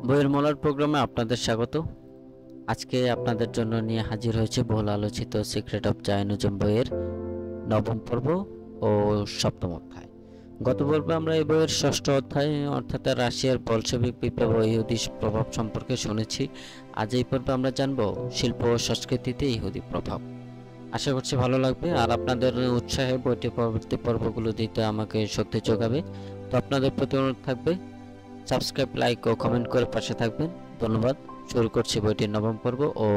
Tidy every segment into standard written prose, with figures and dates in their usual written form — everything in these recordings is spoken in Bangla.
বইয়ের মলার প্রোগ্রামে আপনাদের স্বাগত। আজকে আপনাদের জন্য নিয়ে হাজির হয়েছে বহুল আলোচিত সিক্রেট অফ জায়নিজম বইয়ের নবম পর্ব ও সপ্তম অধ্যায়। গত পর্বে আমরা এই বইয়ের ষষ্ঠ অধ্যায় অর্থাৎ রাশিয়ার বলশেভিক বিপ্লব ও ইহুদি প্রভাব সম্পর্কে শুনেছি। আজ এই পর্বে আমরা জানব শিল্প ও সংস্কৃতিতে ইহুদি প্রভাব। আশা করছি ভালো লাগবে, আর আপনাদের উৎসাহে বইটি পরবর্তী পর্বগুলো দিতে আমাকে শক্তি যোগাবে। তো আপনাদের প্রতি অনুরোধ থাকবে সাবস্ক্রাইব, লাইক ও কমেন্ট করে পাশে থাকবেন। ধন্যবাদ। শুরু করছি বইটির নবম পর্ব ও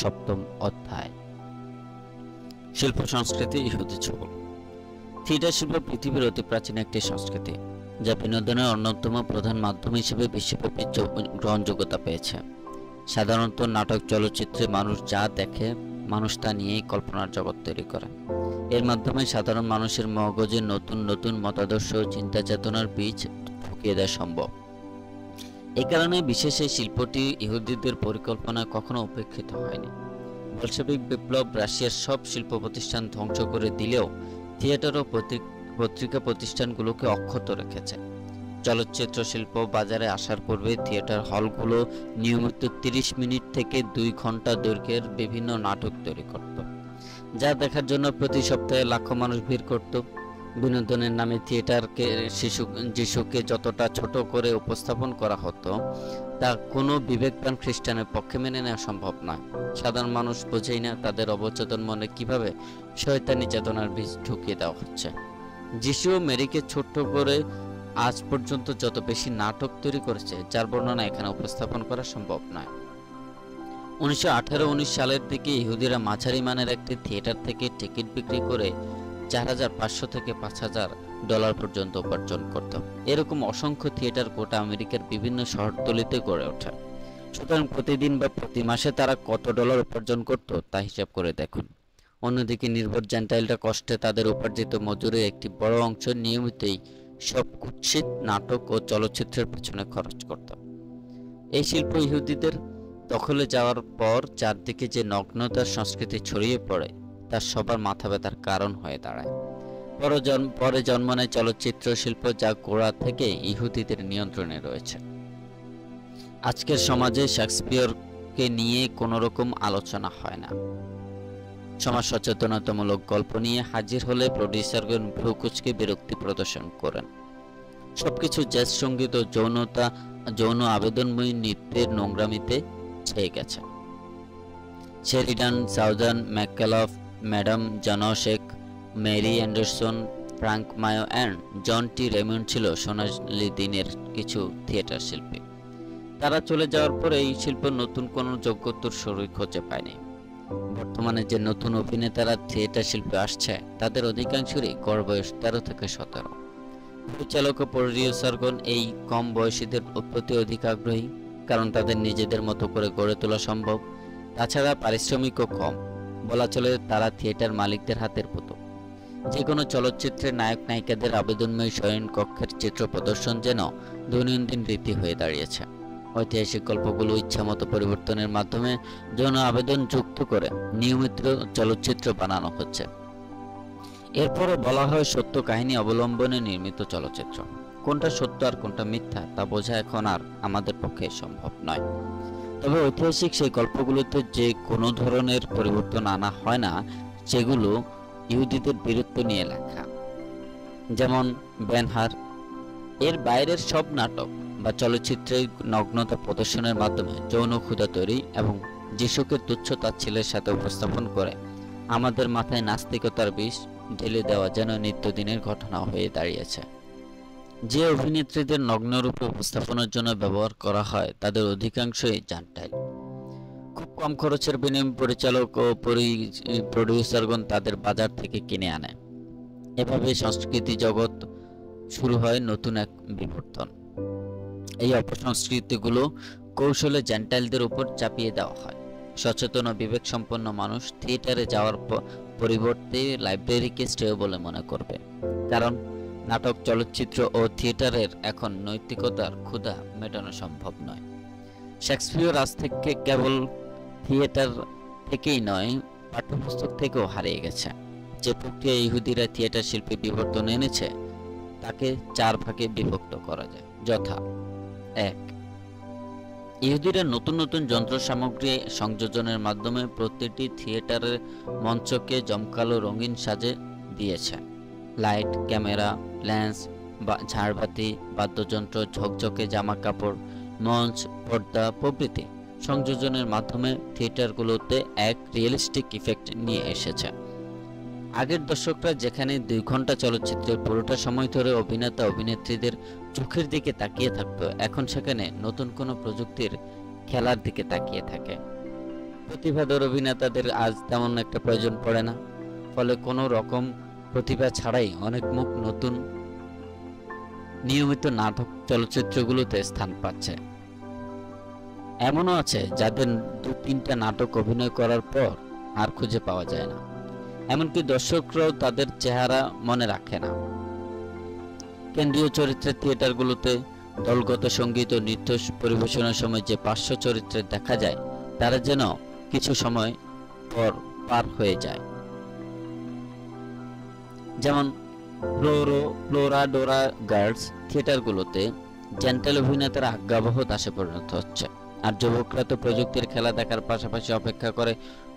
সপ্তম অধ্যায়। শিল্প সংস্কৃতি ইহুদি ছবল। থিয়েটার শিল্প পৃথিবীর অতি প্রাচীন একটি সংস্কৃতি, যা বিনোদনের অন্যতম প্রধান মাধ্যম হিসেবে বিশ্বব্যাপী গ্রহণযোগ্যতা পেয়েছে। সাধারণত নাটক, চলচ্চিত্রে মানুষ যা দেখে, মানুষ তা নিয়েই কল্পনার জগৎ তৈরি করে। এর মাধ্যমে সাধারণ মানুষের মগজে নতুন নতুন মতাদর্শ ও চিন্তা চেতনার বীজ ঢুকিয়ে দেওয়া সম্ভব। এই কারণে বিশেষ এই শিল্পটি ইহুদিদের পরিকল্পনায় কখনো উপেক্ষিত হয়নি। বলশেভিক বিপ্লব রাশিয়ার সব শিল্প প্রতিষ্ঠান ধ্বংস করে দিলেও থিয়েটার ও পত্রিকা প্রতিষ্ঠানগুলোকে অক্ষত রেখেছে। চলচ্চিত্র শিল্প বাজারে আসার পূর্বে থিয়েটার হলগুলো নিয়মিত 30 মিনিট থেকে 2 ঘন্টা দৈর্ঘ্যের বিভিন্ন নাটক তৈরি করত, যা দেখার জন্য প্রতি সপ্তাহে লাখো মানুষ ভিড় করত। বিনোদনের নামে থিয়েটারকে যিশুকে যতটা ছোট করে উপস্থাপন করা হতো, তা কোনো বিবেকবান খ্রিস্টানের পক্ষে মেনে নেওয়া সম্ভব নয়। সাধারণ মানুষ বোঝেই না তাদের অবচেতন মনে কিভাবে শয়তানি চেতনার বীজ ঢুকিয়ে দেওয়া হচ্ছে। যিশু ও মেরিকে ছোট্ট করে আজ পর্যন্ত যত বেশি নাটক তৈরি করেছে, যার বর্ণনা এখানে উপস্থাপন করা সম্ভব নয়। 1918-19 সালের দিকে ইহুদিরা মাঝারি মানের একটি থিয়েটার থেকে টিকিট বিক্রি করে $4,500 থেকে $5,000 পর্যন্ত উপার্জন করত। এরকম অসংখ্য থিয়েটার গোটা আমেরিকার বিভিন্ন শহরতলিতে গড়ে ওঠে। সুতরাং প্রতিদিন বা প্রতি মাসে তারা কত ডলার উপার্জন করত তা হিসাব করে দেখুন। অন্যদিকে নির্ভর জেন্টাইলরা কষ্টে তাদের উপার্জিত মজুরির একটি বড় অংশ নিয়মিতই সব কুৎসিত নাটক ও চলচ্চিত্রের পেছনে খরচ করত। এই শিল্প ইহুদিদের দখলে যাওয়ার পর চারদিকে যে নগ্নতার সংস্কৃতি ছড়িয়ে পড়ে, তা সবার মাথা ব্যথার কারণ হয়ে দাঁড়ায়। পরে জন্ম নেয় চলচ্চিত্র শিল্প, যা গোড়া থেকে ইহুদিদের নিয়ন্ত্রণে রয়েছে। আজকের সমাজে শেক্সপিয়রকে নিয়ে কোনো রকম আলোচনা হয় না। সমাজ সচেতনতামূলক গল্প নিয়ে হাজির হলে প্রডিউসারগণ ভ্রু কুঁচকে বিরক্তি প্রদর্শন করেন। সবকিছু জ্যাজ সঙ্গীত ও যৌন আবেদনময়ী নৃত্যের নোংরামিতে ছেয়ে গেছে। Sheridan, Southern, McKelf, madam Janauschek, Mary Anderson, Frank Mayo and John T Raymond ছিল সোনালী দিনের কিছু থিয়েটার শিল্পী। তারা চলে যাওয়ার পরে এই শিল্প নতুন কোনো যোগ্যতার শরীর খুঁজে পায়নি। বর্তমানে যে নতুন অভিনেতারা থিয়েটার শিল্পে আসছে, তাদের অধিকাংশেরই গড় বয়স 13 থেকে 17। পরিচালক ও প্রডিউসারগণ এই কম বয়সীদের প্রতি অধিক আগ্রহী, কারণ তাদের নিজেদের মতো করে গড়ে তোলা সম্ভব। তাছাড়া পারিশ্রমিকও কম। বলা চলে তারা থিয়েটার মালিকদের হাতের পুতুল। যে কোনো চলচ্চিত্রের নায়ক নায়িকাদের আবেদনময়ী শয়ন কক্ষের চিত্র প্রদর্শন যেন দৈনন্দিন রীতি হয়ে দাঁড়িয়েছে। ঐতিহাসিক গল্পগুলো ইচ্ছামতো পরিবর্তনের মাধ্যমে যৌন আবেদন যুক্ত করে নিয়মিত চলচ্চিত্র বানানো হচ্ছে। এরপরও বলা হয় সত্য কাহিনী অবলম্বনে নির্মিত চলচ্চিত্র। কোনটা সত্য আর কোনটা মিথ্যা তা বোঝা এখন আর আমাদের পক্ষে সম্ভব নয়। তবে ঐতিহাসিক সেই গল্পগুলোতে যে কোনো ধরনের পরিবর্তন আনা হয় না, সেগুলো ইহুদিদের বীরত্ব নিয়ে লেখা। যেমন বেনহার, এর বাইরের সব নাটক বা চলচ্চিত্রে নগ্নতা প্রদর্শনের মাধ্যমে যৌন ক্ষুধা তৈরি এবং যিশুকে তুচ্ছ তাচ্ছিল্যের সাথে উপস্থাপন করে আমাদের মাথায় নাস্তিকতার বিষ ঢেলে দেওয়া যেন নিত্যদিনের ঘটনা হয়ে দাঁড়িয়েছে। যে অভিনেত্রীদের নগ্নরূপে উপস্থাপনের জন্য ব্যবহার করা হয়, তাদের অধিকাংশই জেন্টাইল। খুব কম খরচের বিনিময়ে পরিচালক ও প্রডিউসারগণ তাদের বাজার থেকে কিনে আনে। এভাবে সংস্কৃতি জগৎ শুরু হয় নতুন এক বিবর্তন। এই অপসংস্কৃতিগুলো কৌশলে জেন্টাইলদের উপর চাপিয়ে দেওয়া হয়। সচেতন ও বিবেক সম্পন্ন মানুষ থিয়েটারে যাওয়ার পরিবর্তে লাইব্রেরিকে শ্রেয় বলে মনে করবে, কারণ নাটক, চলচ্চিত্র ও থিয়েটারের এখন নৈতিকতার ক্ষুধা মেটানো সম্ভব নয়। শেক্সপিয়র আজ থেকে কেবল থিয়েটার থেকেই নয়, পাঠ্যপুস্তক থেকেও হারিয়ে গেছে। যে প্রক্রিয়া ইহুদিরা থিয়েটার শিল্পে বিবর্তন এনেছে, তাকে 4 ভাগে বিভক্ত করা যায়, যথা: 1. ইহুদিরা নতুন নতুন যন্ত্র সামগ্রী সংযোজনের মাধ্যমে প্রতিটি থিয়েটারের মঞ্চকে জমকালো রঙিন সাজে দিয়েছে। লাইট, ক্যামেরা, লেন্স, ঝাড়বাতি, বাদ্যযন্ত্র, ঝকঝকে জামা কাপড়, মঞ্চ, পর্দা প্রভৃতি সংযোজনের মাধ্যমে থিয়েটারগুলোতে এক রিয়েলিস্টিক ইফেক্ট নিয়ে এসেছে। আগের দর্শকরা যেখানে 2 ঘন্টা চলচ্চিত্রের পুরোটা সময় ধরে অভিনেতা অভিনেত্রীদের চোখের দিকে তাকিয়ে থাকতো, এখন সেখানে নতুন কোনো প্রযুক্তির খেলার দিকে তাকিয়ে থাকে। প্রতিভাধর অভিনেতাদের আজ তেমন একটা প্রয়োজন পড়ে না, ফলে কোনো রকম প্রতিভা ছাড়াই অনেক মুখ নতুন নিয়মিত নাটক চলচ্চিত্রগুলোতে স্থান পাচ্ছে। এমনও আছে যাদের 2-3টা নাটক অভিনয় করার পর আর খুঁজে পাওয়া যায় না, এমনকি দর্শকরাও তাদের চেহারা মনে রাখে না। কেন্দ্রীয় চরিত্রের থিয়েটারগুলোতে দলগত সঙ্গীত ও নৃত্য পরিবেশনের সময় যে পার্শ্ব চরিত্রে দেখা যায়, তারা যেন কিছু সময় পর পার হয়ে যায়। যেমন ফ্লোরাডোরা গার্লস থিয়েটারগুলোতে জেন্টাল অভিনেতারা আজ্ঞাবহ দাসে পরিণত হচ্ছে, আর যুবকরা তো প্রযুক্তির খেলা দেখার পাশাপাশি অপেক্ষা করে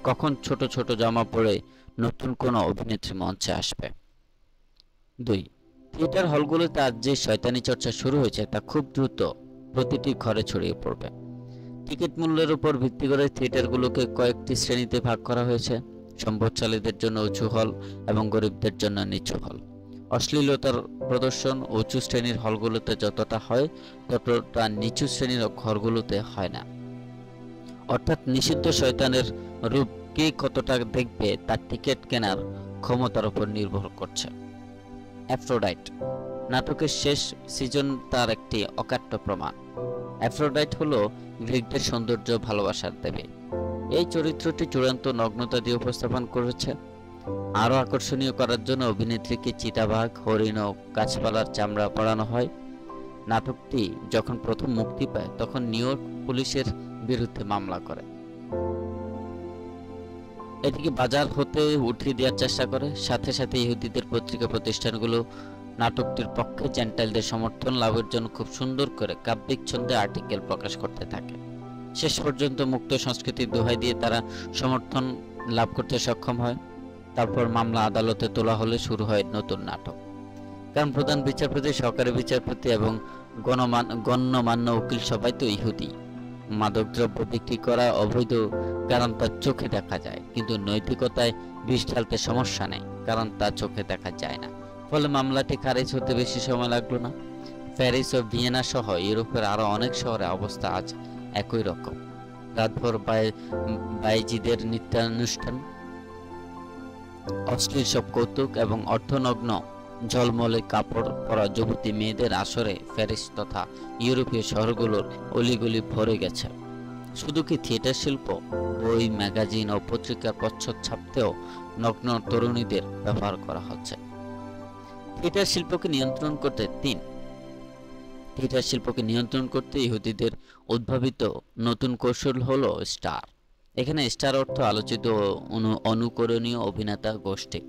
কখন ছোট ছোট জামা পরে নতুন কোনো অভিনেত্রী মঞ্চে আসবে। 2. থিয়েটার হলগুলোতে আজ যে শয়তানি চর্চা শুরু হয়েছে তা খুব দ্রুত প্রতিটি ঘরে ছড়িয়ে পড়বে। টিকিট মূল্যের উপর ভিত্তি করে থিয়েটারগুলোকে কয়েকটি শ্রেণীতে ভাগ করা হয়েছে: সম্পদশালীদের জন্য উঁচু হল এবং গরিবদের জন্য নিচু হল। অশ্লীলতার প্রদর্শন উঁচু শ্রেণীর হলগুলোতে যতটা হয়, ততটা নিচু শ্রেণীর ঘরগুলোতে হয় না। অর্থাৎ নিষিদ্ধ শয়তানের রূপ কে কতটা দেখবে তার টিকিট কেনার ক্ষমতার উপর নির্ভর করছে। অ্যাফ্রোডাইট নাটকের শেষ সিজন তার একটি অকাট্য প্রমাণ। অ্যাফ্রোডাইট হলো গ্রিকদের সৌন্দর্য ভালোবাসার দেবী। এই চরিত্রটি চূড়ান্ত নগ্নতা দিয়ে উপস্থাপন করেছে। আরও আকর্ষণীয় করার জন্য অভিনেত্রীকে চিতাবাঘ, হরিণ ও গাছপালার চামড়া পরানো হয়। নাটকটি যখন প্রথম মুক্তি পায় তখন নিউ ইয়র্ক পুলিশের বিরুদ্ধে মামলা করে। এটিকে বাজার হতে উঠিয়ে দেওয়ার চেষ্টা করে। সাথে সাথে ইহুদিদের পত্রিকা প্রতিষ্ঠানগুলো নাটকটির পক্ষে জেন্টাইলদের সমর্থন লাভের জন্য খুব সুন্দর করে কাব্যিক ছন্দে আর্টিকেল প্রকাশ করতে থাকে। শেষ পর্যন্ত মুক্ত সংস্কৃতির দোহাই দিয়ে তারা সমর্থন লাভ করতে সক্ষম হয়। তারপর মামলা আদালতে তোলা হলে শুরু হয় নতুন নাটক। কারণ প্রধান বিচারপতি, সহকারী বিচারপতি এবং গণ্যমান্য উকিল সবাই তো ইহুদি। মাদকদ্রব্য বিক্রি করা অবৈধ, কারণ তার চোখে দেখা যায়, কিন্তু নৈতিকতায় বিষ ঢালতে সমস্যা নেই, কারণ তা চোখে দেখা যায় না। ফলে মামলাটি খারিজ হতে বেশি সময় লাগলো না। প্যারিস ও ভিয়েনা সহ ইউরোপের আরো অনেক শহরে অবস্থা আজ একই রকম। রাতভর বাইজিদের নৃত্যানুষ্ঠান, অশ্লীল সব কৌতুক এবং অর্ধনগ্ন ঝলমলে কাপড় পরা যুবতী মেয়েদের আসরে প্যারিস তথা ইউরোপীয় শহরগুলোর অলিগলি ভরে গেছে। শুধু কি থিয়েটার শিল্প, বই, ম্যাগাজিন ও পত্রিকার প্রচ্ছদ ছাপতেও নগ্ন তরুণীদের ব্যবহার করা হচ্ছে। থিয়েটার শিল্পকে নিয়ন্ত্রণ করতে ইহুদিদের উদ্ভাবিত নতুন কৌশল হলো স্টার। এখানে স্টার অর্থ আলোচিত অনুকরণীয় অভিনেতা গোষ্ঠী,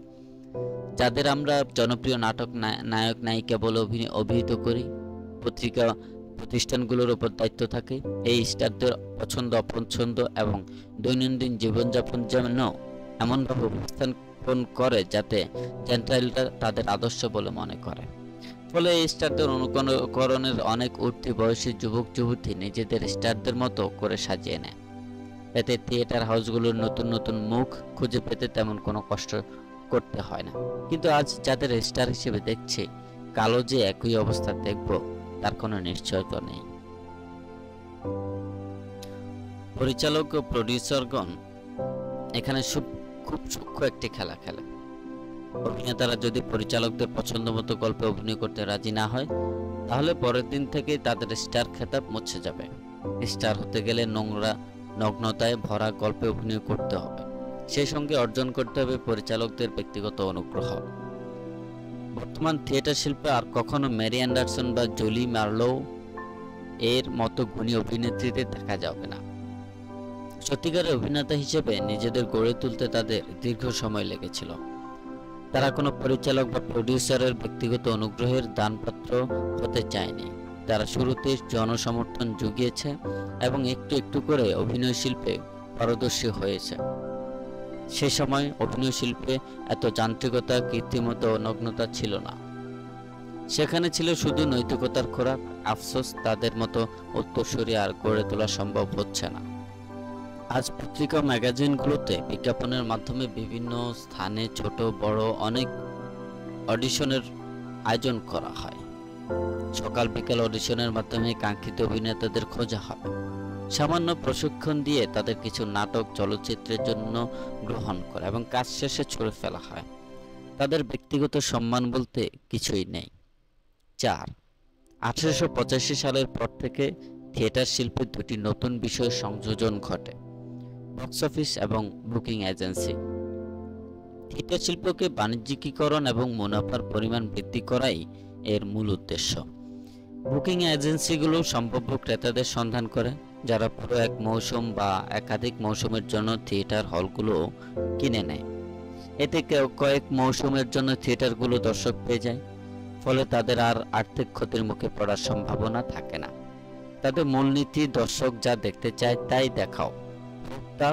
যাদের আমরা জনপ্রিয় নাটক নায়ক নায়িকা বলে অভিহিত করি। পত্রিকা প্রতিষ্ঠানগুলোর উপর দায়িত্ব থাকে এই স্টারদের পছন্দ অপছন্দ এবং দৈনন্দিন জীবনযাপন যেন এমনভাবে উপস্থাপন করে যাতে জেন্টাইলরা তাদের আদর্শ বলে মনে করে। ফলে এই স্টারদের অনুকরণের অনেক উঠতি বয়সী যুবক যুবতী নিজেদের স্টারদের মতো করে সাজিয়ে নেয়। এতে থিয়েটার হাউসগুলোর নতুন নতুন মুখ খুঁজে পেতে তেমন কোনো কষ্ট করতে হয় না। কিন্তু আজ যাদের স্টার হিসেবে দেখছি, কালো যে একই অবস্থা দেখব তার কোনো নিশ্চয়তা নেই। পরিচালক ও প্রডিউসারগণ এখানে খুব সূক্ষ্ম একটি খেলা খেলে। অভিনেতারা যদি পরিচালকদের পছন্দ মতো গল্পে অভিনয় করতে রাজি না হয়, তাহলে পরের দিন থেকেই তাদের স্টার খেতাব মুছে যাবে। স্টার হতে গেলে নগ্নতায় ভরা গল্পে অভিনয় করতে হবে, সেই সঙ্গে অর্জন করতে হবে পরিচালকদের ব্যক্তিগত অনুগ্রহ। বর্তমান থিয়েটার শিল্পে আর কখনো মেরি অ্যান্ডারসন বা জুলি মার্লো এর মতো গুণী অভিনেত্রীদের দেখা যাবে না। সত্যিকারের অভিনেতা হিসেবে নিজেদের গড়ে তুলতে তাদের দীর্ঘ সময় লেগেছিল। তারা কোনো পরিচালক বা প্রডিউসারের ব্যক্তিগত অনুগ্রহের দানপাত্র হতে চায়নি। তারা শুরুতে জনসমর্থন জুগিয়েছে এবং একটু একটু করে অভিনয় শিল্পে পারদর্শী হয়েছে। সে সময় অভিনয় শিল্পে এত যান্ত্রিকতা, কৃত্রিমতা ও নগ্নতা ছিল না। সেখানে ছিল শুধু নৈতিকতার খোরাক। আফসোস, তাদের মতো উত্তরসূরি আর গড়ে তোলা সম্ভব হচ্ছে না। আজ পত্রিকা ও ম্যাগাজিনগুলোতে বিজ্ঞাপনের মাধ্যমে বিভিন্ন স্থানে ছোট বড় অনেক অডিশনের আয়োজন করা হয়। সকাল বিকাল অডিশনের মাধ্যমে কাঙ্ক্ষিত অভিনেতাদের খোঁজা হয়। সামান্য প্রশিক্ষণ দিয়ে তাদের কিছু নাটক, চলচ্চিত্রের জন্য গ্রহণ করে এবং কাজ শেষে ছুড়ে ফেলা হয়। তাদের ব্যক্তিগত সম্মান বলতে কিছুই নেই। 4. 1885 সালের পর থেকে থিয়েটার শিল্পে দুটি নতুন বিষয় সংযোজন ঘটে: বক্স অফিস এবং বুকিং এজেন্সি। থিয়েটার শিল্পকে বাণিজ্যিকীকরণ এবং মুনাফার পরিমাণ বৃদ্ধি করাই এর মূল উদ্দেশ্য। বুকিং এজেন্সিগুলো সম্ভাব্য ক্রেতাদের সন্ধান করে, যারা পুরো এক মৌসুম বা একাধিক মৌসুমের জন্য থিয়েটার হলগুলো কিনে নেয়। এতে কয়েক মৌসুমের জন্য থিয়েটারগুলো দর্শক পেয়ে যায়, ফলে তাদের আর আর্থিক ক্ষতির মুখে পড়ার সম্ভাবনা থাকে না। তাদের মূলনীতি দর্শক যা দেখতে চায় তাই দেখাও, ভোক্তা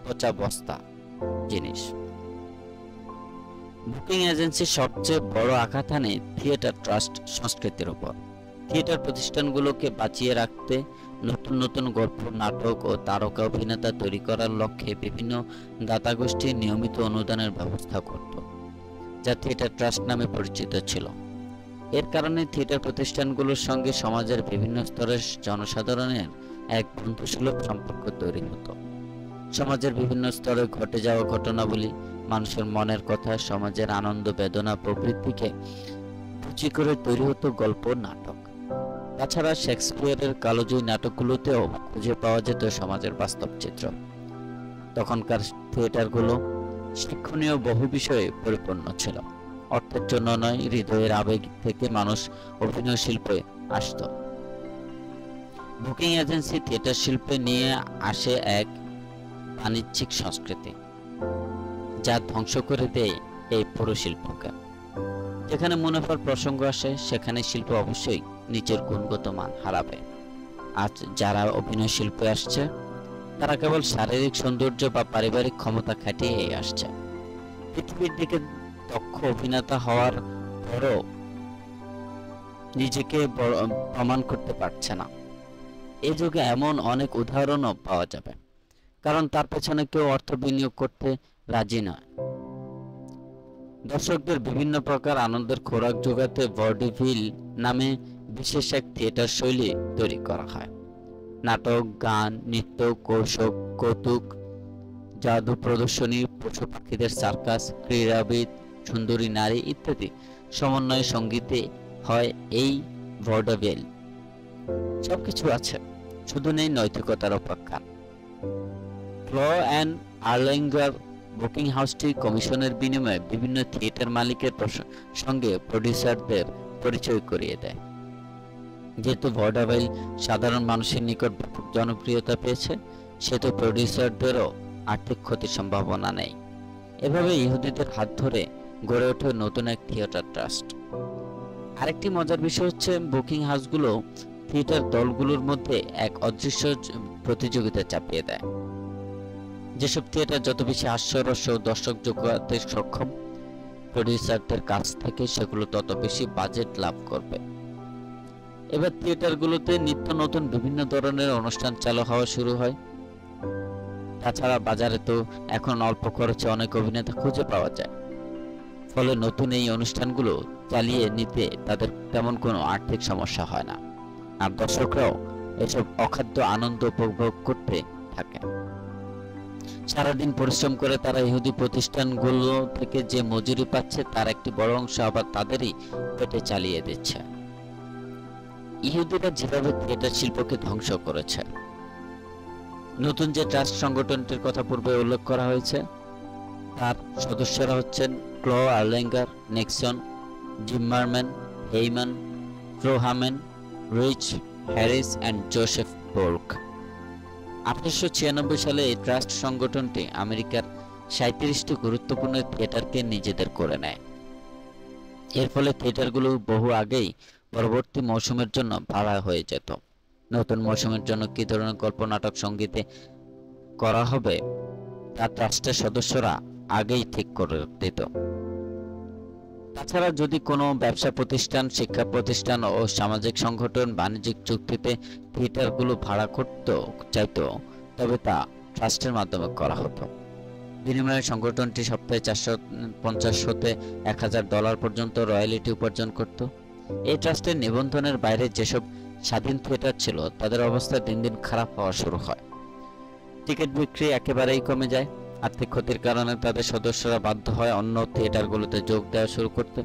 পচা বস্তা জিনিস। বুকিং এজেন্সির সবচেয়ে বড় আঘাত হানে থিয়েটার ট্রাস্ট সংস্কৃতির উপর। থিয়েটার প্রতিষ্ঠানগুলোকে বাঁচিয়ে রাখতে নতুন নতুন গল্প, নাটক ও তারকা অভিনেতা তৈরি করার লক্ষ্যে বিভিন্ন দাতা গোষ্ঠী নিয়মিত অনুদানের ব্যবস্থা করত, যা থিয়েটার ট্রাস্ট নামে পরিচিত ছিল। এর কারণে থিয়েটার প্রতিষ্ঠানগুলোর সঙ্গে সমাজের বিভিন্ন স্তরের জনসাধারণের এক বন্ধুসুলভ সম্পর্ক তৈরি হতো। সমাজের বিভিন্ন স্তরে ঘটে যাওয়া ঘটনাবলী, মানুষের মনের কথা, সমাজের আনন্দ, বেদনা প্রভৃতিকে পুঁজি করে তৈরি হতো গল্প, নাটক। তাছাড়া শেক্সপিয়ারের কালোজয়ী নাটকগুলোতেও খুঁজে পাওয়া যেত সমাজের বাস্তব চিত্র। তখনকার থিয়েটারগুলো শিক্ষণীয় বহু বিষয়ে পরিপূর্ণ ছিল। অর্থের জন্য নয়, হৃদয়ের আবেগ থেকে মানুষ অভিনয় শিল্পে আসত। বুকিং এজেন্সি থিয়েটার শিল্পে নিয়ে আসে এক বাণিজ্যিক সংস্কৃতি, যা ধ্বংস করে দেয় এই পুরো শিল্পকে। যেখানে মুনাফার প্রসঙ্গ আসে, সেখানে শিল্প অবশ্যই নিজের গুণগত মান হারাবে। আজ যারা অভিনয় শিল্পে আসছে, তারা কেবল শারীরিক সৌন্দর্য বা পারিবারিক ক্ষমতা খাটিয়ে আসছে। পৃথিবীর দিকে দক্ষ অভিনেতা হওয়ার পরও নিজেকে প্রমাণ করতে পারছে না। এই যুগে এমন অনেক উদাহরণও পাওয়া যাবে, কারণ তার পেছনে কেউ অর্থ বিনিয়োগ করতে রাজি নয়। দর্শকদের বিভিন্ন প্রকার আনন্দের খোরাক যোগাতে ভডেভিল নামে বিশেষ এক থিয়েটার শৈলী তৈরি করা হয়। নাটক, গান, নৃত্য, কৌতুক, জাদু প্রদর্শনী, পশু পাখিদের সার্কাস, ক্রীড়াবিদ, সুন্দরী নারী ইত্যাদি সমন্বয়ে সঙ্গীতে হয় এই ভডেভিল। সবকিছু আছে, শুধু নেই নৈতিকতার অপেক্ষা। ক্ল অ্যান্ড আর্লিঙ্গার বুকিং হাউসটি কমিশনের বিনিময়ে বিভিন্ন থিয়েটার মালিকের সঙ্গে প্রডিউসারদের পরিচয় করিয়ে দেয়। যেহেতু ভডেভিল সাধারণ মানুষের নিকট ব্যাপক জনপ্রিয়তা পেয়েছে, সেহেতু প্রডিউসারদেরও আর্থিক ক্ষতির সম্ভাবনা নেই। এভাবে ইহুদিদের হাত ধরে গড়ে ওঠে নতুন এক থিয়েটার ট্রাস্ট। আরেকটি মজার বিষয় হচ্ছে, বুকিং হাউসগুলো থিয়েটার দলগুলোর মধ্যে এক অদৃশ্য প্রতিযোগিতা চাপিয়ে দেয়। যেসব থিয়েটার যত বেশি হাস্যরস ও দর্শক যোগাতে সক্ষম, প্রডিউসারদের কাছ থেকে সেগুলো তত বেশি বাজেট লাভ করবে। এবার থিয়েটারগুলোতে নিত্য নতুন বিভিন্ন ধরনের অনুষ্ঠান চালু হওয়া শুরু হয়। তাছাড়া বাজারে তো এখন অল্প খরচে অনেক অভিনেতা খুঁজে পাওয়া যায়, ফলে নতুন এই অনুষ্ঠানগুলো চালিয়ে নিতে তাদের তেমন কোনো আর্থিক সমস্যা হয় না, আর দর্শকরাও এসব অখাদ্য আনন্দ উপভোগ করতে থাকে। সারাদিন পরিশ্রম করে তারা ইহুদি প্রতিষ্ঠানগুলো থেকে যে মজুরি পাচ্ছে, তার একটি বড় অংশ আবার তাদেরই পেটে চালিয়ে দিচ্ছে। ইহুদিরা যেভাবে থিয়েটার শিল্পকে ধ্বংস করেছে। নতুন যে ট্রাস্ট সংগঠনটির কথা পূর্বে উল্লেখ করা হয়েছে, তার সদস্যরা হচ্ছেন Klaw Erlanger, Nixon, Zimmerman, Hayman, Frohman, Rich, Harris and Joseph Bourke. 1896 সালে এই ট্রাস্ট সংগঠনটি আমেরিকার 37টি গুরুত্বপূর্ণ থিয়েটারকে নিজেদের করে নেয়। এর ফলে থিয়েটারগুলো বহু আগেই পরবর্তী মৌসুমের জন্য ভাড়া হয়ে যেত। নতুন মৌসুমের জন্য কী ধরনের গল্প, নাটক, সঙ্গীতে করা হবে তা ট্রাস্টের সদস্যরা আগেই ঠিক করে দিত। তাছাড়া যদি কোনো ব্যবসা প্রতিষ্ঠান, শিক্ষা প্রতিষ্ঠান ও সামাজিক সংগঠন বাণিজ্যিক চুক্তিতে থিয়েটারগুলো ভাড়া করতে চাইতো, তবে তা ট্রাস্টের মাধ্যমে করা হতো। বিনিময়ে সংগঠনটি সপ্তাহে 450 হতে $1000 পর্যন্ত রয়্যালিটি উপার্জন করত। এই ট্রাস্টের নিবন্ধনের বাইরে যেসব স্বাধীন থিয়েটার ছিল তাদের অবস্থা দিন দিন খারাপ হওয়া শুরু হয়। টিকিট বিক্রি একেবারেই কমে যায়। আর্থিক ক্ষতির কারণে তাদের সদস্যরা বাধ্য হয় অন্য থিয়েটারগুলোতে যোগ দেওয়া শুরু করতে।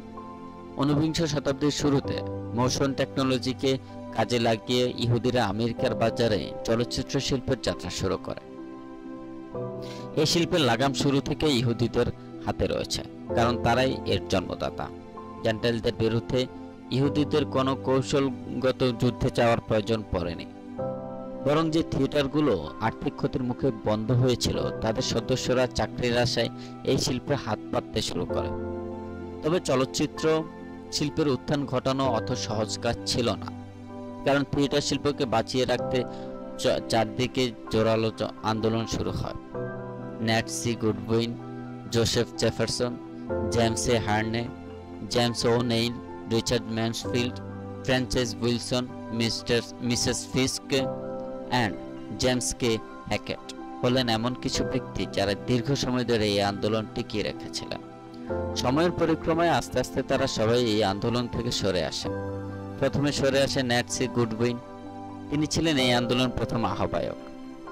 ঊনবিংশ শতাব্দীর শুরুতে মোশন টেকনোলজিকে কাজে লাগিয়ে ইহুদিরা আমেরিকার বাজারে চলচ্চিত্র শিল্পের যাত্রা শুরু করে। এই শিল্পের লাগাম শুরু থেকে ইহুদিদের হাতে রয়েছে, কারণ তারাই এর জন্মদাতা। জেন্টাইলদের বিরুদ্ধে ইহুদিদের কোনো কৌশলগত যুদ্ধে যাওয়ার প্রয়োজন পড়েনি, বরং যে থিয়েটারগুলো আর্থিক ক্ষতির মুখে বন্ধ হয়েছিল তাদের সদস্যরা চাকরির আশায় এই শিল্পে হাত পাততে শুরু করে। তবে চলচ্চিত্র শিল্পের উত্থান ঘটানো অত সহজ কাজ ছিল না, কারণ থিয়েটার শিল্পকে বাঁচিয়ে রাখতে চারদিকে জোরালো আন্দোলন শুরু হয়। Nat C Goodwin, Joseph Jefferson, James A Herne, James O'Neill, Richard Mansfield, Francis Wilson, Mrs Fiske and James K Hackett হলেন এমন কিছু ব্যক্তি যারা দীর্ঘ সময় ধরে এই আন্দোলন টিকিয়ে রেখেছিলেন। সময়ের পরিক্রমায় আস্তে আস্তে তারা সবাই এই আন্দোলন থেকে সরে আসেন। প্রথমে সরে আসে ন্যাট সি গুডউইন। তিনি ছিলেন এই আন্দোলন প্রথম আহ্বায়ক,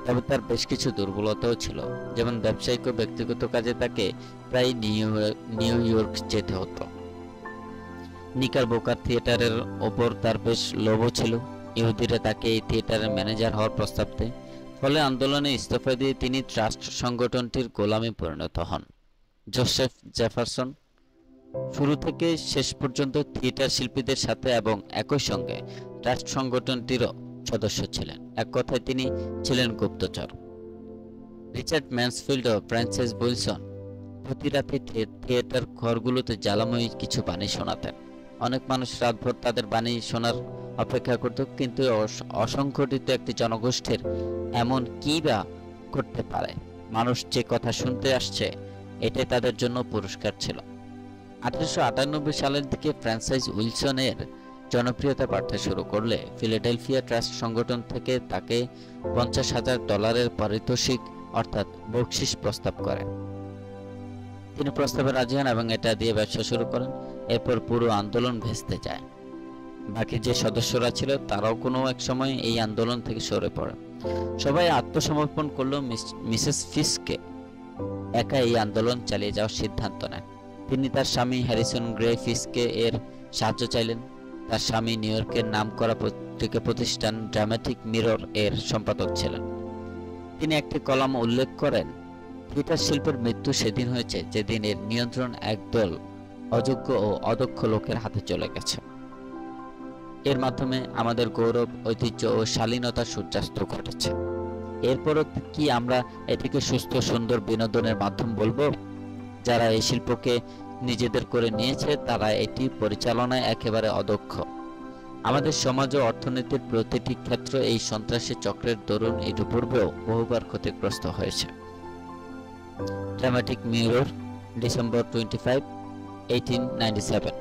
তবে তার বেশ কিছু দুর্বলতাও ছিল, যেমন ব্যবসায়িক ও ব্যক্তিগত কাজে তাকে প্রায় নিউ ইয়র্ক যেতে হতো। নিকারবোকার থিয়েটারের ওপর তার বেশ লোভও ছিল। ইহুদিরা তাকে এই থিয়েটারের ম্যানেজার হওয়ার প্রস্তাব দেয়, ফলে আন্দোলনে ইস্তফা দিয়ে তিনি ট্রাস্ট সংগঠনটির গোলামে পরিণত হন। জোসেফ জেফারসন শুরু থেকে শেষ পর্যন্ত থিয়েটার শিল্পীদের সাথে এবং একই সঙ্গে ট্রাস্ট সংগঠনটিরও সদস্য ছিলেন। এক কথায় তিনি ছিলেন গুপ্তচর। রিচার্ড ম্যানসফিল্ড ও ফ্রান্সিস উইলসন প্রতি রাতে থিয়েটার ঘরগুলোতে জ্বালাময়ী কিছু বাণী শোনাতেন। অনেক মানুষ রাতভর তাদের বাণী শোনার অপেক্ষা করত, কিন্তু অসংগঠিত একটি জনগোষ্ঠীর এমন কি বা করতে পারে? মানুষ যে কথা শুনতে আসছে এটাই তাদের জন্য পুরস্কার ছিল। 1898 সালের দিকে ফ্রান্সিস উইলসনের জনপ্রিয়তা বাড়তে শুরু করলে ফিলাডেলফিয়া ট্রাস্ট সংগঠন থেকে তাকে $50,000 পারিতোষিক অর্থাৎ বকশিশ প্রস্তাব করে। তিনি প্রস্তাবে রাজি হন এবং এটা দিয়ে ব্যবসা শুরু করেন। এরপর পুরো আন্দোলন ভেস্তে যায়। বাকি যে সদস্যরা ছিল তারাও কোনো এক সময় এই আন্দোলন থেকে সরে পড়ে। সবাই আত্মসমর্পণ করলেও মিসেস ফিস্কে একা এই আন্দোলন চালিয়ে যাওয়ার সিদ্ধান্ত নেন। তিনি তার স্বামী হ্যারিসন গ্রে ফিস্কে এর সাহায্য চাইলেন। তার স্বামী নিউ ইয়র্কের নামকরা পত্রিকা প্রতিষ্ঠান ড্রামাটিক মিরর এর সম্পাদক ছিলেন। তিনি একটি কলাম উল্লেখ করেন, থিয়েটার শিল্পের মৃত্যু সেদিন হয়েছে যেদিন এর নিয়ন্ত্রণ একদল অযোগ্য ও অদক্ষ লোকের হাতে চলে গেছে। এর মাধ্যমে আমাদের গৌরব, ঐতিহ্য ও শালীনতার সূর্যাস্ত ঘটেছে। এরপরও কি আমরা এটিকে সুস্থ সুন্দর বিনোদনের মাধ্যম বলবো? যারা এই শিল্পকে নিজেদের করে নিয়েছে তারা এটি পরিচালনায় একেবারে অদক্ষ। আমাদের সমাজ ও অর্থনীতির প্রতিটি ক্ষেত্র এই সন্ত্রাসী চক্রের দরুন ইতিপূর্বেও বহুবার ক্ষতিগ্রস্ত হয়েছে। Dramatic mirror, December 25, 1897,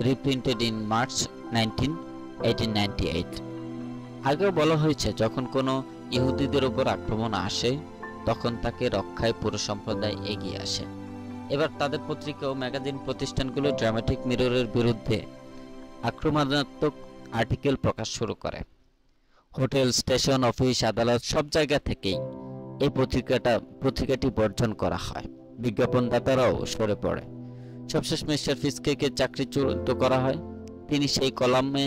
reprinted in March 19, 1898। আগেও বলা হয়েছে, যখন কোনো ইহুদিদের উপর আক্রমণ আসে তখন তাকে রক্ষায় পুরো সম্প্রদায় এগিয়ে আসে। এবার তাদের পত্রিকা ও ম্যাগাজিন প্রতিষ্ঠানগুলো ড্রামাটিক মিররের বিরুদ্ধে আক্রমণাত্মক আর্টিকেল প্রকাশ শুরু করে। হোটেল, স্টেশন, অফিস, আদালত সব জায়গা থেকেই এই পত্রিকাটি বর্জন করা হয়। বিজ্ঞাপনদাতারাও সরে পড়ে। সবশেষ মিস্টার ফিস্কেকে চাকরিচ্যুত করা হয়। তিনি সেই কলামে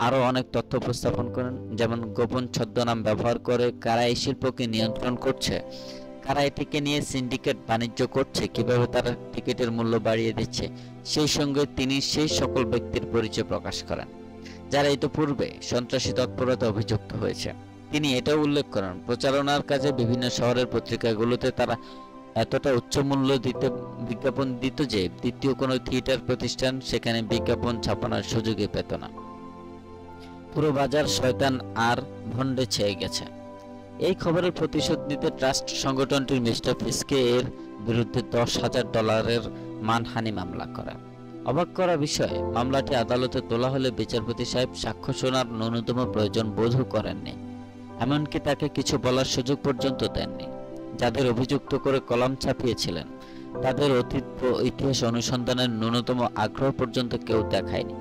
আরও অনেক তথ্য উপস্থাপন করেন, যেমন গোপন ছদ্মনাম ব্যবহার করে কারা এই শিল্পকে নিয়ন্ত্রণ করছে, কারা এটিকে নিয়ে সিন্ডিকেট বাণিজ্য করছে, কিভাবে তারা টিকিটের মূল্য বাড়িয়ে দিচ্ছে। সেই সঙ্গে তিনি সেই সকল ব্যক্তির পরিচয় প্রকাশ করেন যারা ইতিপূর্বে সন্ত্রাসী তৎপরতা অভিযুক্ত হয়েছে। তিনি এটাও উল্লেখ করেন, প্রচারণার কাজে বিভিন্ন শহরের পত্রিকাগুলোতে তারা এতটা উচ্চ মূল্য বিজ্ঞাপন দিত যে দ্বিতীয় কোনো থিয়েটার প্রতিষ্ঠান সেখানে বিজ্ঞাপন ছাপানোর সুযোগই পেত না। পুরো বাজার শয়তান আর ভণ্ডে ছেয়ে গেছে। এই খবরের প্রতিশোধ নিতে ট্রাস্ট সংগঠনটির মিস্টার ফিস্কে এর বিরুদ্ধে $10,000 মানহানি মামলা করে। অবাক করা বিষয়, মামলাটি আদালতে তোলা হলে বিচারপতি সাহেব সাক্ষ্য শোনার ন্যূনতম প্রয়োজন বোধও করেননি, এমনকি তাকে কিছু বলার সুযোগ পর্যন্ত দেননি। যাদের অভিযুক্ত করে কলাম ছাপিয়েছিলেন তাদের অতীত ইতিহাস অনুসন্ধানের ন্যূনতম আগ্রহ পর্যন্ত কেউ দেখায়নি।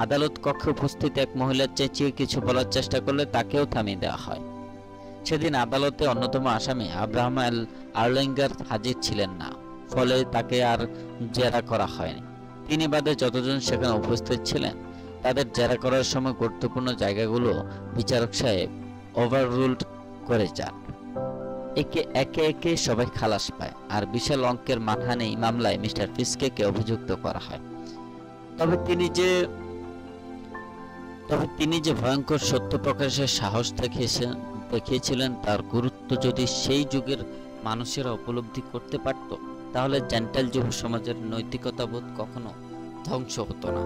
আদালত কক্ষে উপস্থিত এক মহিলার চেঁচিয়ে কিছু বলার চেষ্টা করলে তাকেও থামিয়ে দেওয়া হয়। সেদিন আদালতে অন্যতম আসামি আব্রাহাম আর্লিঙ্গার হাজির ছিলেন না, ফলে তাকে আর জেরা করা হয়নি। তিনি বাদে যতজন সেখানে উপস্থিত ছিলেন তাদের জেরা করার সময় গুরুত্বপূর্ণ জায়গাগুলো বিচারক সাহেব ওভাররুলড করে যান। একে একে সবাই খালাস পায়, আর বিশাল অঙ্কের মানহানি মামলায় মিস্টার ফিস্কেকে অভিযুক্ত করা হয়। তবে তিনি যে ভয়ঙ্কর সত্য প্রকাশের সাহস দেখিয়েছিলেন তার গুরুত্ব যদি সেই যুগের মানুষেরা উপলব্ধি করতে পারত, তাহলে জেন্টাল যুব সমাজের নৈতিকতাবোধ কখনো ধ্বংস হতো না।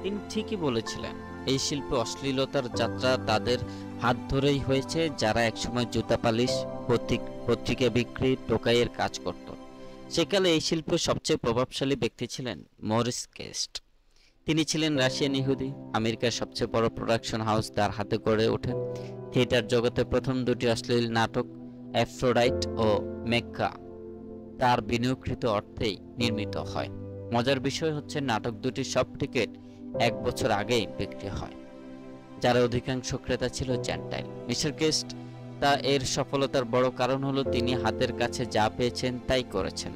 তিনি ঠিকই বলেছিলেন, এই শিল্পে অশ্লীলতার যাত্রা তাদের হাত ধরেই হয়েছে যারা একসময় জুতা পালিশ, পত্রিকা বিক্রি, টোকাইয়ের কাজ করত। সেকালে এই শিল্পের সবচেয়ে প্রভাবশালী ব্যক্তি ছিলেন মরিস কেস্ট। তিনি ছিলেন রাশিয়ান ইহুদি। আমেরিকার সবচেয়ে বড় প্রোডাকশন হাউস তার হাতে গড়ে ওঠে। থিয়েটার জগতে প্রথম দুটি অশ্লীল নাটক অ্যাফ্রোডাইট ও মেক্কা তার বিনিয়োগকৃত অর্থেই নির্মিত হয়। মজার বিষয় হচ্ছে নাটক দুটির সব টিকিট 1 বছর আগেই বিক্রি হয়, যারা অধিকাংশ ক্রেতা ছিল জেন্টাইল। মিস্টার কেস্ট এর সফলতার বড় কারণ হলো তিনি হাতের কাছে যা পেয়েছেন তাই করেছেন।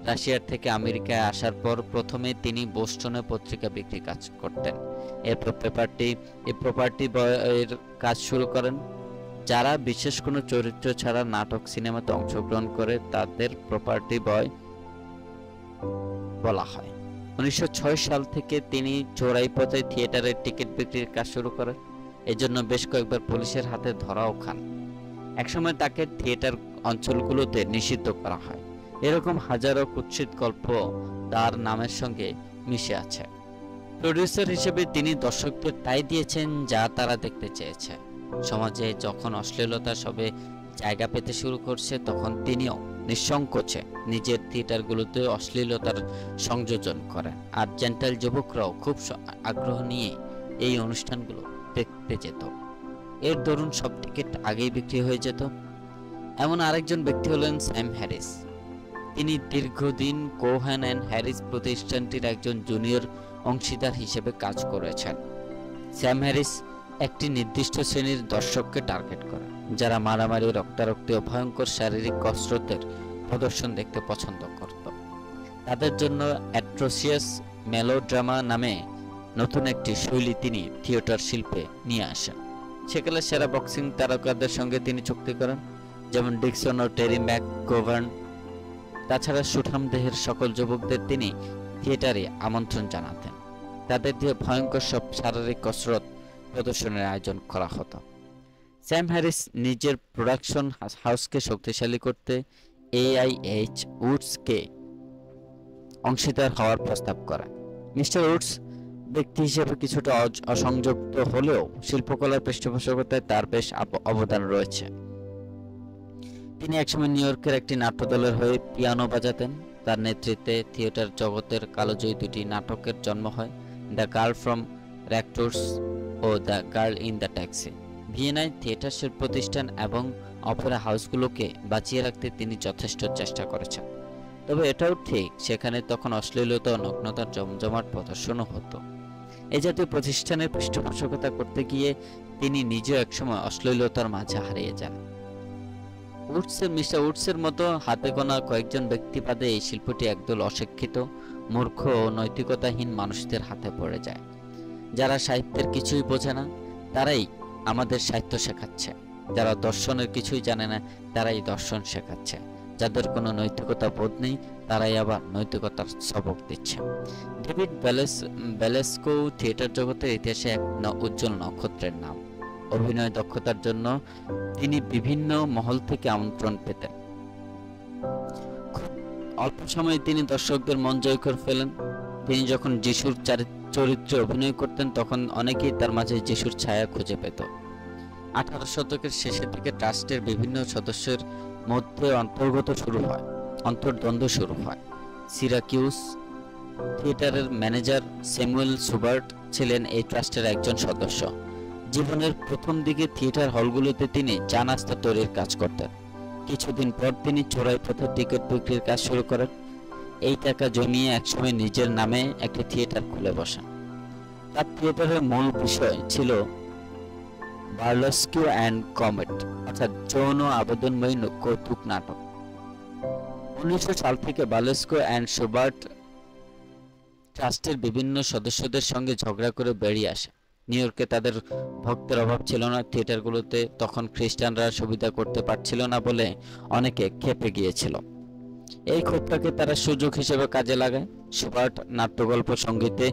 রাশিয়ার থেকে আমেরিকায় আসার পর প্রথমে তিনি বোস্টনে পত্রিকা বিক্রি কাজ করতেন। এরপর প্রপার্টি বয়ের কাজ শুরু করেন। যারা বিশেষ কোনো চরিত্র ছাড়া নাটক সিনেমাতে অংশগ্রহণ করে তাদের প্রপার্টি বয় বলা হয়। 1906 সাল থেকে তিনি চোরাই পথে থিয়েটারের টিকিট বিক্রির কাজ শুরু করেন। এজন্য বেশ কয়েকবার পুলিশের হাতে ধরাও খান। একসময় তাকে থিয়েটার অঞ্চলগুলোতে নিষিদ্ধ করা হয়। এরকম হাজারো কুৎসিত গল্প তার নামের সঙ্গে মিশে আছে। প্রডিউসার হিসেবে তিনি দর্শকদের তাই দিয়েছেন যা তারা দেখতে চেয়েছে। সমাজে যখন অশ্লীলতা সবে জায়গা পেতে শুরু করছে তখন তিনিও নিঃসংকোচে নিজের থিয়েটারগুলোতে অশ্লীলতার সংযোজন করেন, আর জেন্টাইল যুবকরাও খুব আগ্রহ নিয়ে এই অনুষ্ঠানগুলো দেখতে যেত। এর দরুন সব টিকিট আগেই বিক্রি হয়ে যেত। এমন আরেকজন ব্যক্তি হলেন স্যাম হ্যারিস। তিনি দীর্ঘদিন কোহেন অ্যান্ড হ্যারিস প্রতিষ্ঠানটির একজন জুনিয়র অংশীদার হিসেবে কাজ করেছেন। স্যাম হ্যারিস একটি নির্দিষ্ট শ্রেণীর দর্শককে টার্গেট করে, যারা মারামারি, রক্তারক্তি ও ভয়ঙ্কর শারীরিক কসরতের প্রদর্শন দেখতে পছন্দ করত। তাদের জন্য অ্যাট্রোসিয়াস মেলোড্রামা নামে নতুন একটি শৈলী তিনি থিয়েটার শিল্পে নিয়ে আসেন। সেকালে সেরা বক্সিং তারকাদের সঙ্গে তিনি চুক্তি করেন, যেমন ডিকসন ও টেরি ম্যাকগোভার্ন। তাছাড়া সুঠাম দেহের সকল যুবকদের তিনি থিয়েটারে আমন্ত্রণ জানাতেন। তাদের দিয়ে ভয়ঙ্কর সব শারীরিক কসরত প্রদর্শনের আয়োজন করা হতো। স্যাম হ্যারিস নিজের প্রোডাকশন হাউসকে শক্তিশালী করতে AIH উডসকে অংশীদার হওয়ার প্রস্তাব করেন। মিস্টার উডস ব্যক্তি হিসেবে কিছুটা অসংযুক্ত হলেও শিল্পকলার পৃষ্ঠপোষকতায় তার বেশ অবদান রয়েছে। তিনি একসময় নিউ ইয়র্কের একটি নাট্যদলের হয়ে পিয়ানো বাজাতেন। তার নেতৃত্বে থিয়েটার জগতের কালোজয়ী দুটি নাটকের জন্ম হয়, দ্য গার্ল ফ্রম র্যাকটোর্স ও the girl in the taxi. ভিয়েনায় থিয়েটার শিল্প প্রতিষ্ঠান এবং অপেরা হাউসগুলোকে বাঁচিয়ে রাখতে তিনি যথেষ্ট চেষ্টা করেছেন। তবে এটাও ঠিক, সেখানে তখন অশ্লীলতা ও নগ্নতার জমজমাট প্রদর্শনও হতো। এই জাতীয় প্রতিষ্ঠানের পৃষ্ঠপোষকতা করতে গিয়ে তিনি নিজেও একসময় অশ্লীলতার মাঝে হারিয়ে যান। মিস্টার উডসের মতো হাতে গোনা কয়েকজন ব্যক্তি বাদে এই শিল্পটি একদল অশিক্ষিত, মূর্খ ও নৈতিকতাহীন মানুষদের হাতে পড়ে যায়। যারা সাহিত্যের কিছুই বোঝে না তারাই আমাদের সাহিত্য শেখাচ্ছে, যারা দর্শনের কিছুই জানে না তারাই দর্শন শেখাচ্ছে, যাদের কোনো নৈতিকতা বোধ নেই তারাই আবার নৈতিকতার সবক দিচ্ছে। ডেভিড বেলেস্কো থিয়েটার জগতের ইতিহাসে এক উজ্জ্বল নক্ষত্রের নাম। অভিনয় দক্ষতার জন্য তিনি বিভিন্ন মহল থেকে আমন্ত্রণ পেতেন। খুব অল্প সময়ে তিনি দর্শকদের মন জয় করে ফেলেন। তিনি যখন যিশুর চরিত্রে অভিনয় করতেন তখন অনেকেই তার মাঝে যিশুর ছায়া খুঁজে পেত। 18 শতকের শেষের দিকে ট্রাস্টের বিভিন্ন সদস্যের মধ্যে অন্তর্দ্বন্দ্ব শুরু হয়। সিরাকিউস থিয়েটারের ম্যানেজার স্যামুয়েল সুবার্ট ছিলেন এই ট্রাস্টের একজন সদস্য। জীবনের প্রথম দিকে থিয়েটার হলগুলোতে তিনি চা নাস্তা তৈরির কাজ করতেন। কিছুদিন পর তিনি চোরাই পথে টিকিট বিক্রির কাজ শুরু করেন। এই টাকা জমিয়ে একসময় নিজের নামে একটি থিয়েটার খুলে বসেন। তার থিয়েটারের মূল বিষয় ছিল বার্লেস্ক অ্যান্ড কমেট, অর্থাৎ যৌন আবেদনময়ী কৌতুক নাটক। 1900 সাল থেকে বার্লেস্ক অ্যান্ড সুবার্ট ট্রাস্টের বিভিন্ন সদস্যদের সঙ্গে ঝগড়া করে বেরিয়ে আসে। নিউ ইয়র্কে তাদের ভক্তের অভাব ছিল না। থিয়েটারগুলোতে তখন খ্রিস্টানরা সুবিধা করতে পারছিল না বলে অনেকে ক্ষেপে গিয়েছিল। এই ক্ষোভটাকে তারা সুযোগ হিসেবে কাজে লাগায়। সুবার্ট নাট্যগল্প, সঙ্গীতে,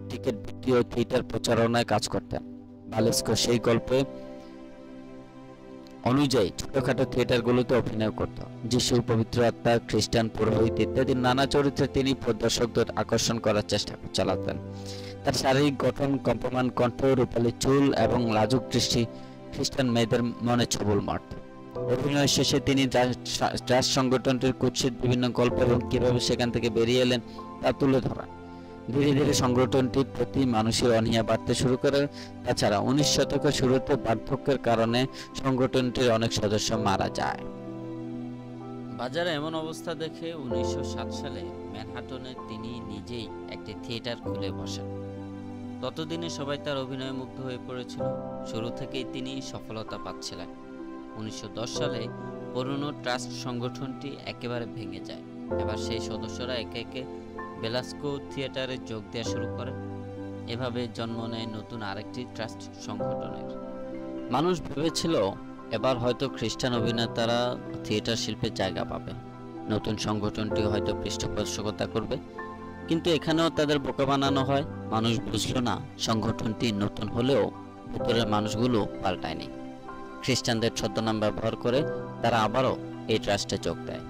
টিকিট বিক্রি ও থিয়েটার প্রচারণায় কাজ করতেন। বার্লেস্ক সেই গল্পে অনুযায়ী ছোটখাটো থিয়েটারগুলোতে অভিনয় করত। যিশু, পবিত্র আত্মা, খ্রিস্টান পুরোহিত ইত্যাদি নানা চরিত্রে তিনি দর্শকদের আকর্ষণ করার চেষ্টা চালাতেন। তার শারীরিক গঠন, কম্পমান কণ্ঠ, রূপালী চুল এবং লাজুক দৃষ্টি খ্রিস্টান মেয়েদের মনে ছবল মারত। অভিনয় শেষে তিনি ট্রাস্ট সংগঠনটির কুৎসিত বিভিন্ন গল্প এবং কিভাবে সেখান থেকে বেরিয়ে এলেন তা তুলে ধরা। ধীরে ধীরে সংগঠনটির প্রতি মানুষের অনীহা বাড়তে শুরু করে। তাছাড়া 19 শতকের শুরুতে বার্ধক্যের কারণে সংগঠনটির অনেক সদস্য মারা যায়। বাজারে এমন অবস্থা দেখে 1907 সালে ম্যানহাটনে তিনি নিজেই একটি থিয়েটার খুলে বসেন। ততদিনে সবাই তার অভিনয়ে মুগ্ধ হয়ে পড়েছিল। শুরু থেকেই তিনি সফলতা পাচ্ছিলেন। 1910 সালে পুরনো ট্রাস্ট সংগঠনটি একেবারে ভেঙে যায়। এবার সেই সদস্যরা একে একে বেলাস্কো থিয়েটারে যোগ দেওয়া শুরু করেন। এভাবে জন্ম নেয় নতুন আরেকটি ট্রাস্ট সংগঠনের। মানুষ ভেবেছিল এবার হয়তো খ্রিস্টান অভিনেতারা থিয়েটার শিল্পে জায়গা পাবে, নতুন সংগঠনটি হয়তো পৃষ্ঠপোষকতা করবে। কিন্তু এখানেও তাদের বোকা বানানো হয়। মানুষ বুঝল না সংগঠনটি নতুন হলেও ভেতরের মানুষগুলো পাল্টায়নি। খ্রিস্টানদের ছদ্মনাম ব্যবহার করে তারা আবারও এই ট্রাস্টে যোগ দেয়।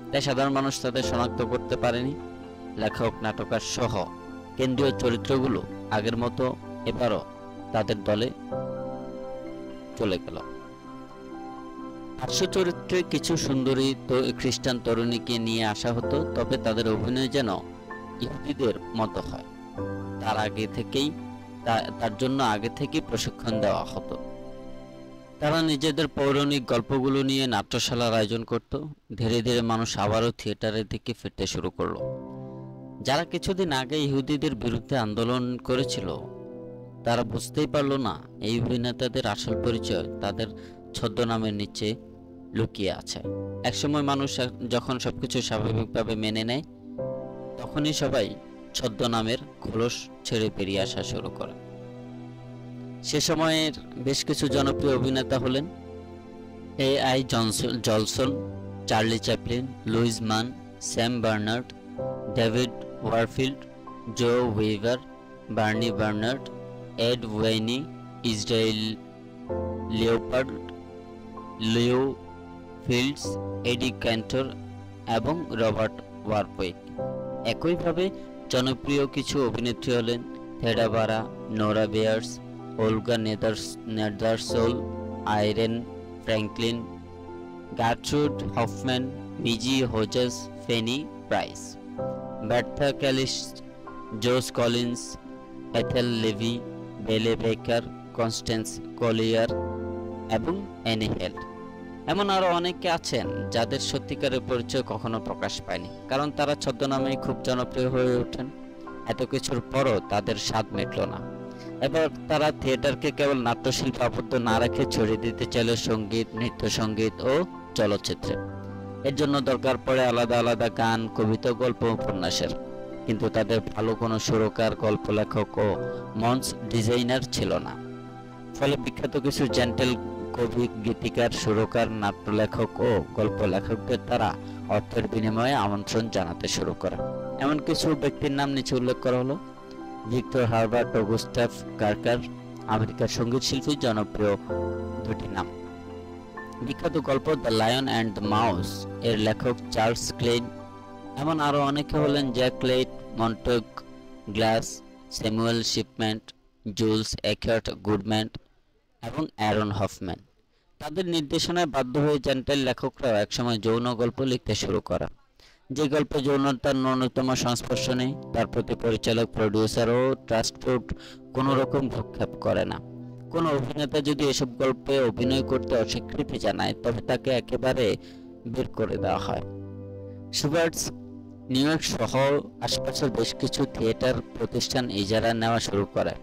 তাই সাধারণ মানুষ তাদের শনাক্ত করতে পারেনি। লেখক, নাটকার সহ কেন্দ্রীয় চরিত্রগুলো আগের মতো এবারও তাদের দলে চলে গেল। হাস্য চরিত্রে কিছু সুন্দরী খ্রিস্টান তরুণীকে নিয়ে আসা হতো, তবে তাদের অভিনয় যেন ইহুদিদের মতো হয়। তার জন্য আগে থেকেই প্রশিক্ষণ দেওয়া হতো। তারা নিজেদের পৌরাণিক গল্পগুলো নিয়ে নাট্যশালার আয়োজন করত। ধীরে ধীরে মানুষ আবারও থিয়েটারের দিকে ফিরতে শুরু করলো। যারা কিছুদিন আগে ইহুদিদের বিরুদ্ধে আন্দোলন করেছিল তারা বুঝতেই পারলো না এই অভিনেতাদের আসল পরিচয় তাদের ছদ্মনামের নিচে লুকিয়ে আছে। একসময় মানুষ যখন সবকিছু স্বাভাবিকভাবে মেনে নেয়, তখনই সবাই ছদ্মনামের খোলস ছেড়ে বেরিয়ে আসা শুরু করে। সে সময়ের বেশ কিছু জনপ্রিয় অভিনেতা হলেন Al. Jolson, Charlie Chaplin, Louis Mann, Sam Bernard, David Warfield, Joe Weber, Barney Bernard, Ed Wynn, Israel Leopard, Leo Fields, Eddie Cantor এবং রবার্ট ওয়ারপুইক। একইভাবে জনপ্রিয় কিছু অভিনেত্রী হলেন Theda Bara, Nora Bayes, Olga Nethersole, Irene Franklin, Gertrude Hoffman, Mizzi Hajos, Fanny Price, Bertha Kalich, Jose Collins, Ethel Levey, Belle Baker, Constance Collier এবং অ্যানি হেল্ড। এমন আরো অনেকে আছেন যাদের সত্যিকারের পরিচয় কখনো প্রকাশ পায়নি, কারণ তারা ছদ্মনামেই খুব জনপ্রিয় হয়ে ওঠেন। এত কিছুর পরও তাদের স্বাদ মিটল না। এবার তারা থিয়েটারকে কেবল নাট্যশিল্পে আবদ্ধ না রেখে ছড়িয়ে দিতে চাইল সঙ্গীত, নৃত্য সঙ্গীত ও চলচ্চিত্রে। এর জন্য দরকার পড়ে আলাদা আলাদা গান, কবিতা, গল্প, উপন্যাসের। কিন্তু তাদের ভালো কোনো সুরকার, গল্প লেখক ও মঞ্চ ডিজাইনার ছিল না। ফলে বিখ্যাত কিছু জেন্টেল কবি, গীতিকার, সুরকার, নাট্য লেখক ও গল্প লেখকদের তারা অর্থের বিনিময়ে আমন্ত্রণ জানাতে শুরু করে। এমন কিছু ব্যক্তির নাম নিচে উল্লেখ করা হলো: ভিক্টর হারবার্ট ও গুস্টাভ গার্কার, আমেরিকার সঙ্গীত শিল্পী। জনপ্রিয় দুটি নাম: বিখ্যাত গল্প the lion and the mouse এর লেখক চার্লস ক্লেইন। এমন আরো অনেকে হলেন Jack Lait, Montague Glass, Samuel Shipman, Jules Eckert Goodman এবং অ্যারন হফম্যান। তাদের নির্দেশনায় বাধ্য হয়ে জেন্টাইল লেখকরাও একসময় যৌন গল্প লিখতে শুরু করে। যে গল্পে যৌনতার ন্যূনতম সংস্পর্শ নেই, তার প্রতি পরিচালক, প্রডিউসার ও ট্রাস্টবোর্ড কোনো রকম ভ্রুক্ষেপ করে না। কোনো অভিনেতা যদি এসব গল্পে অভিনয় করতে অস্বীকৃতি জানায়, তবে তাকে একেবারে বের করে দেওয়া হয়। শুবার্টস নিউ ইয়র্ক সহ আশপাশের বেশ কিছু থিয়েটার প্রতিষ্ঠান ইজারা নেওয়া শুরু করে।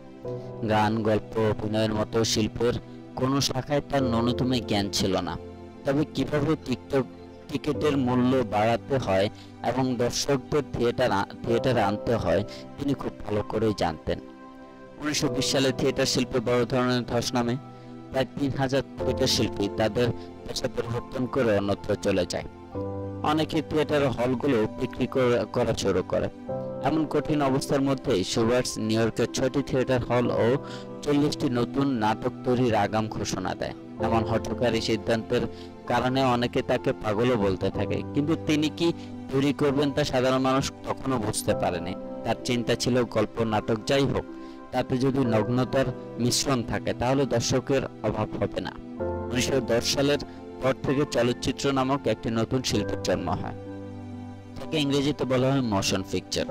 গান, গল্প, অভিনয়ের মতো শিল্পের কোনো শাখায় তার ন্যূনতম জ্ঞান ছিল না। তবে কিভাবে টিকিটের মূল্য বাড়াতে হয় এবং দর্শকদের থিয়েটারে আনতে হয় তিনি খুব ভালো করেই জানতেন। 1920 সালে থিয়েটার শিল্পে বড় ধরনের ধস নামে। প্রায় 3000 থিয়েটার শিল্পী তাদের পেশা পরিবর্তন করে অন্যত্র চলে যায়। অনেকে থিয়েটার হলগুলো বিক্রি করা শুরু করে। এমন কঠিন অবস্থার মধ্যেই শুবার্টস নিউ ইয়র্কের 6টি থিয়েটার হল ও 40টি নতুন নাটক তৈরির আগাম ঘোষণা দেয়। এমন হঠকারী সিদ্ধান্তের কারণে অনেকে তাকে পাগলও বলতে থাকে, কিন্তু তিনি কি তৈরি করবেন তা সাধারণ মানুষ তখনও বুঝতে পারেনি। তার চিন্তা ছিল গল্প, নাটক যাই হোক, তাতে যদি নগ্নতার মিশ্রণ থাকে তাহলে দর্শকের অভাব হবে না। 1910 সালের পর থেকে চলচ্চিত্র নামক একটি নতুন শিল্পের জন্ম হয়। তাকে ইংরেজিতে বলা হয় মোশন পিকচার।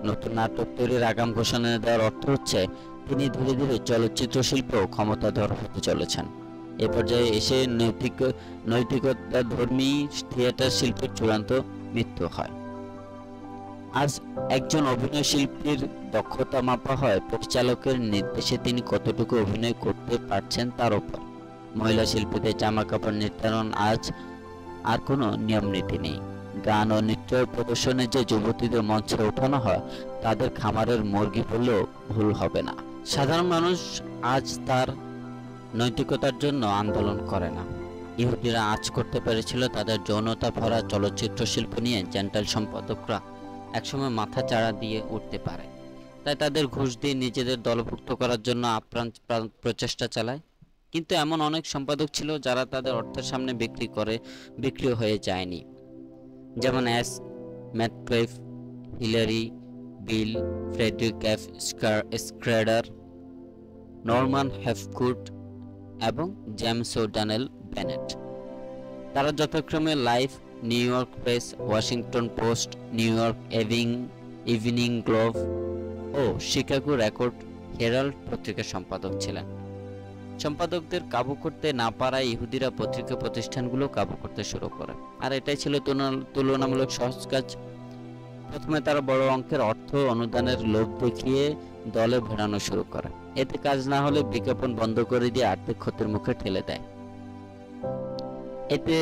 নতুন নাটক তৈরির আগাম ঘোষণা দেওয়ার অর্থ হচ্ছে তিনি ধীরে ধীরে চলচ্চিত্র শিল্পেও ক্ষমতাধর হতে চলেছেন। এ পর্যায়ে এসে নৈতিকতাধর্মী থিয়েটার শিল্পের চূড়ান্ত মৃত্যু হয়। আজ একজন অভিনয় শিল্পীর দক্ষতা মাপা হয় পরিচালকের নির্দেশে তিনি কতটুকু অভিনয় করতে পারছেন তার উপর। মহিলা শিল্পীদের জামা কাপড় নির্ধারণ আজ আর কোনো নিয়ম নীতি নেই। গান ও নৃত্য প্রদর্শনে যে যুবতীদের মঞ্চে ওঠানো হয়, তাদের খামারের মুরগি বললেও ভুল হবে না। সাধারণ মানুষ আজ তার নৈতিকতার জন্য আন্দোলন করে না। ইহুদিরা আজ করতে পেরেছিল তাদের যৌনতা ভরা চলচ্চিত্র শিল্প নিয়ে জেন্টাইল সম্পাদকরা একসময় মাথা চাড়া দিয়ে উঠতে পারে। তাই তাদের ঘুষ দিয়ে নিজেদের দলভুক্ত করার জন্য আপ্রাণ প্রচেষ্টা চালায়। কিন্তু এমন অনেক সম্পাদক ছিল যারা তাদের অর্থের সামনে বিক্রি হয়ে যায়নি, যেমন S Metcalfe, Hilary Bell, Frederick F Schrader, Norman Hapgood এবং জেমস ও'ডানেল বেনেট। তারা যথাক্রমে Life, New York Press, Washington Post, New York Evening Globe ও শিকাগো রেকর্ড হেরাল্ড পত্রিকার সম্পাদক ছিলেন। সম্পাদকদের কাবু করতে না পারায় ইহুদিরা পত্রিকা প্রতিষ্ঠানগুলো কাবু করতে শুরু করে, আর এটাই ছিল তুলনামূলক সহজ কাজ। প্রথমে তারা বড় অঙ্কের অর্থ অনুদানের লোভ দেখিয়ে দলে ভেড়ানো শুরু করে। এতে কাজ না হলে বিজ্ঞাপন বন্ধ করে দিয়ে আর্থিক ক্ষতির মুখে ঠেলে দেয়। এতে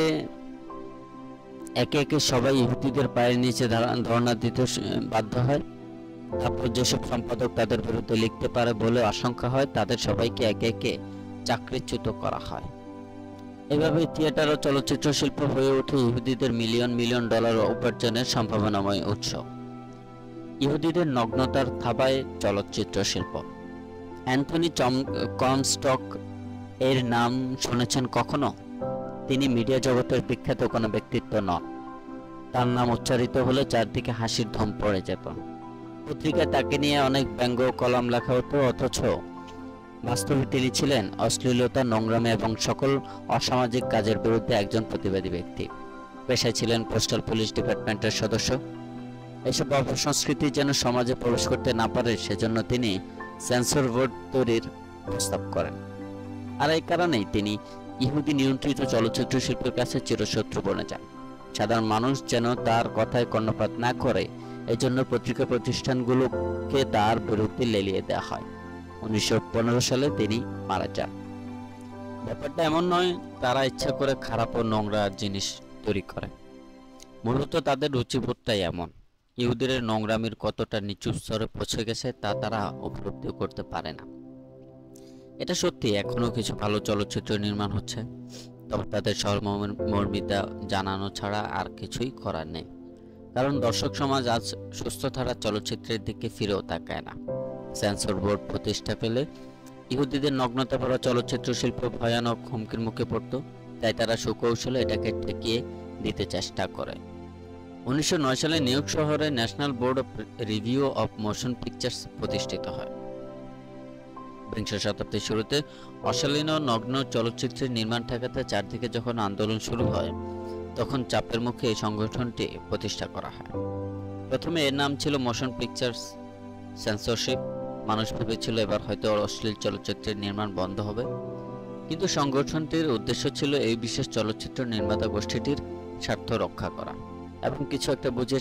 একে একে সবাই ইহুদিদের পায়ের নিচে ধর্ণা দিতে বাধ্য হয়। তারপর যেসব সম্পাদক তাদের বিরুদ্ধে লিখতে পারে বলে আশঙ্কা হয়, তাদের সবাইকে একে একে চাকরিচ্যুত করা হয়। এভাবে থিয়েটার ও চলচ্চিত্র শিল্প হয়ে ওঠে ইহুদিদের মিলিয়ন মিলিয়ন ডলার উপার্জনের সম্ভাবনাময় উৎস। ইহুদিদের নগ্নতার থাবায় চলচ্চিত্র শিল্প। অ্যান্থনি কমস্টক এর নাম শুনেছেন কখনো? তিনি মিডিয়া জগতের বিখ্যাত কোনো ব্যক্তিত্ব নন। তার নাম উচ্চারিত হলে চারদিকে হাসির ধুম পড়ে যেত। পত্রিকায় তাকে নিয়ে অনেক ব্যঙ্গ কলাম লেখা হতো, অথচ বাস্তবে তিনি ছিলেন অশ্লীলতা, নোংরামি এবং সকল অসামাজিক কাজের বিরুদ্ধে একজন প্রতিবাদী ব্যক্তি। পেশায় ছিলেন পোস্টাল পুলিশ ডিপার্টমেন্টের সদস্য। এসব অপসংস্কৃতি যেন সমাজে প্রবেশ করতে না পারে, সেজন্য তিনি সেন্সর বোর্ড তৈরির প্রস্তাব করেন। আর এই কারণেই তিনি ইহুদি নিয়ন্ত্রিত চলচ্চিত্র শিল্পের কাছে চিরশত্রু বনে যান। সাধারণ মানুষ যেন তার কথায় কর্ণপাত না করে, এজন্য পত্রিকা প্রতিষ্ঠানগুলোকে তার বিরুদ্ধে লেলিয়ে দেওয়া হয়। 1915 সালে তিনি মারা যান। ব্যাপারটা এমন নয় তারা ইচ্ছা করে খারাপ ও নোংরা জিনিস তৈরি করে, মূলত তাদের রুচিবোধটাই এমন। ইহুদিদের নোংরামির কতটা নিচু স্তরে পৌঁছে গেছে তা তারা উপলব্ধি করতে পারে না। এটা সত্যি, এখনো কিছু ভালো চলচ্চিত্র নির্মাণ হচ্ছে, তবে তাদের সহমর্মিতা জানানো ছাড়া আর কিছুই করার নেই। কারণ দর্শক সমাজ আজ সুস্থ ধারা চলচ্চিত্রের দিকে ফিরেও তাকায় না। সেন্সর বোর্ড প্রতিষ্ঠা পেলে ইহুদিদের নগ্নতা ভরা চলচ্চিত্র শিল্প ভয়ানক হুমকির মুখে পড়ত, তাই তারা সুকৌশলে এটাকে ঠেকিয়ে দিতে চেষ্টা করে। 1909 সালে নিউ ইয়র্ক শহরে national board of review of motion pictures প্রতিষ্ঠিত হয়। বিংশ শতাব্দীর শুরুতে অশালীন নগ্ন চলচ্চিত্রের নির্মাণ ঠেকাতে চারদিকে যখন আন্দোলন শুরু হয়, তখন চাপের মুখে এই সংগঠনটি প্রতিষ্ঠা করা হয়। প্রথমে এর নাম ছিল মোশন পিকচার্স সেন্সরশিপ। মানুষ ভেবেছিল এবার হয়তো অশ্লীল চলচ্চিত্রের নির্মাণ বন্ধ হবে, কিন্তু সংগঠনটির উদ্দেশ্য ছিল এই বিশেষ চলচ্চিত্র নির্মাতা গোষ্ঠীটির স্বার্থ রক্ষা করা এবং কিছু একটা বুঝিয়ে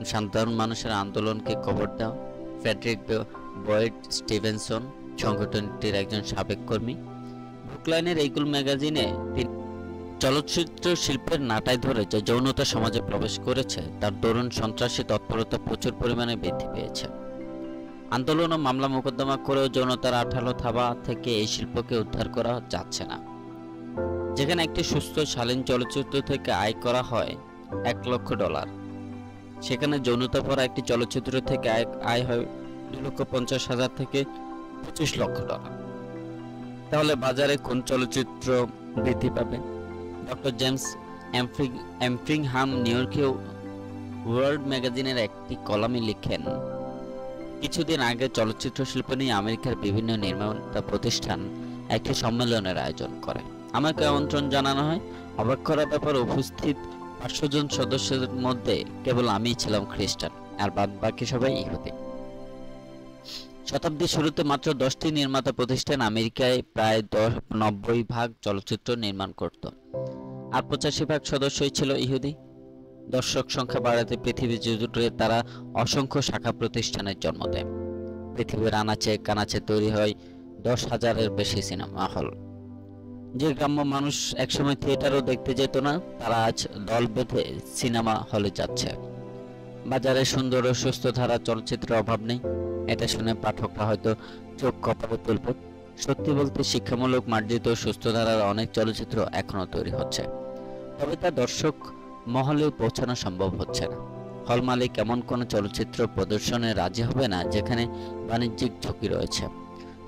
সাধারণ মানুষের আন্দোলনকে কবর দেওয়া। ফ্রেডরিক বয়েড স্টিভেনসন সংগঠনটির একজন সাবেক কর্মী। ব্রুকলাইনের এইগুল ম্যাগাজিনে তিনি চলচ্চিত্র শিল্পের নাটায় ধরে যে যৌনতা সমাজে প্রবেশ করেছে তার দরুন সন্ত্রাসী তৎপরতা প্রচুর পরিমাণে বৃদ্ধি পেয়েছে। আন্দোলন ও মামলা মোকদ্দমা করেও যৌনতার আঠালো থাবা থেকে এই শিল্পকে উদ্ধার করা যাচ্ছে না। যেখানে একটি সুস্থ শালীন চলচ্চিত্র থেকে আয় করা হয় $1,00,000, সেখানে যৌনতা ভরা একটি চলচ্চিত্র থেকে আয় হয় $2,50,000 থেকে $25,00,000। তাহলে বাজারে কোন চলচ্চিত্র বৃদ্ধি পাবে? ডক্টর জেমস এমফ্রিংহাম নিউ ইয়র্কে ওয়ার্ল্ড ম্যাগাজিনের একটি কলামে লিখেন, কিছুদিন আগে চলচ্চিত্র শিল্প নিয়ে আমেরিকার বিভিন্ন নির্মাতা প্রতিষ্ঠান একটি সম্মেলনের আয়োজন করে। আমাকে আমন্ত্রণ জানানো হয়। অবাক করার ব্যাপার, উপস্থিত 500 জন সদস্যের মধ্যে কেবল আমিই ছিলাম খ্রিস্টান, আর বাকি সবাই ইহুদি। শতাব্দীর শুরুতে মাত্র 10টি নির্মাতা প্রতিষ্ঠান আমেরিকায় প্রায় 90% চলচ্চিত্র নির্মাণ করত, আর 85% সদস্যই ছিল ইহুদি। দর্শক সংখ্যা বাড়াতে পৃথিবী জুড়ে তারা অসংখ্য শাখা প্রতিষ্ঠানের জন্ম দেয়। পৃথিবীর আনাচে কানাচে তৈরি হয় 10,000-এর বেশি সিনেমা হল। যে গ্রাম্য মানুষ একসময় থিয়েটারও দেখতে যেত না, তারা আজ দল বেঁধে সিনেমা হলে যাচ্ছে। বাজারে সুন্দর ও সুস্থ ধারা চলচ্চিত্রের অভাব নেই। এটা শুনে পাঠকরা হয়তো চোখ কপালে তুলবে। সত্যি বলতে শিক্ষামূলক মার্জিত সুস্থ ধারার অনেক চলচ্চিত্র এখনো তৈরি হচ্ছে, তবে তা দর্শক মহলে পৌঁছানো সম্ভব হচ্ছে না। হল মালিক এমন কোনো চলচ্চিত্র প্রদর্শনে রাজি হবে না যেখানে বাণিজ্যিক ঝুঁকি রয়েছে।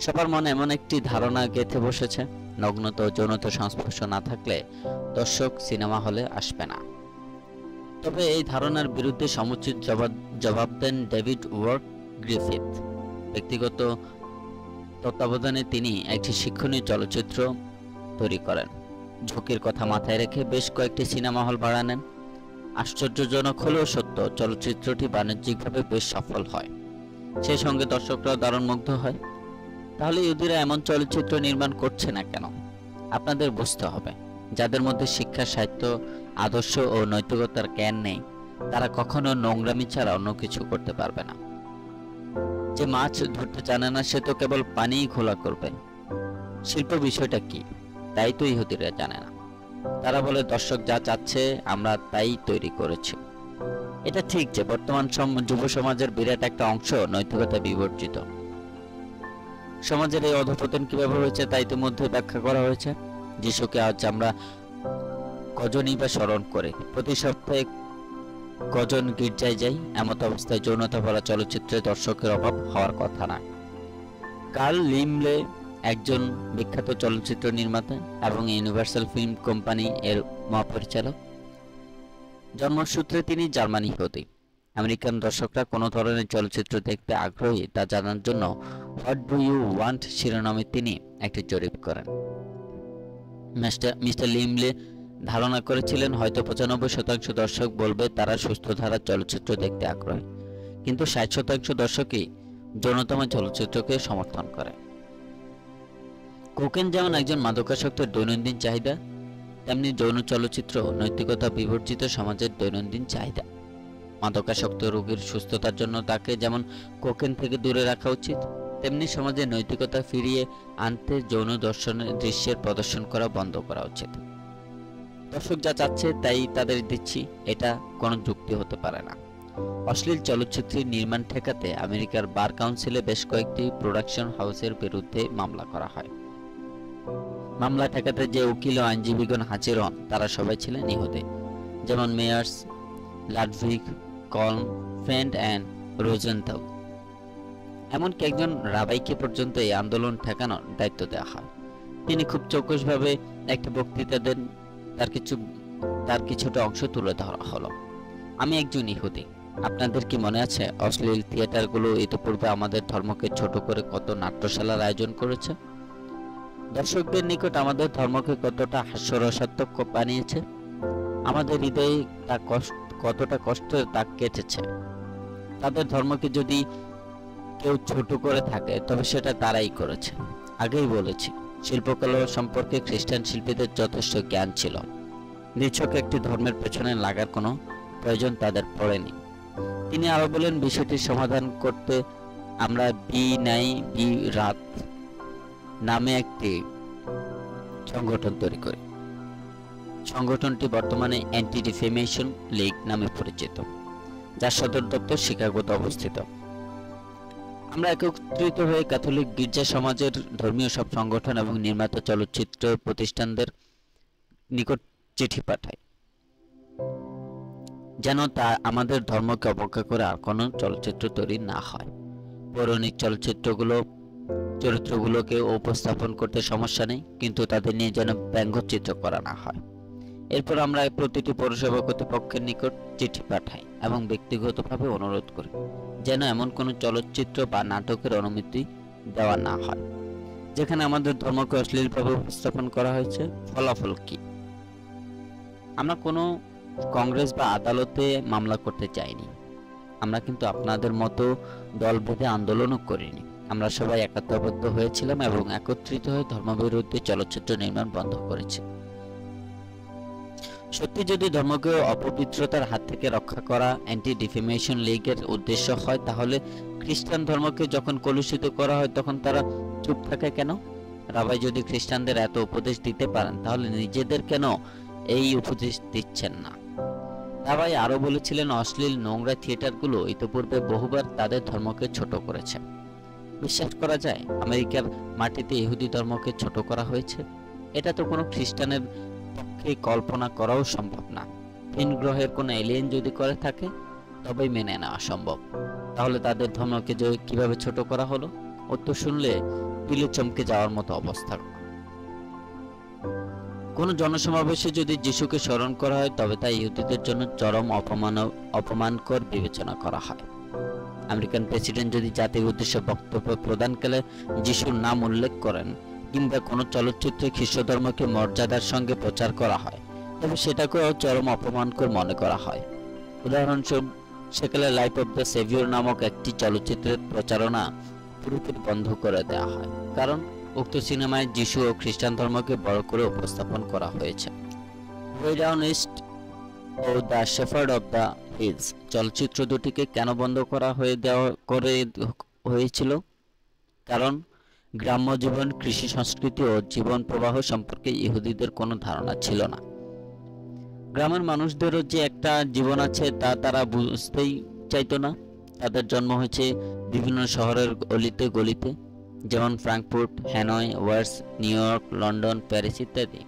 সবার মনে এমন একটি ধারণা গেঁথে বসেছে, নগ্নতা ও যৌনতা সংস্পর্শ না থাকলে দর্শক সিনেমা হলে আসবে না। তবে এই ধারণার বিরুদ্ধে সমুচিত জবাব দেন ডেভিড ওয়ার্ক গ্রিফিথ। ব্যক্তিগত তত্ত্বাবধানে তিনি একটি শিক্ষণীয় চলচ্চিত্র তৈরি করেন। ঝুঁকির কথা মাথায় রেখে বেশ কয়েকটি সিনেমা হল ভাড়া নেন। আশ্চর্যজনক হলেও সত্য, চলচ্চিত্রটি বাণিজ্যিকভাবে বেশ সফল হয়। সেই সঙ্গে দর্শকরাও দারুণ মুগ্ধ হয়। তাহলে ইহুদিরা এমন চলচ্চিত্র নির্মাণ করছে না কেন? আপনাদের বুঝতে হবে, যাদের মধ্যে শিক্ষা, সাহিত্য, আদর্শ ও নৈতিকতার জ্ঞান নেই, তারা কখনো নোংরামি ছাড়া অন্য কিছু করতে পারবে না। যে মাছ ধরতে জানে না, সে তো কেবল পানিই ঘোলা করবে। শিল্প বিষয়টা কি, তাই তো ইহুদিরা জানে না। তারা বলে, দর্শক যা চাচ্ছে আমরা তাই তৈরি করেছি। এটা ঠিক যে বর্তমান যুব সমাজের বিরাট একটা অংশ নৈতিকতা বিবর্জিত। সমাজের এই অধঃপতন কিভাবে হয়েছে তা ইতিমধ্যে ব্যাখ্যা করা হয়েছে। যিশুকে আজ আমরা কজনই বা স্মরণ করে, প্রতি সপ্তাহে কজন গির্জায় যাই? এমত অবস্থায় যৌনতা ভরা চলচ্চিত্রে দর্শকের অভাব হওয়ার কথা না। কার্ল লিমলে একজন বিখ্যাত চলচ্চিত্র নির্মাতা এবং ইউনিভার্সাল ফিল্ম কোম্পানি এর মহাপরিচালক। জন্মসূত্রে তিনি জার্মানি ইহুদি। আমেরিকান দর্শকরা কোন ধরনের চলচ্চিত্র দেখতে আগ্রহী তা জানার জন্য হোয়াট ডু ইউ ওয়ান্ট শিরোনামে তিনি একটি জরিপ করেন। মিস্টার লিমলে ধারণা করেছিলেন হয়তো 95% দর্শক বলবে তারা সুস্থ ধারার চলচ্চিত্র দেখতে আগ্রহী, কিন্তু 60% দর্শকই যৌনতম চলচ্চিত্রকে সমর্থন করে। কোকেন যেমন একজন মাদকাসক্তের দৈনন্দিন চাহিদা, তেমনি যৌন চলচ্চিত্র নৈতিকতা বিবর্জিত সমাজের দৈনন্দিন চাহিদা। মাদকাসক্ত রোগীর সুস্থতার জন্য তাকে যেমন কোকেন থেকে দূরে রাখা উচিত, তেমনি সমাজে নৈতিকতা ফিরিয়ে আনতে যৌন দর্শনের দৃশ্যের প্রদর্শন করা বন্ধ করা উচিত। দর্শক যা চাচ্ছে তাই তাদের দিচ্ছি, এটা কোনো যুক্তি হতে পারে না। অশ্লীল চলচ্চিত্রের নির্মাণ ঠেকাতে আমেরিকার বার কাউন্সিলে বেশ কয়েকটি প্রোডাকশন হাউসের বিরুদ্ধে মামলা করা হয়। মামলা ঠেকাতে যে উকিল ও আইনজীবীগণ হাজির হন তারা সবাই ছিলেন ইহুদি, যেমন মেয়ার্স, লাডভিগ, কলম, ফ্রেন্ড অ্যান্ড রোজেনথাল। এমনকি একজন রাবাইকে পর্যন্ত এই আন্দোলন ঠেকানোর দায়িত্ব দেওয়া হয়। তিনি খুব চৌকসভাবে একটা বক্তৃতা দেন। তার কিছু তার কিছুটা অংশ তুলে ধরা হলো। আমি একজন ইহুদি। আপনাদের কি মনে আছে অশ্লীল থিয়েটারগুলো ইতিপূর্বে আমাদের ধর্মকে ছোট করে কত নাট্যশালার আয়োজন করেছে? দর্শকদের নিকট আমাদের ধর্মকে কতটা হাস্যরসাত্মক বানিয়েছে। আমাদের হৃদয়ে তা কতটা কষ্টের দাগ কেটেছে। তাদের ধর্মকে যদি কেউ ছোট করে থাকে তবে সেটা তারাই করেছে। আগেই বলেছি, শিল্পকলা সম্পর্কে খ্রিস্টান শিল্পীদের যথেষ্ট জ্ঞান ছিল। নিছক একটি ধর্মের পেছনে লাগার কোনো প্রয়োজন তাদের পড়েনি। তিনি আরো বলেন, বিষয়টির সমাধান করতে আমরা বি নাই বি রাত নামে একটি সংগঠন তৈরি করি। সংগঠনটি বর্তমানে অ্যান্টি ডিফেমেশন লীগ নামে পরিচিত, যার সদর দপ্তর শিকাগোতে অবস্থিত। আমরা একত্রিত হয়ে ক্যাথলিক গির্জা সমাজের ধর্মীয় সব সংগঠন এবং নির্মাত চলচ্চিত্র প্রতিষ্ঠানদের নিকট চিঠি পাঠাই, যেন তা আমাদের ধর্মকে অবজ্ঞা করে আর কোনো চলচ্চিত্র তৈরি না হয়। পৌরাণিক চরিত্রগুলোকে উপস্থাপন করতে সমস্যা নেই, কিন্তু তাদের নিয়ে যেন ব্যঙ্গচিত্র করা না হয়। এরপর আমরা প্রতিটি পৌরসভা কর্তৃপক্ষের নিকট চিঠি পাঠাই এবং ব্যক্তিগতভাবে অনুরোধ করি যেন এমন কোনো চলচ্চিত্র বা নাটকের অনুমতি দেওয়া না হয় যেখানে আমাদের ধর্মকে অশ্লীলভাবে উপস্থাপন করা হয়েছে। ফলাফল কি? আমরা কোনো কংগ্রেস বা আদালতে মামলা করতে চাইনি। আমরা কিন্তু আপনাদের মতো দল বেঁধে আন্দোলনও করিনি। আমরা সবাই একাত্মবদ্ধ হয়েছিলাম এবং একত্রিত হয়ে ধর্মবিরোধী চলচ্চিত্র নির্মাণ বন্ধ করেছি। সত্যি যদি ধর্মকে অপবিত্রতার হাত থেকে রক্ষা করা অ্যান্টি ডিফেমেশন লীগের উদ্দেশ্য হয়, তাহলে খ্রিস্টান ধর্মকে যখন কলুষিত করা হয় তখন তারা চুপ থাকে কেন? রাবাই যদি খ্রিস্টানদের এত উপদেশ দিতে পারেন, তাহলে নিজেদের কেন এই উপদেশ দিচ্ছেন না? রাবাই আরো বলেছিলেন, অশ্লীল নোংরা থিয়েটারগুলো ইতিপূর্বে বহুবার তাদের ধর্মকে ছোট করেছে। বিশ্বাস করা যায় আমেরিকার মাটিতে ইহুদি ধর্মকে ছোট করা হয়েছে? এটা তো কোনো খ্রিস্টানের পক্ষে কল্পনা করাও সম্ভব না। ভিন গ্রহের কোনো এলিয়েন যদি করে থাকে তবেই মেনে নেওয়া সম্ভব। তাহলে তাদের ধর্মকে কিভাবে ছোট করা হলো? উত্তর শুনলে পিলে চমকে যাওয়ার মতো অবস্থা। কোন জনসমাবেশে যদি যিশুকে স্মরণ করা হয় তবে তা ইহুদিদের জন্য চরম অপমানকর বিবেচনা করা হয়। আমেরিকান প্রেসিডেন্ট যদি জাতির উদ্দেশ্যে বক্তব্য প্রদানকালে যিশুর নাম উল্লেখ করেন কিংবা কোনো চলচ্চিত্রে খ্রিস্ট ধর্মকে মর্যাদার সঙ্গে প্রচার করা হয় তবে সেটাকেও চরম অপমানকর মনে করা হয়। উদাহরণস্বরূপ, সেকালে লাইফ অব দ্য সেভিয়র নামক একটি চলচ্চিত্রের প্রচারণা পুরোপুরি বন্ধ করে দেওয়া হয়, কারণ উক্ত সিনেমায় যিশু ও খ্রিস্টান ধর্মকে বড় করে উপস্থাপন করা হয়েছে। ওয়ে ডাউন ইস্ট ও the shepherd of the hills চলচ্চিত্র দুটিকে কেন বন্ধ করা হয়েছিল? কারণ গ্রাম্য জীবন, কৃষি সংস্কৃতি ও জীবন প্রবাহ সম্পর্কে ইহুদিদের কোনো ধারণা ছিল না। গ্রামের মানুষদেরও যে একটা জীবন আছে তা তারা বুঝতেই চাইতো না। তাদের জন্ম হয়েছে বিভিন্ন শহরের অলিতে গলিতে, যেমন ফ্রাঙ্কফুর্ট, হ্যানয়, ওয়ার্স, নিউ ইয়র্ক, লন্ডন, প্যারিস ইত্যাদি।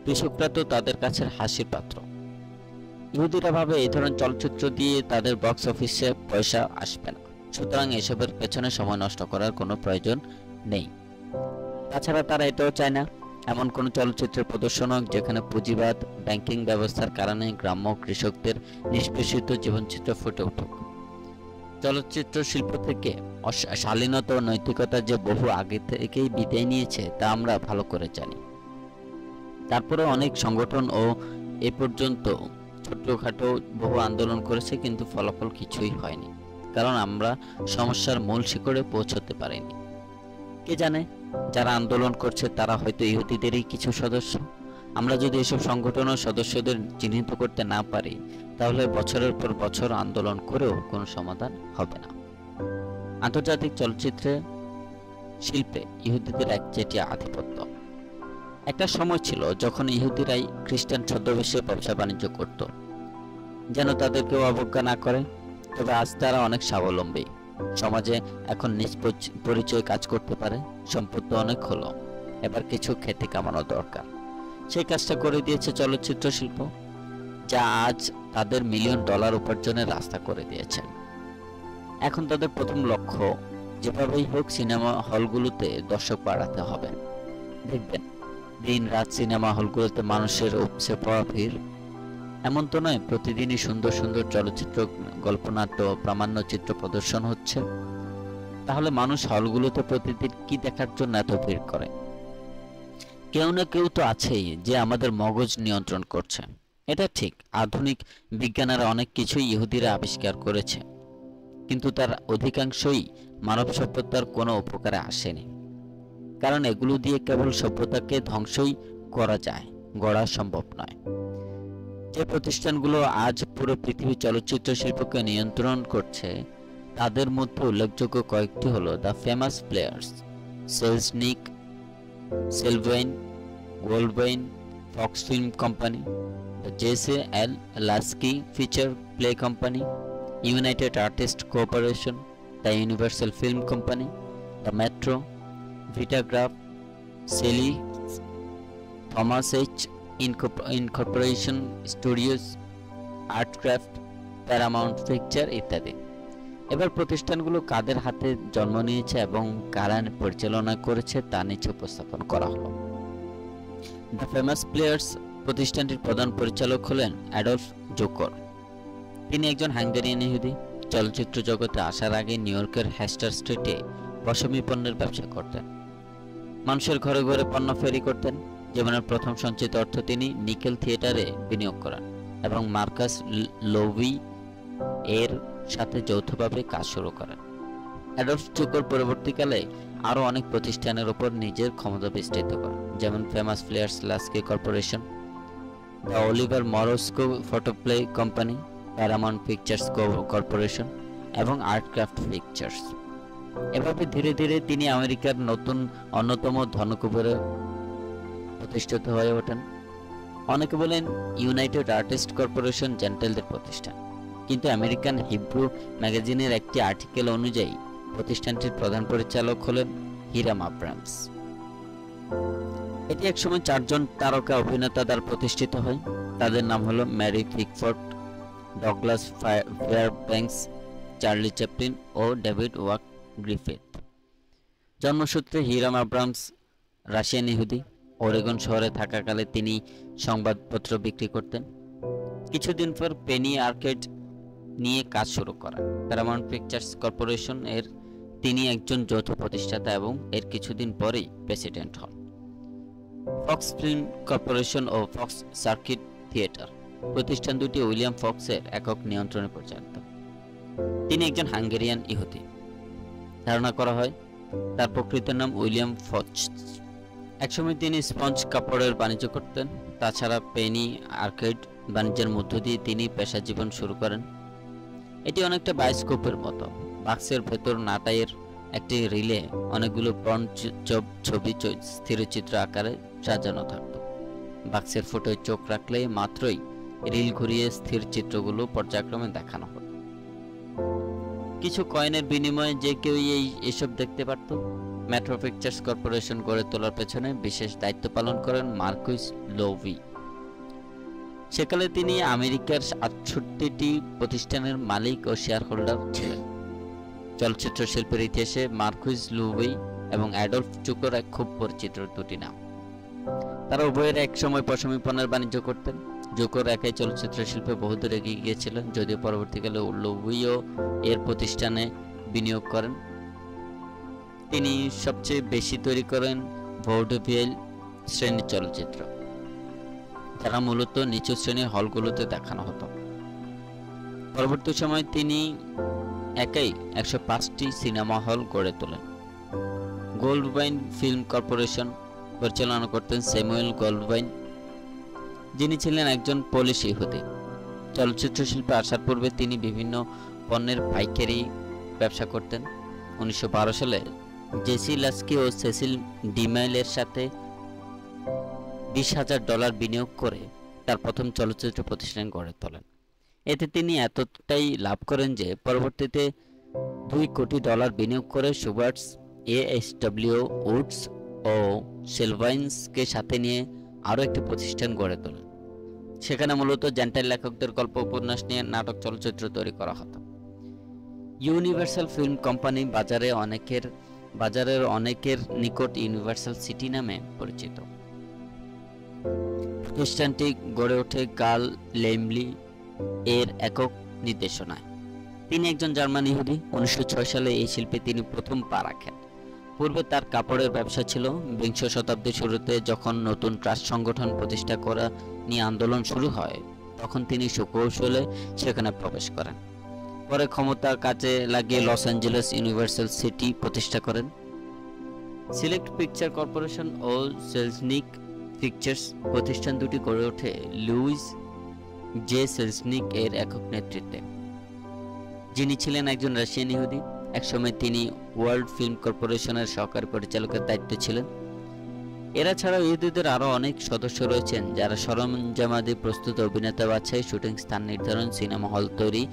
কৃষকরা তো তাদের কাছে হাসির পাত্র। ইহুদিরা ভাবে এই ধরনের চলচ্চিত্র দিয়ে তাদের বক্স অফিসে পয়সা আসবে না, সুতরাং এসবের পেছনে সময় নষ্ট করার কোনো প্রয়োজন নেই। তাছাড়া তারা এটাও চায় না এমন কোন চলচ্চিত্রের প্রদর্শন হোক যেখানে পুঁজিবাদ, ব্যাংকিং ব্যবস্থার কারণে গ্রাম্য কৃষকদের নিষ্পেষিত জীবনচিত্র ফুটে উঠুক। চলচ্চিত্র শিল্প থেকে শালীনতা ও নৈতিকতা যে বহু আগে থেকেই বিদায় নিয়েছে তা আমরা ভালো করে জানি। তারপরে অনেক সংগঠন ও এ পর্যন্ত ছোটখাটো বহু আন্দোলন করেছে, কিন্তু ফলাফল কিছুই হয়নি, কারণ আমরা সমস্যার মূল শিকড়ে পৌঁছতে পারিনি। কে জানে, যারা আন্দোলন করছে তারা হয়তো ইহুদিদেরই কিছু সদস্য। আমরা যদি এসব সংগঠন ও সদস্যদের চিহ্নিত করতে না পারি তাহলে বছরের পর বছর আন্দোলন করেও কোনো সমাধান হবে না। আন্তর্জাতিক চলচ্চিত্রে শিল্পে ইহুদিদের একচেটিয়া আধিপত্য। একটা সময় ছিল যখন ইহুদিরাই খ্রিস্টান ছদ্মবেশে ব্যবসা বাণিজ্য করত, যেন তাদের কেউ অবজ্ঞা না করে। তবে আজ তারা অনেক স্বাবলম্বী, সমাজে এখন নিজ পরিচয় কাজ করতে পারে, সম্পদ অনেক হলো, এবার কিছু খ্যাতি কামানো দরকার। সেই কাজটা করে দিয়েছে চলচ্চিত্র শিল্প, যা আজ তাদের মিলিয়ন ডলার উপার্জনের রাস্তা করে দিয়েছে। এখন তাদের প্রথম লক্ষ্য যেভাবেই হোক সিনেমা হলগুলোতে দর্শক বাড়াতে হবে। দেখবেন দিন রাত সিনেমা হলগুলোতে মানুষের উপচে পড়া ভিড়। এমন তো নয় প্রতিদিনই সুন্দর সুন্দর চলচ্চিত্র, গল্পনাট্য, প্রামাণ্যচিত্র প্রদর্শন হচ্ছে। তাহলে মানুষ হলগুলোতে প্রতিদিন কি দেখার জন্য এত ভিড় করে? কেউ না কেউ তো আছেই যে আমাদের মগজ নিয়ন্ত্রণ করছে। এটা ঠিক, আধুনিক বিজ্ঞানের অনেক কিছুই ইহুদিরা আবিষ্কার করেছে, কিন্তু তার অধিকাংশই মানব সভ্যতার কোনো উপকারে আসেনি। কারণ এগুলো দিয়ে কেবল সভ্যতাকে ধ্বংসই করা যায়, গড়া সম্ভব নয়। যে প্রতিষ্ঠানগুলো আজ পুরো পৃথিবী চলচ্চিত্র শিল্পকে নিয়ন্ত্রণ করছে, তাদের মধ্যে উল্লেখযোগ্য কয়েকটি হলো the Famous Players, Selznick, Selwyn, Goldwyn, Fox Film Company, the Jesse L Lasky Feature Play Company, United Artist cooperation, the Universal Film Company, the Metro, Vitagraph, Selig, Thomas H incorporation studios, Artcraft, Paramount Picture ইত্যাদি। এবার প্রতিষ্ঠানগুলো কাদের হাতে জন্ম নিয়েছে এবং কারা পরিচালনা করেছে তা নিচে উপস্থাপন করা হলো। দ্য ফেমাস প্লেয়ার্স প্রতিষ্ঠানটির প্রধান পরিচালক হলেন অ্যাডলফ জোকর। তিনি একজন হাঙ্গেরিয়ান ইহুদি। চলচ্চিত্র জগতে আসার আগে নিউ ইয়র্কের হ্যাস্টার স্ট্রিটে পশমি পণ্যের ব্যবসা করতেন। মানুষের ঘরে ঘরে পণ্য ফেরি করতেন। জীবনের প্রথম সঞ্চিত অর্থ তিনি নিকেল থিয়েটারে বিনিয়োগ করেন এবং মার্কাস লোভি এর সাথে যৌথভাবে কাজ শুরু করেন। অ্যাডলফ জোকর পরবর্তীকালে আরও অনেক প্রতিষ্ঠানের উপর নিজের ক্ষমতা বিস্তৃত করেন, যেমন Famous Players Lasky Corporation, the Oliver Morosco Photoplay Company, Paramount Pictures Corporation এবং আর্টক্রাফট পিকচার্স। এভাবে ধীরে ধীরে তিনি আমেরিকার অন্যতম ধনকুবেরে প্রতিষ্ঠিত হয়ে ওঠেন। অনেকে বলেন ইউনাইটেড আর্টিস্ট কর্পোরেশন জেন্টেলদের প্রতিষ্ঠান, কিন্তু আমেরিকান হিব্রু ম্যাগাজিনের একটি আর্টিকেল অনুযায়ী প্রতিষ্ঠানটির প্রধান পরিচালক হলেন হিরাম আব্রামস। এটি একসময় 4 জন তারকা অভিনেতা দ্বারা প্রতিষ্ঠিত হয়। তাদের নাম হলো Mary Pickford, Douglas Fairbanks, Charlie Chaplin ও ডেভিড ওয়াক গ্রিফিথ। জন্মসূত্রে হিরাম আব্রামস রাশিয়ান ইহুদি। ওরেগন শহরে থাকাকালে তিনি সংবাদপত্র বিক্রি করতেন। কিছুদিন পর পেনি আর্কেড নিয়ে কাজ শুরু করেন। প্যারামাউন্ট পিকচার্স কর্পোরেশন এর তিনি একজন যৌথ প্রতিষ্ঠাতা এবং এর কিছুদিন পরেই প্রেসিডেন্ট হন। ফক্স ফিল্ম কর্পোরেশন ও ফক্স সার্কিট থিয়েটার প্রতিষ্ঠান দুটি উইলিয়াম ফক্সের একক নিয়ন্ত্রণে পরিচালিত। তিনি একজন হাঙ্গেরিয়ান ইহুদি। ধারণা করা হয় তার প্রকৃত নাম উইলিয়াম ফক্স। একসময় তিনি স্পঞ্জ কাপড়ের বাণিজ্য করতেন। তাছাড়া পেনি আর্কেড বাণিজ্যের মধ্য দিয়ে তিনি পেশা জীবন শুরু করেন। এটি অনেকটা বায়োস্কোপের মতো। বাক্সের ভেতর নাটাইয়ের একটি রিলে অনেকগুলো পর্ন ছবি স্থিরচিত্র আকারে সাজানো থাকত। বাক্সের ফুটোয় চোখ রাখলে মাত্রই রিল ঘুরিয়ে স্থির চিত্রগুলো পর্যায়ক্রমে দেখানো হতো। কিছু কয়েনের বিনিময়ে যে কেউ এসব দেখতে পারত। মেট্রো পিকচার্স কর্পোরেশন গড়ে তোলার পেছনে বিশেষ দায়িত্ব পালন করেন মার্কুইস লোভি। সেকালে তিনি আমেরিকার 68টি প্রতিষ্ঠানের মালিক ও শেয়ার হোল্ডার ছিলেন। চলচ্চিত্র শিল্পের ইতিহাসে মার্কুইস লোভি এবং অ্যাডলফ জোকর খুব পরিচিত দুটি নাম। তারা উভয়ের এক সময় পশমি পণ্যের বাণিজ্য করতেন। জোকর একাই চলচ্চিত্র শিল্পে বহুদূর এগিয়ে গিয়েছিলেন, যদিও পরবর্তীকালে লোভিও এর প্রতিষ্ঠানে বিনিয়োগ করেন। তিনি সবচেয়ে বেশি তৈরি করেন ভৌডভিল শ্রেণীর চলচ্চিত্র, যারা মূলত নিচু শ্রেণীর হলগুলোতে দেখানো হতো। পরবর্তী সময় তিনি একাই 105টি সিনেমা হল গড়ে তোলেন। গোল্ডওয়াইন ফিল্ম কর্পোরেশন পরিচালনা করতেন স্যামুয়েল গোল্ডওয়াইন, যিনি ছিলেন একজন পোলিশ ইহুদি। চলচ্চিত্র শিল্পে আসার পূর্বে তিনি বিভিন্ন পণ্যের পাইকারি ব্যবসা করতেন। 1912 সালে জেসি লাস্কি ও সেসিল ডিমাইলের সাথে $20,000 বিনিয়োগ করে তার প্রথম চলচ্চিত্র প্রতিষ্ঠান গড়ে তোলেন। এতে তিনি এতটাই লাভ করেন যে পরবর্তীতে $2 কোটি বিনিয়োগ করে সুবার্টস, এএসডব্লিউ উডস ও সেলভাইন্সকে সাথে নিয়ে আরও একটি প্রতিষ্ঠান গড়ে তোলেন। সেখানে মূলত জেন্টাইল লেখকদের গল্প উপন্যাস নিয়ে নাটক চলচ্চিত্র তৈরি করা হতো। ইউনিভার্সাল ফিল্ম কোম্পানি বাজারের অনেকের নিকট ইউনিভার্সাল সিটি নামে পরিচিত। প্রতিষ্ঠানটি গড়ে ওঠে কার্ল লেমলি এর একক নির্দেশনায়। তিনি একজন জার্মান ইহুদি। 1906 সালে এই শিল্পে তিনি প্রথম পা রাখেন। পূর্বে তার কাপড়ের ব্যবসা ছিল। বিংশ শতাব্দীর শুরুতে যখন নতুন ট্রাস্ট সংগঠন প্রতিষ্ঠা করা নিয়ে আন্দোলন শুরু হয়, তখন তিনি সুকৌশলে সেখানে প্রবেশ করেন। পরে ক্ষমতা কাজে লাগিয়ে লস অ্যাঞ্জেলেস ইউনিভার্সাল সিটি প্রতিষ্ঠা করেন। সিলেক্ট পিকচার কর্পোরেশন ও সেলজনিক পিকচার্স প্রতিষ্ঠান দুটি গড়ে ওঠে লুইস জে সেলজনিক এর একক নেতৃত্বে, যিনি ছিলেন একজন রাশিয়ান ইহুদি। একসময় তিনি ওয়ার্ল্ড ফিল্ম কর্পোরেশনের সহকারী পরিচালকের দায়িত্বে ছিলেন। এরা ছাড়াও ইহুদিদের আরও অনেক সদস্য রয়েছেন, যারা সরঞ্জামাদি প্রস্তুত, অভিনেতা বাছাই, শুটিং স্থান নির্ধারণ, সিনেমা হল তৈরি,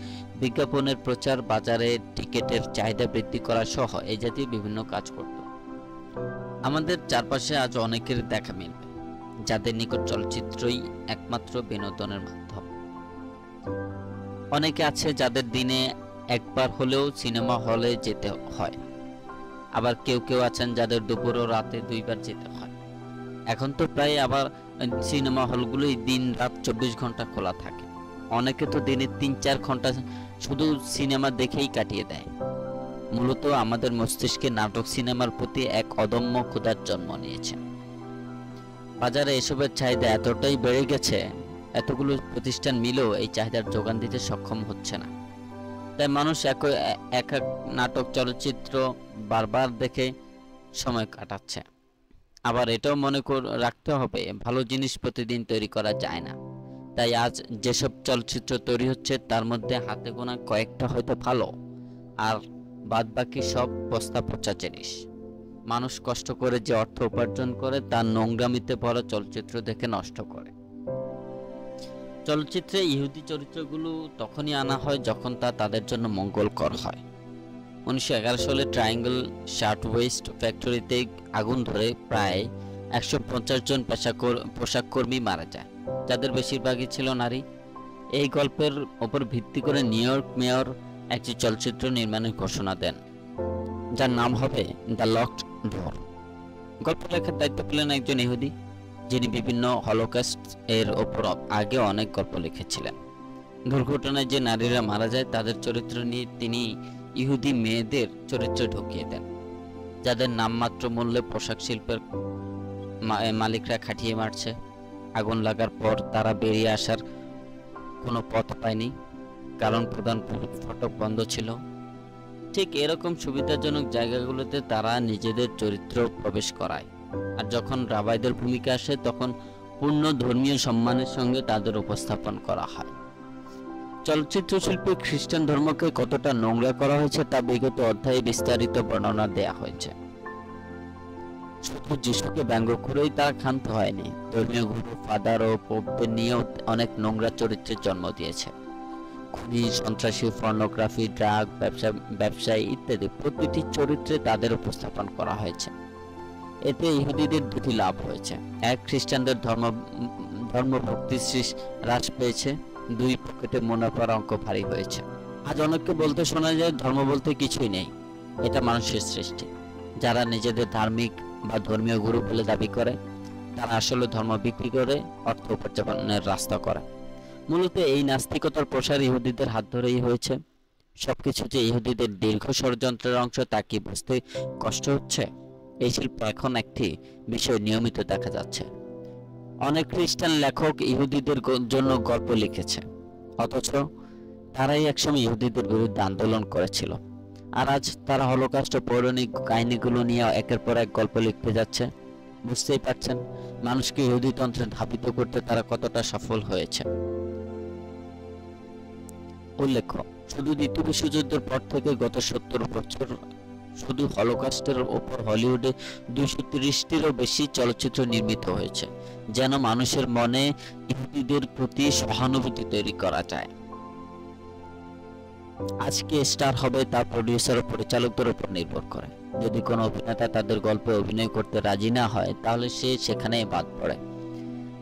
বিজ্ঞাপনের প্রচার, বাজারে টিকেটের চাহিদা বৃদ্ধি করা সহ এই জাতীয় বিভিন্ন কাজ করত। আমাদের চারপাশে আজ অনেকের দেখা মিলবে যাদের নিকট চলচ্চিত্রই একমাত্র বিনোদনের মাধ্যম। অনেকে আছে যাদের দিনে একবার হলেও সিনেমা হলে যেতে হয়, আবার কেউ কেউ আছেন যাদের দুপুর ও রাতে 2 বার যেতে হয়। এখন তো প্রায় আবার সিনেমা হলগুলোই দিন রাত 24 ঘন্টা খোলা থাকে। অনেকে তো দিনে 3-4 ঘন্টা শুধু সিনেমা দেখেই কাটিয়ে দেয়। মূলত আমাদের মস্তিষ্কে নাটক সিনেমার প্রতি এক অদম্য ক্ষুধার জন্ম নিয়েছে। বাজারে এসবের চাহিদা এতটাই বেড়ে গেছে, এতগুলো প্রতিষ্ঠান মিলেও এই চাহিদার যোগান দিতে সক্ষম হচ্ছে না। তাই মানুষ এক নাটক চলচ্চিত্র বারবার দেখে সময় কাটাচ্ছে। আবার এটাও মনে রাখতে হবে, ভালো জিনিস প্রতিদিন তৈরি করা যায় না। তাই আজ যেসব চলচ্চিত্র তৈরি হচ্ছে তার মধ্যে হাতে গোনা কয়েকটা হয়তো ভালো, আর বাদ বাকি সব বস্তা পচা জিনিস। মানুষ কষ্ট করে যে অর্থ উপার্জন করে তার নোংরামিতে ভরা চলচ্চিত্র দেখে নষ্ট করে। চলচ্চিত্রে ইহুদি চরিত্রগুলো তখনই আনা হয় যখন তা তাদের জন্য মঙ্গলকর হয়। 1911 সালে ট্রায়াঙ্গল শার্ট ওয়েস্ট ফ্যাক্টরিতে আগুন ধরে প্রায় 150 জন পোশাক কর্মী মারা যায়, যাদের বেশিরভাগই ছিল নারী। এই গল্পের উপর ভিত্তি করে নিউ ইয়র্ক মেয়র একটি চলচ্চিত্র নির্মাণের ঘোষণা দেন, যার নাম হবে দ্য লকড ডোর। গল্প লেখার দায়িত্ব পেলেন একজন ইহুদি, যিনি বিভিন্ন হলোকস্ট এর ওপর আগে অনেক গল্প লিখেছিলেন। দুর্ঘটনায় যে নারীরা মারা যায় তাদের চরিত্র নিয়ে তিনি ইহুদি মেয়েদের চরিত্র ঢুকিয়ে দেন, যাদের নামমাত্র মূল্যে পোশাক শিল্পের মালিকরা খাটিয়ে মারছে। আগুন লাগার পর তারা বেরিয়ে আসার কোনো পথ পায়নি, কারণ প্রধান ফটক বন্ধ ছিল। ঠিক এরকম সুবিধাজনক জায়গাগুলোতে তারা নিজেদের চরিত্র প্রবেশ করায়, আর যখন রাবাইদের ভূমিকা আসে তখন পূর্ণ ধর্মীয় সম্মানের সঙ্গে তাদের উপস্থাপন করা হয়। চলচ্চিত্র শিল্পে খ্রিস্টান ধর্মকে কতটা নোংরা করা হয়েছে তা বিগত অধ্যায়ে বিস্তারিত বর্ণনা দেয়া হয়েছে। শুধু যিশুকে ব্যঙ্গ করেই তারা ক্ষান্ত হয়নি, ধর্মীয় গুরু, ফাদার ও পোপদের নিয়েও অনেক নোংরা চরিত্রের জন্ম দিয়েছে। খুনি, সন্ত্রাসী, পর্নোগ্রাফি, ড্রাগ ব্যবসায়ী ইত্যাদি প্রতিটি চরিত্রে তাদের উপস্থাপন করা হয়েছে। এতে ইহুদিদের দুটি লাভ হয়েছে: এক, খ্রিস্টানদের ধর্মভক্তি হ্রাস পেয়েছে; 2, পকেটে মুনাফার অঙ্ক ভারী হয়েছে। আজ অনেককে বলতে শোনা যায়, ধর্ম বলতে কিছুই নেই, এটা মানুষের সৃষ্টি। যারা নিজেদের ধার্মিক বা ধর্মীয় গুরু বলে দাবি করে, তারা আসলে ধর্ম বিক্রি করে অর্থ উপার্জনের রাস্তা করে। মূলত এই নাস্তিকতার প্রসার ইহুদিদের হাত ধরেই হয়েছে। সবকিছু যে ইহুদিদের দীর্ঘ ষড়যন্ত্রের অংশ তা কি বুঝতে কষ্ট হচ্ছে? এই শিল্প এখন একটি বিষয় নিয়মিত দেখা যাচ্ছে। অনেক খ্রিস্টান লেখক ইহুদিদের জন্য গল্প লিখেছে, অথচ তারাই একসময় ইহুদিদের বিরুদ্ধে আন্দোলন করেছিল। আর আজ তারা হলোকস্ট পৌরাণিক কাহিনীগুলো নিয়ে একের পর এক গল্প লিখতে যাচ্ছে। বুঝতেই পারছেন মানুষকে ইহুদিতন্ত্রে ধাবিত করতে তারা কতটা সফল হয়েছে। উল্লেখ্য, শুধু দ্বিতীয় বিশ্বযুদ্ধের পর থেকে গত 70 বছর শুধু হলোকস্টের ওপর হলিউডে 230টিরও বেশি চলচ্চিত্র নির্মিত হয়েছে, যেন মানুষের মনে ইহুদিদের প্রতি সহানুভূতি তৈরি করা যায়। আজকে স্টার হবে তা প্রডিউসার ও পরিচালকদের উপর নির্ভর করে। যদি কোনো অভিনেতা তাদের গল্পে অভিনয় করতে রাজি না হয়, তাহলে সে সেখানেই বাদ পড়ে।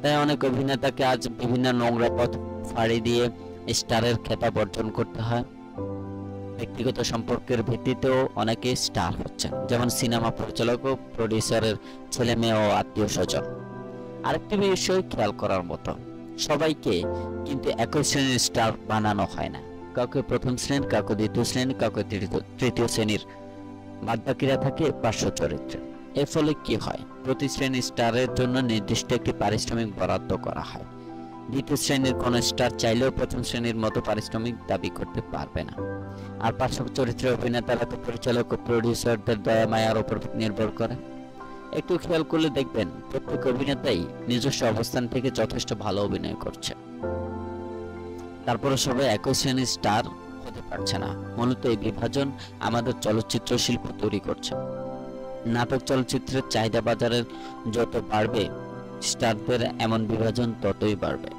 তাই অনেক অভিনেতাকে আজ বিভিন্ন নোংরা পথ ফাড়ি দিয়ে স্টারের খেতাব অর্জন করতে হয়। ব্যক্তিগত সম্পর্কের ভিত্তিতেও অনেকে স্টার হচ্ছেন, যেমন সিনেমা পরিচালক ও প্রডিউসারের ছেলে মেয়ে ও আত্মীয় স্বজন। আরেকটি বিষয় খেয়াল করার মতো, সবাইকে কিন্তু একই শ্রেণীর স্টার বানানো হয় না। কাউকে প্রথম শ্রেণীর, কাউকে দ্বিতীয় শ্রেণীর, কাউকে তৃতীয় শ্রেণীর, বাদবাকিরা থাকে পার্শ্ব চরিত্রে। এর ফলে কি হয়, প্রতি শ্রেণীর স্টারের জন্য নির্দিষ্ট একটি পারিশ্রমিক বরাদ্দ করা হয়। দ্বিতীয় শ্রেণীর কোন স্টার চাইলেও প্রথম শ্রেণীর মতো পারিশ্রমিক দাবি করতে পারবে না। আর পার্শ্ব চরিত্রের অভিনেতারা তো পরিচালক ও প্রডিউসারদের দয়া মায়ার উপর নির্ভর করে। একটু খেয়াল করলে দেখবেন প্রত্যেক অভিনেতাই নিজস্ব অবস্থান থেকে যথেষ্ট ভালো অভিনয় করছে, তারপরে সবাই একই শ্রেণীর স্টার হতে পারছে না। মূলত এই বিভাজন আমাদের চলচ্চিত্র শিল্প তৈরি করছে। নাটক চলচ্চিত্রের চাহিদা বাজারের যত বাড়বে, স্টারদের এমন বিভাজন ততই বাড়বে।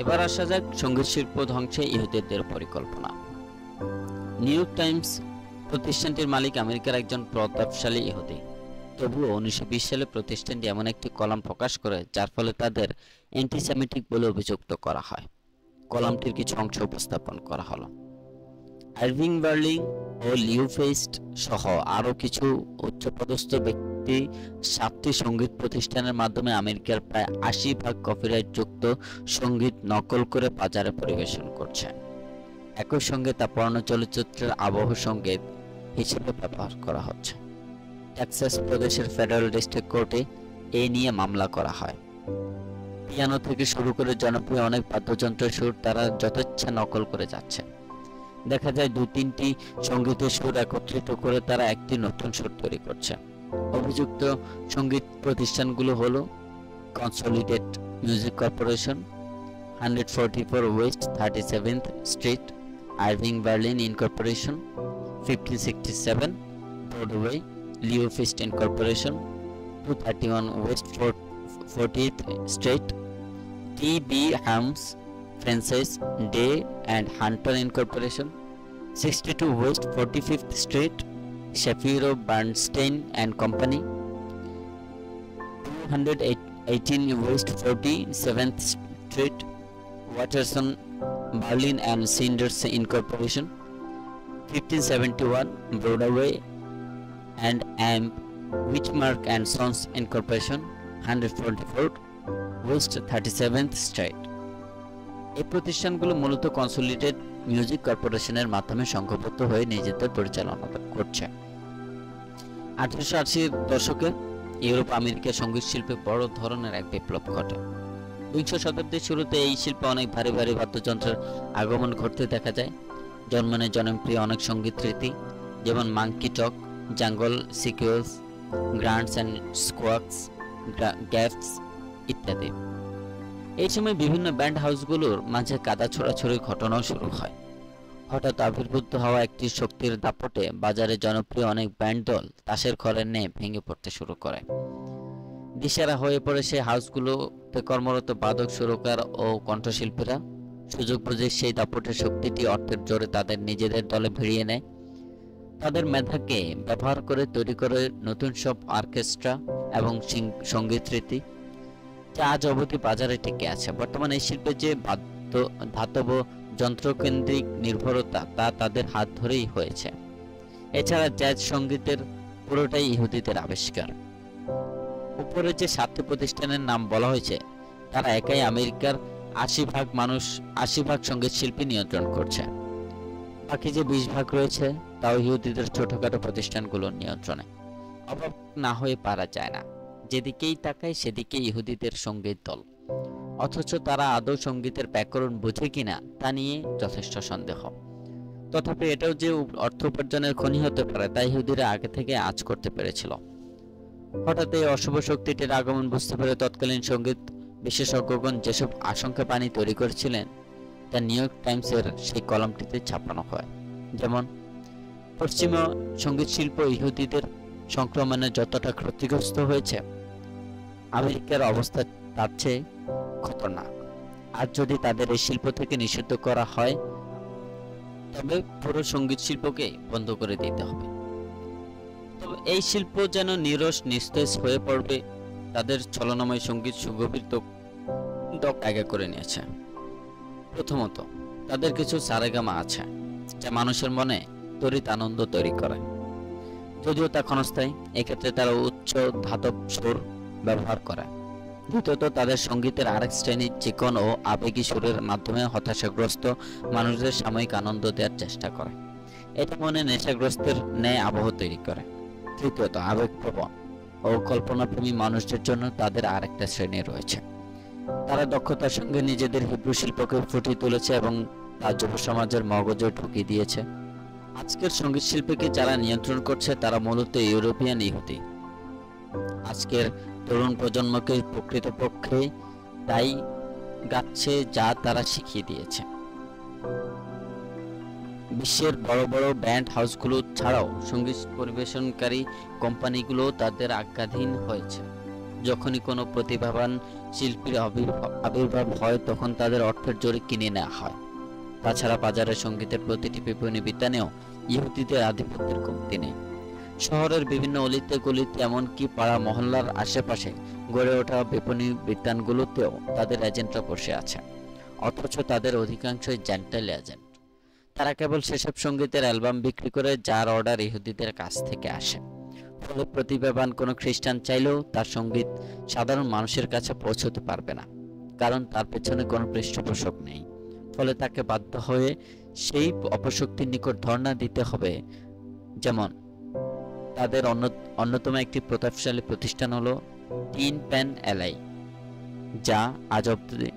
এবার আসা যাক সঙ্গীত শিল্প ধ্বংসে ইহুদিদের পরিকল্পনা। নিউ ইয়র্ক টাইমস প্রতিষ্ঠানটির মালিক আমেরিকার একজন প্রতাপশালী ইহুদি। তবুও 1920 সালে প্রতিষ্ঠানটি এমন একটি কলাম প্রকাশ করে যার ফলে তাদের অ্যান্টিসেমিটিক বলে অভিযুক্ত করা হয়। কলামটির কিছু অংশ উপস্থাপন করা হলো। আরভিং বার্লিং ও লিও ফেস্ট সহ আরও কিছু উচ্চপদস্থ ব্যক্তি 7টি সঙ্গীত প্রতিষ্ঠানের মাধ্যমে আমেরিকার প্রায় 80% কপিরাইট যুক্ত সঙ্গীত নকল করে বাজারে পরিবেশন করছে। একই সঙ্গে তা পর্ণ চলচ্চিত্রের আবহ সঙ্গীত হিসেবে ব্যবহার করা হচ্ছে। টেক্সাস প্রদেশের ফেডারেল ডিস্ট্রিক্ট কোর্টে এই নিয়ে মামলা করা হয়। পিয়ানো থেকে শুরু করে জনপ্রিয় অনেক বাদ্যযন্ত্রের সুর তারা যথেচ্ছা নকল করে যাচ্ছে। দেখা যায় 2-3টি সঙ্গীতের সুর একত্রিত করে তারা একটি নতুন সুর তৈরি করছে। অভিযুক্ত সঙ্গীত প্রতিষ্ঠানগুলো হলো consolidate Music Corporation, 144 West 37th Street, Irving Berlin incorporation, 1567 Broadway, Leo Feist incorporation, 231 West 40th Street, T B. Harms Francis Day and Hunter incorporation, 62 West 45th Street, Shapiro Bernstein and Company, 218 West 47th Street, Waterson Berlin and Snyder incorporation, 1571 Broadway and Whitmark and Sons Incorporation, 144 West 37th Street। এই প্রতিষ্ঠানগুলো মূলত কনসলিডেট মিউজিক কর্পোরেশনের মাধ্যমে সংঘবদ্ধ হয়ে নিজেদের পরিচালনা করছে। 1880-এর দশকে ইউরোপ আমেরিকার সঙ্গীত শিল্পে বড় ধরনের এক বিপ্লব ঘটে। 20 শতাব্দীর শুরুতে এই শিল্পে অনেক ভারী ভারী বাদ্যযন্ত্রের আগমন ঘটতে দেখা যায়। জন্ম নেয় জনপ্রিয় অনেক সঙ্গীত রীতি, যেমন monkey talk, jungle squeals, grunts and squawks, gaffs ইত্যাদি। এই সময় বিভিন্ন ব্যান্ড হাউসগুলোর মাঝে কাদা ছোড়াছড়ির ঘটনাও শুরু হয়। হঠাৎ আবির্ভূত হওয়া একটি শক্তির দাপটে বাজারে জনপ্রিয় অনেক ব্যান্ড দল তাসের ঘরের ন্যায় ভেঙে পড়তে শুরু করে। দিশেহারা হয়ে পড়ে সেই হাউসগুলোতে কর্মরত বাদক, সুরকার ও কণ্ঠশিল্পীরা। সুযোগ বুঝে সেই দাপটের শক্তিটি অর্থের জোরে তাদের নিজেদের দলে ভিড়িয়ে নেয়। তাদের মেধাকে ব্যবহার করে তৈরি করে নতুন সব অর্কেস্ট্রা এবং সঙ্গীত রীতি, যা আজ অবধি বাজারে টিকে আছে। বর্তমানে এই শিল্পে যে ধাতব যন্ত্রকেন্দ্রিক নির্ভরতা তা তাদের হাত ধরেই হয়েছে। এছাড়া জ্যাজ সঙ্গীতের পুরোটাই ইহুদিদের আবিষ্কার। উপরে যে 7টি প্রতিষ্ঠানের নাম বলা হয়েছে তারা একাই আমেরিকার 80% সঙ্গীত শিল্পী নিয়ন্ত্রণ করছে। বাকি যে 20% রয়েছে তাও ইহুদিদের ছোটখাটো প্রতিষ্ঠানগুলোর নিয়ন্ত্রণে। অবাক না হয়ে পারা যায় না, যেদিকেই তাকায় সেদিকে ইহুদিদের সঙ্গীত দল, অথচ তারা আদৌ সঙ্গীতের ব্যাকরণ বোঝে কিনা তা নিয়ে যথেষ্ট সন্দেহ। তথাপি এটাও যে অর্থ উপার্জনের খনি হতে পারে তা ইহুদিরা আগে থেকে আঁচ করতে পেরেছিল। হঠাৎ এই অশুভ শক্তিটির আগমন বুঝতে পেরে তৎকালীন সঙ্গীত বিশেষজ্ঞগণ যেসব আশঙ্কা বাণী তৈরি করেছিলেন তা নিউ ইয়র্ক টাইমসের সেই কলামটিতে ছাপানো হয়। যেমন, পশ্চিমা সঙ্গীত শিল্প ইহুদিদের সংক্রমণে যতটা ক্ষতিগ্রস্ত হয়েছে, আমেরিকার অবস্থা তার চেয়ে খতরনাক। আর যদি তাদের এই শিল্প থেকে নিষিদ্ধ করা হয় তবে পুরো সঙ্গীত শিল্পকে বন্ধ করে দিতে হবে। তবে এই শিল্প যেন নিরস নিস্তেজ হয়ে পড়বে, তাদের ছলনাময় সঙ্গীত সুগভীর জায়গা করে নিয়েছে। প্রথমত, তাদের কিছু সারেগামা আছে যা মানুষের মনে তড়িৎ আনন্দ তৈরি করে, যদিও তা ক্ষণস্থায়ী। এক্ষেত্রে তারা উচ্চ ধাতব সুর ব্যবহার করে। দ্বিতীয়ত, তাদের সঙ্গীতের আরেক শ্রেণী চিকন ও আবেগী সুরের মাধ্যমে হতাশাগ্রস্ত মানুষদের সাময়িক আনন্দ দেওয়ার চেষ্টা করে। এটা মনে নেশাগ্রস্তের ন্যায় আবহ তৈরি করে। তৃতীয়ত, আবেগপ্রবণ ও কল্পনাপ্রেমী মানুষদের জন্য তাদের আরেকটা শ্রেণী রয়েছে। তারা দক্ষতার সঙ্গে নিজেদের হিব্রু শিল্পকে ফুটিয়ে তুলেছে এবং তা যুব সমাজের মগজে ঢুকিয়ে দিয়েছে। আজকের সঙ্গীত শিল্পীকে যারা নিয়ন্ত্রণ করছে তারা মূলত ইউরোপিয়ান ইহুদি। আজকের তরুণ প্রজন্মকে প্রকৃতপক্ষে তাই গাচ্ছে যা তারা শিখিয়ে দিয়েছে। বিশ্বের বড় বড় ব্যান্ড হাউসগুলো ছাড়াও সঙ্গীত পরিবেশনকারী কোম্পানিগুলো তাদের আজ্ঞাধীন হয়েছে। যখনই কোনো প্রতিভাবান শিল্পীর আবির্ভাব হয় তখন তাদের অর্থের জোরে কিনে নেওয়া হয়। তাছাড়া বাজারে সঙ্গীতের প্রতিটি বিপণী বিতানেও ইহুদিদের আধিপত্যের কমতি নেই। শহরের বিভিন্ন অলিতে গলিতে এমনকি পাড়া মহল্লার আশেপাশে গড়ে ওঠা বিপণী বিতানগুলোতেও তাদের এজেন্টরা বসে আছে, অথচ তাদের অধিকাংশই জেন্টাইল এজেন্ট। তারা কেবল সেসব সঙ্গীতের অ্যালবাম বিক্রি করে যার অর্ডার ইহুদিদের কাছ থেকে আসে। ফলে প্রতিভাবান কোনো খ্রিস্টান চাইলেও তার সঙ্গীত সাধারণ মানুষের কাছে পৌঁছতে পারবে না, কারণ তার পেছনে কোনো পৃষ্ঠপোষক নেই। ফলে তাকে বাধ্য হয়ে সেই অপশক্তির নিকট ধর্ণা দিতে হবে। যেমন তাদের অন্যতম একটি প্রতাপশালী প্রতিষ্ঠান হলো টিন প্যান এলাই, যা আজ অব্দি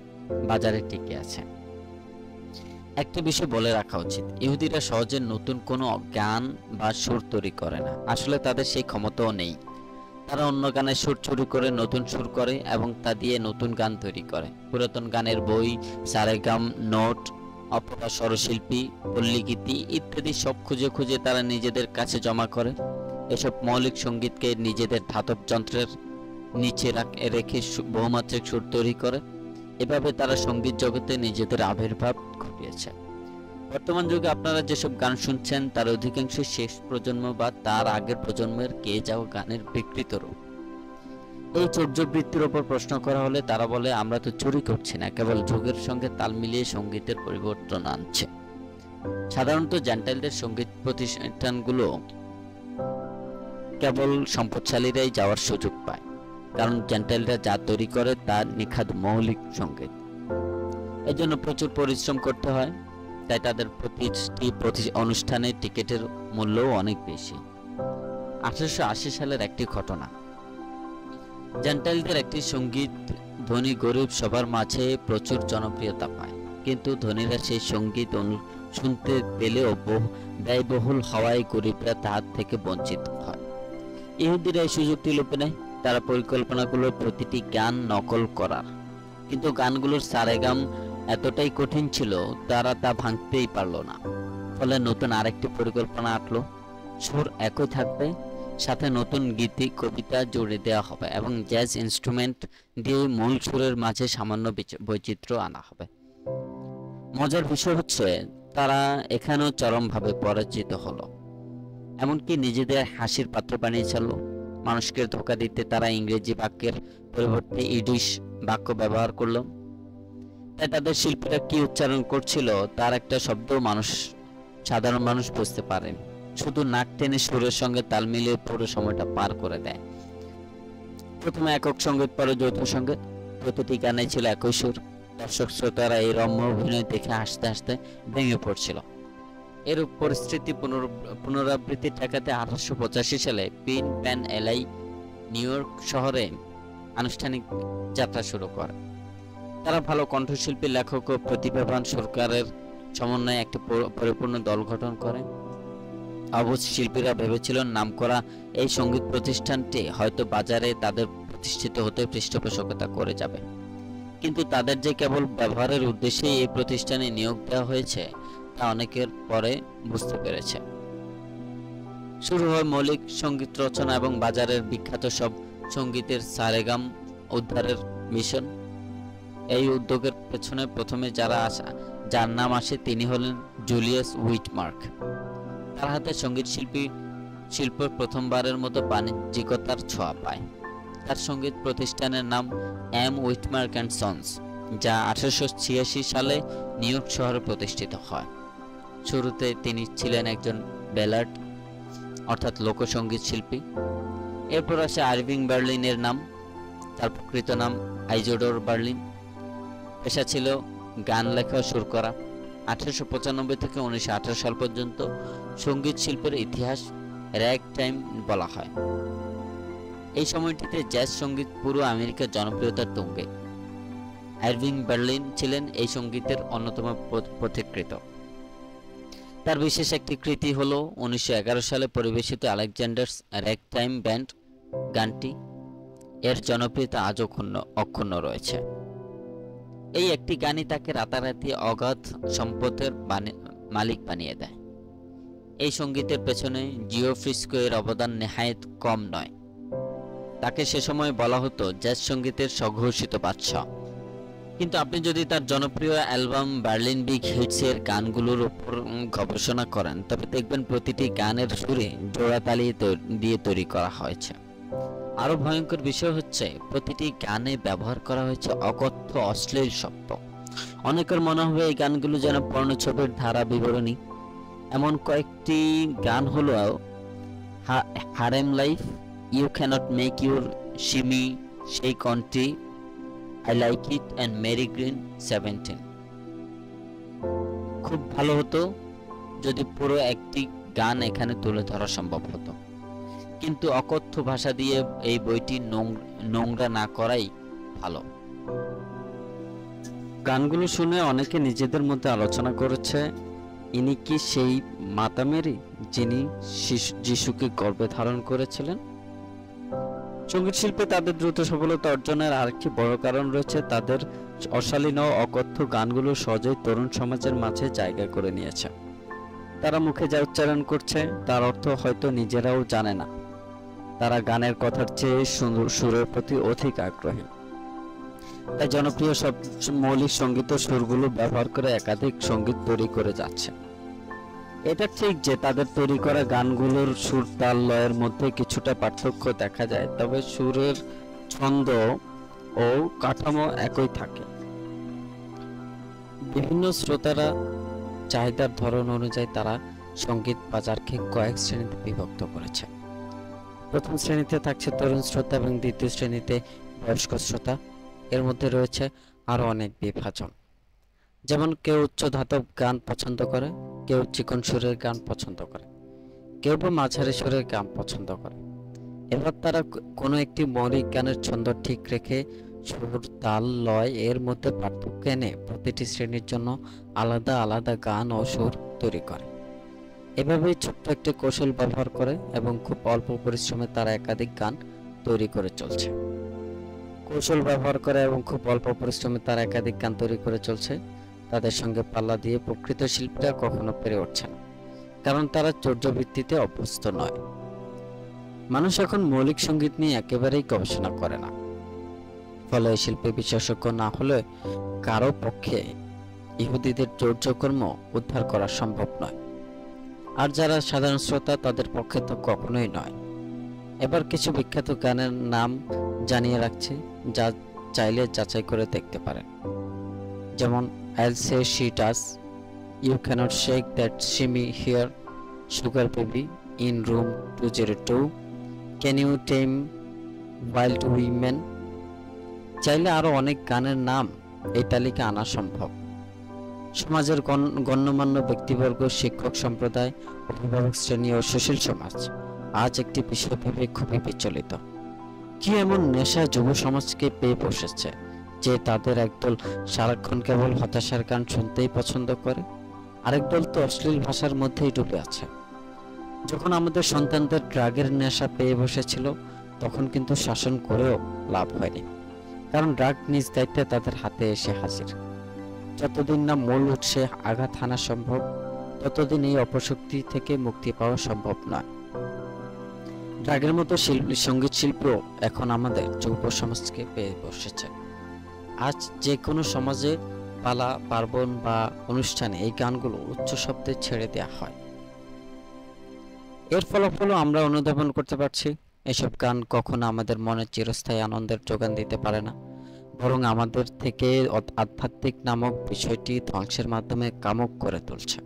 বাজারে টিকে আছে। একটা বিষয় বলে রাখা উচিত, ইহুদিরা সহজে নতুন কোনো গান বা সুর তৈরি করে না। আসলে তাদের সেই ক্ষমতাও নেই। তারা অন্য গানের সুর চুরি করে নতুন সুর করে এবং তা দিয়ে নতুন গান তৈরি করে। পুরাতন গানের বই, সারেগাম, নোট, অপরা স্বরশিল্পী, পল্লীগীতি ইত্যাদি সব খুঁজে খুঁজে তারা নিজেদের কাছে জমা করে। এসব মৌলিক সঙ্গীতকে নিজেদের ধাতব যন্ত্রের নিচে রেখে বহুমাত্রিক সুর তৈরি করে। এভাবে তারা সঙ্গীত জগতে নিজেদের আবির্ভাব ঘটিয়েছে। বর্তমান যুগে আপনারা যেসব গান শুনছেন তার অধিকাংশ শেষ প্রজন্ম বা তার আগের প্রজন্মের গেয়ে যাওয়া গানের বিকৃত রূপ। এই চর্যাবৃত্তির ওপর প্রশ্ন করা হলে তারা বলে, আমরা তো চুরি করছি না, কেবল যুগের সঙ্গে তাল মিলিয়ে সঙ্গীতের পরিবর্তন আনছে। সাধারণত জেন্টাইলদের সঙ্গীত প্রতিষ্ঠানগুলো কেবল সম্পদশালীরাই যাওয়ার সুযোগ পায়, কারণ জেন্টাইলরা যা তৈরি করে তা নিখাদ মৌলিক সঙ্গীত। এজন্য প্রচুর পরিশ্রম করতে হয়, তাই তাদের প্রতিটি অনুষ্ঠানে টিকিটের মূল্যও অনেক বেশি। 1880 সালের একটি ঘটনা, জেন্টাইলদের একটি সঙ্গীত ধনী গরিব সবার মাঝে প্রচুর জনপ্রিয়তা পায়, কিন্তু ধনীরা সেই সঙ্গীত শুনতে পেলেও ব্যয়বহুল হওয়ায় গরিবরা তার থেকে বঞ্চিত হয়। ইহুদিরা এই সুযোগটি লোপে নেয়। তারা পরিকল্পনাগুলোর প্রতিটি গান নকল করার, কিন্তু গানগুলোর সারেগাম এতটাই কঠিন ছিল তারা তা ভাঙতেই পারল না। ফলে নতুন আরেকটি পরিকল্পনা আঁটলো, সুর একই থাকবে, সাথে নতুন গীতি কবিতা জুড়ে দেওয়া হবে এবং জ্যাজ ইনস্ট্রুমেন্ট দিয়ে মূল সুরের মাঝে সামান্য বৈচিত্র্য আনা হবে। মজার বিষয় হচ্ছে তারা এখানেও চরমভাবে পরাজিত হলো, এমনকি নিজেদের হাসির পাত্র বানিয়ে ছাড়লো। মানুষকে ধোঁকা দিতে তারা ইংরেজি বাক্যের পরিবর্তে ইডিশ বাক্য ব্যবহার করলো। তাই তাদের শিল্পীরা কি উচ্চারণ করছিল তার একটা শব্দ সাধারণ মানুষ বুঝতে পারে, শুধু নাক টেনে সুরের সঙ্গে তাল মিলিয়ে পুরো সময়টা পার করে দেয়। প্রথমে একক সঙ্গীত, পরে যৌথ সঙ্গীত, প্রতিটি গানে ছিল একই সুর। দর্শক শ্রোতারা এই রম্য অভিনয় দেখে হাসতে হাসতে ভেঙে পড়ছিল। এরূপ পরিস্থিতি পুনরাবৃত্তি ঠেকাতে 1885 সালে টিন প্যান এলাই নিউ ইয়র্ক শহরে আনুষ্ঠানিক যাত্রা শুরু করে। তারা ভালো কণ্ঠশিল্পী, লেখক ও প্রতিভাবান সরকারের সমন্বয়ে একটি পরিপূর্ণ দল গঠন করে। অবশ্য শিল্পীরা ভেবেছিল নামকরা এই সঙ্গীত প্রতিষ্ঠানটি হয়তো বাজারে তাদের প্রতিষ্ঠিত হতে পৃষ্ঠপোষকতা করে যাবে, কিন্তু তাদের যে কেবল ব্যবহারের উদ্দেশ্যেই এই প্রতিষ্ঠানে নিয়োগ দেওয়া হয়েছে তা অনেকের পরে বুঝতে পেরেছে। শুরু হয় মৌলিক সঙ্গীত রচনা এবং বাজারের বিখ্যাত সব সঙ্গীতের সারেগাম উদ্ধারের মিশন। এই উদ্যোগের পেছনে প্রথমে যার নাম আসে তিনি হলেন জুলিয়াস হুইটমার্ক। তার হাতে সঙ্গীত শিল্প প্রথমবারের মতো বাণিজ্যিকতার ছোঁয়া পায়। তার সঙ্গীত প্রতিষ্ঠানের নাম এম হুইটমার্ক অ্যান্ড সন্স, যা 1886 সালে নিউ ইয়র্ক শহরে প্রতিষ্ঠিত হয়। শুরুতে তিনি ছিলেন একজন ব্যালাড অর্থাৎ লোকসঙ্গীত শিল্পী। এরপর আসে আরভিং বার্লিনের নাম। তার প্রকৃত নাম আইজোডোর বার্লিন। পেশা ছিল গান লেখা ও সুর করা। 1895 থেকে 1918 সাল পর্যন্ত সঙ্গীত শিল্পের ইতিহাস র্যাগ টাইম বলা হয়। এই সময়টিতে জ্যাজ সঙ্গীত পুরো আমেরিকার জনপ্রিয়তার তুঙ্গে। আরভিং বার্লিন ছিলেন এই সঙ্গীতের অন্যতম পথিকৃৎ। তার বিশেষ একটি কৃতি হল 1911 সালে পরিবেশিত আলেকজান্ডার্স র্যাগ টাইম ব্যান্ড গানটি। এর জনপ্রিয়তা আজও অক্ষুণ্ণ রয়েছে। এই একটি গানই তাকে রাতারাতি অগাধ সম্পদের মালিক বানিয়ে দেয়। এই সঙ্গীতের পেছনে জিও ফ্রিস্কো এর অবদান নেহায়েত কম নয়। তাকে সে সময় বলা হতো জ্যাজ সঙ্গীতের স্বঘোষিত বাদশা। কিন্তু আপনি যদি তার জনপ্রিয় অ্যালবাম বার্লিন বিগ হিটস এর গানগুলোর উপর গবেষণা করেন, তবে দেখবেন প্রতিটি গানের সুরে জোড়াতালি দিয়ে তৈরি করা হয়েছে। আরো ভয়ঙ্কর বিষয় হচ্ছে প্রতিটি গানে ব্যবহার করা হয়েছে অকথ্য অশ্লীল শব্দ। অনেকের মনে হবে এই গানগুলো যেন পর্ণ ছবির ধারা বিবরণী। এমন কয়েকটি গান হলো harem life, you can't make your shimmy say country, I like it and Mary Green 17। খুব ভালো হতো যদি পুরো একটি গান এখানে তুলে ধরা সম্ভব হতো, কিন্তু অকথ্য ভাষা দিয়ে এই বইটি নোংরা না করাই ভালো। গানগুলো শুনে অনেকে নিজেদের মধ্যে আলোচনা করেছে, ইনি কি সেই মাতা মেরি যিনি যিশুকে গর্ভে ধারণ করেছিলেন? সঙ্গীত শিল্পে তাদের দ্রুত সফলতা অর্জনের আরেকটি বড় কারণ রয়েছে তাদের অশালীন ও অকথ্য গানগুলো সহজেই তরুণ সমাজের মাঝে জায়গা করে নিয়েছে। তারা মুখে যা উচ্চারণ করছে তার অর্থ হয়তো নিজেরাও জানে না। তারা গানের কথার চেয়ে সুরের প্রতি অধিক আগ্রহী। তাই জনপ্রিয় সব মৌলিক সঙ্গীত ও সুরগুলো ব্যবহার করে একাধিক সঙ্গীত তৈরি করে যাচ্ছে। এটা ঠিক যে তাদের তৈরি করা গানগুলোর সুর তাল লয়ের মধ্যে কিছুটা পার্থক্য দেখা যায়, তবে সুরের ছন্দ ও কাঠামো একই থাকে। বিভিন্ন শ্রোতারা চাহিদার ধরন অনুযায়ী তারা সঙ্গীত বাজারকে কয়েক শ্রেণীতে বিভক্ত করেছে। প্রথম শ্রেণীতে থাকছে তরুণ শ্রোতা এবং দ্বিতীয় শ্রেণীতে বয়স্ক শ্রোতা। এর মধ্যে রয়েছে আরো অনেক বিভাজন, যেমন কেউ উচ্চ ধাতব গান পছন্দ করে, কেউ চিকন সুরের গান পছন্দ করে, কেউ বা মাঝারি সুরের গান পছন্দ করে। এবার তারা কোনো একটি মৌলিক গানের ছন্দ ঠিক রেখে সুর তাল লয় এর মধ্যে পার্থক্য এনে প্রতিটি শ্রেণীর জন্য আলাদা আলাদা গান ও সুর তৈরি করে। এভাবেই ছোট্ট একটি কৌশল ব্যবহার করে এবং খুব অল্প পরিশ্রমে তারা একাধিক গান তৈরি করে চলছে। তাদের সঙ্গে পাল্লা দিয়ে প্রকৃত শিল্পীরা কখনো পেরে উঠছে না, কারণ তারা চর্যাবৃত্তিতে অভ্যস্ত নয়। মানুষ এখন মৌলিক সঙ্গীত নিয়ে একেবারেই গবেষণা করে না, ফলে এই শিল্পে বিশেষজ্ঞ না হলে কারো পক্ষে ইহুদিদের চর্যাকর্ম উদ্ধার করা সম্ভব নয়, আর যারা সাধারণ শ্রোতা তাদের পক্ষে তো কখনোই নয়। এবার কিছু বিখ্যাত গানের নাম জানিয়ে রাখছি, যা চাইলে যাচাই করে দেখতে পারেন। যেমন I'll say she does, you cannot shake that shimmy here, sugar baby, in room 202, can you tame wild women? চাইলে আরো অনেক গানের নাম এই তালিকা আনা সম্ভব। সমাজের গণ্যমান্য ব্যক্তিবর্গ, শিক্ষক সম্প্রদায়, অভিভাবক শ্রেণী ও সুশীল সমাজ আজ একটি বিষয় ভেবে খুবই বিচলিত। কি এমন নেশা যুব সমাজকে পেয়ে বসেছে যে তাদের একদল সারাক্ষণ কেবল হতাশার গান শুনতেই পছন্দ করে, আরেক দল তো অশ্লীল ভাষার মধ্যেই ডুবে আছে। যখন আমাদের সন্তানদের ড্রাগের নেশা পেয়ে বসেছিল, তখন কিন্তু শাসন করেও লাভ হয়নি, কারণ ড্রাগ নিজ দায়িত্বে তাদের হাতে এসে হাজির। যতদিন না মূল উৎসে আঘাত হানা সম্ভব, ততদিন এই অপশক্তি থেকে মুক্তি পাওয়া সম্ভব নয়। ড্রাগের মতো সঙ্গীত শিল্পও এখন আমাদের যুব সমাজকে পেয়ে বসেছে। আজ যে কোনো সমাজে পালা, পার্বণ বা অনুষ্ঠানে এই গানগুলো উচ্চ শব্দে ছেড়ে দেওয়া হয়। এর ফলাফলও আমরা অনুধাবন করতে পারছি। এসব গান কখনো আমাদের মনে চিরস্থায়ী আনন্দের যোগান দিতে পারে না, বরং আমাদের থেকে আধ্যাত্মিক নামক বিষয়টি ধ্বংসের মাধ্যমে কামুক করে তুলছে।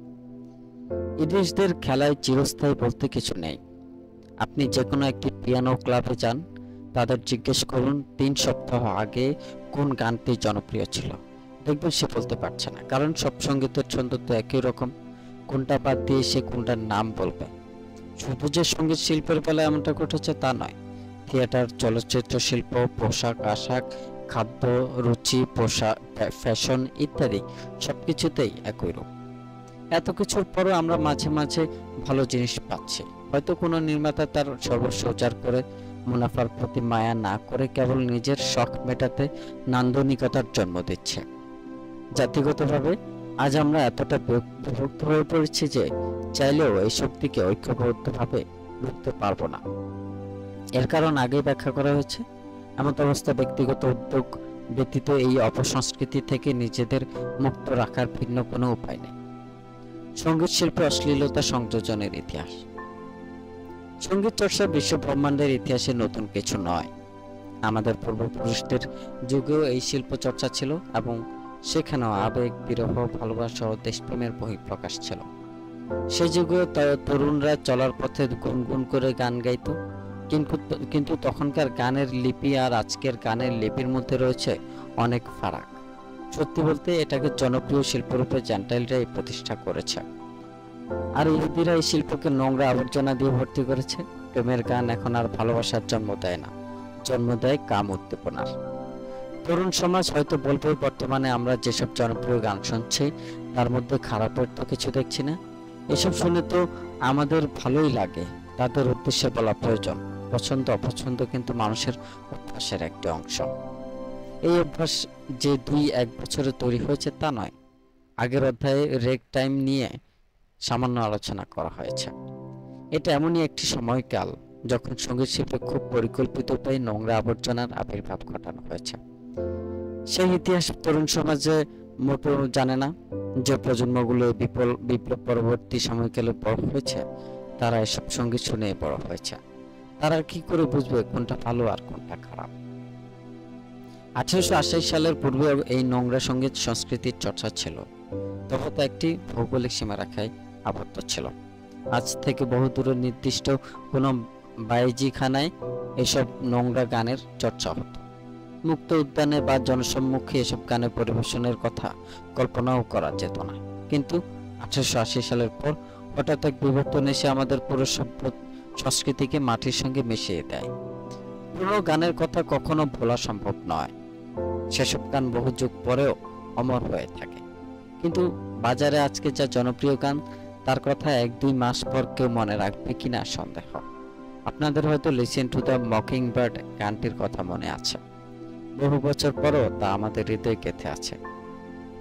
ইংরেজদের খেলায় চিরস্থায়ী বলতে কিছু নেই। আপনি যে কোনো একটি পিয়ানো ক্লাবে যান, তাদের জিজ্ঞেস করুন 3 সপ্তাহ আগে কোন গানটি জনপ্রিয় ছিল, দেখবেন সে বলতে পারছে না, কারণ সব সঙ্গীতের ছন্দ তো একই রকম। কোনটা বাদ দিয়ে সে কোনটার নাম বলবে। শুধু যে সঙ্গীত শিল্পের বেলায় এমনটা ঘটেছে তা নয়, থিয়েটার, চলচ্চিত্র শিল্প, পোশাক আশাক, খাদ্য, রুচি, পোশাক, ফ্যাশন ইত্যাদি সবকিছুতেই একই রূপ। এত কিছুর পরও আমরা মাঝে মাঝে ভালো জিনিস পাচ্ছি। হয়তো কোনো নির্মাতা তার সর্বস্ব উজাড় করে মুনাফার প্রতি মায়া না করে কেবল নিজের শখ মেটাতে নান্দনিকতার জন্ম দিচ্ছে। জাতিগতভাবে আজ আমরা এতটা বিভক্ত হয়ে পড়েছি যে চাইলেও এই শক্তিকে ঐক্যবদ্ধভাবে রুখতে পারবো না। এর কারণ আগেই ব্যাখ্যা করা হয়েছে। এমন অবস্থা ব্যক্তিগত উদ্যোগ ব্যতীত এই অপসংস্কৃতি থেকে নিজেদের মুক্ত রাখার ভিন্ন কোনো উপায় নেই। সঙ্গীত শিল্পে অশ্লীলতা সংযোজনের ইতিহাস। সঙ্গীত চর্চা বিশ্ব ব্রহ্মাণ্ডের ইতিহাসে নতুন কিছু নয়। আমাদের পূর্বপুরুষদের যুগেও এই শিল্প চর্চা ছিল এবং সেখানেও আবেগ, বিরহ, ভালোবাসা ও দেশপ্রেমের বহিঃপ্রকাশ ছিল। সে যুগেও তরুণরা চলার পথে গুনগুন করে গান গাইত, কিন্তু তখনকার গানের লিপি আর আজকের গানের লিপির মধ্যে রয়েছে অনেক ফারাক। সত্যি বলতে এটাকে জনপ্রিয় শিল্পরূপে জেন্টাইলরাই প্রতিষ্ঠা করেছে, আর ইহুদিরা এই শিল্পকে নোংরা আবর্জনা দিয়ে ভর্তি করেছে। প্রেমের গান এখন আর ভালোবাসার জন্ম দেয় না, জন্ম দেয় কাম উদ্দীপনার। তরুণ সমাজ হয়তো বলবে, বর্তমানে আমরা যেসব জনপ্রিয় গান শুনছি তার মধ্যে খারাপের তো কিছু দেখছি না, এসব শুনে তো আমাদের ভালোই লাগে। তাদের উদ্দেশ্যে বলা প্রয়োজন, পছন্দ অপছন্দ কিন্তু মানুষের অভ্যাসের একটি অংশ। এই অভ্যাস যে 2-1 বছরে তৈরি হয়েছে তা নয়। আগের অধ্যায়ে রেক টাইম নিয়ে সামান্য আলোচনা করা হয়েছে। এটা এমনই একটি সময়কাল যখন সঙ্গীত শিল্পে খুব পরিকল্পিত উপায়ে নোংরা আবর্জনার আবির্ভাব ঘটানো হয়েছে। সেই ইতিহাস তরুণ সমাজে মোটেও জানে না। যে প্রজন্মগুলো বিপ্লব পরবর্তী সময়কালে বড় হয়েছে তারা এসব সঙ্গীত শুনে বড় হয়েছে। তারা কি করে বুঝবে কোনটা ভালো আর কোনটা খারাপ? 1880 সালের পূর্বে এই নোংরা সঙ্গীত সংস্কৃতির চর্চা ছিল, তবে তা একটি ভৌগোলিক সীমারেখায় আবদ্ধ ছিল। আজ থেকে বহু দূরে নির্দিষ্ট কোনো বাইজিখানায় এসব নোংরা গানের চর্চা হতো। মুক্ত উদ্যানে বা জনসম্মুখে এসব গানের পরিবেশনের কথা কল্পনাও করা যেত না। কিন্তু 1880 সালের পর হঠাৎ এক বিবর্তন এসে আমাদের পুরো সংস্কৃতিকে মাটির সঙ্গে মিশিয়ে দেয়। পুরো গানের কথা কখনো ভোলা সম্ভব নয়, সেসব গান বহু যুগ পরেও অমর হয়ে থাকে। কিন্তু বাজারে আজকে যা জনপ্রিয় গান তার কথা 1-2 মাস পর কেউ মনে রাখবে কিনা সন্দেহ। আপনাদের হয়তো listen to the mocking bird গানটির কথা মনে আছে, বহু বছর পরও তা আমাদের হৃদয়ে গেঁথে আছে।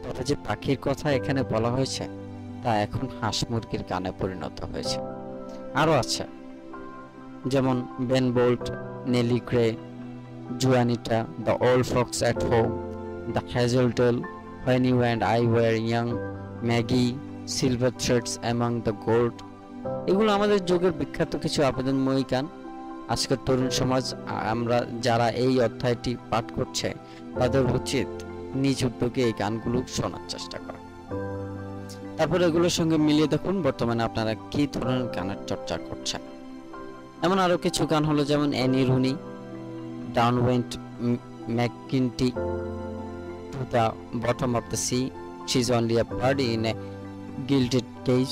তবে যে পাখির কথা এখানে বলা হয়েছে তা এখন হাঁস মুরগির গানে পরিণত হয়েছে। আরও আছে, যেমন Ben Bolt, Nellie Gray, Juanita, the old folks at home, the Hazel Dell, when you and I were young, Maggie, silver threads among the gold. এগুলো আমাদের যুগের বিখ্যাত কিছু আবেদনময়ী গান। আজকের তরুণ সমাজ, আমরা যারা এই অধ্যায়টি পাঠ করছে তাদের উচিত নিজ উদ্যোগে এই গানগুলো শোনার চেষ্টা করা। তারপর এগুলোর সঙ্গে মিলিয়ে দেখুন বর্তমানে আপনারা কি ধরনের গানের চর্চা করছেন। এমন আরো কিছু গান হলো যেমন Annie Rooney, down went McGinty, to the bottom of the sea, she is only a bird in a gilded cage,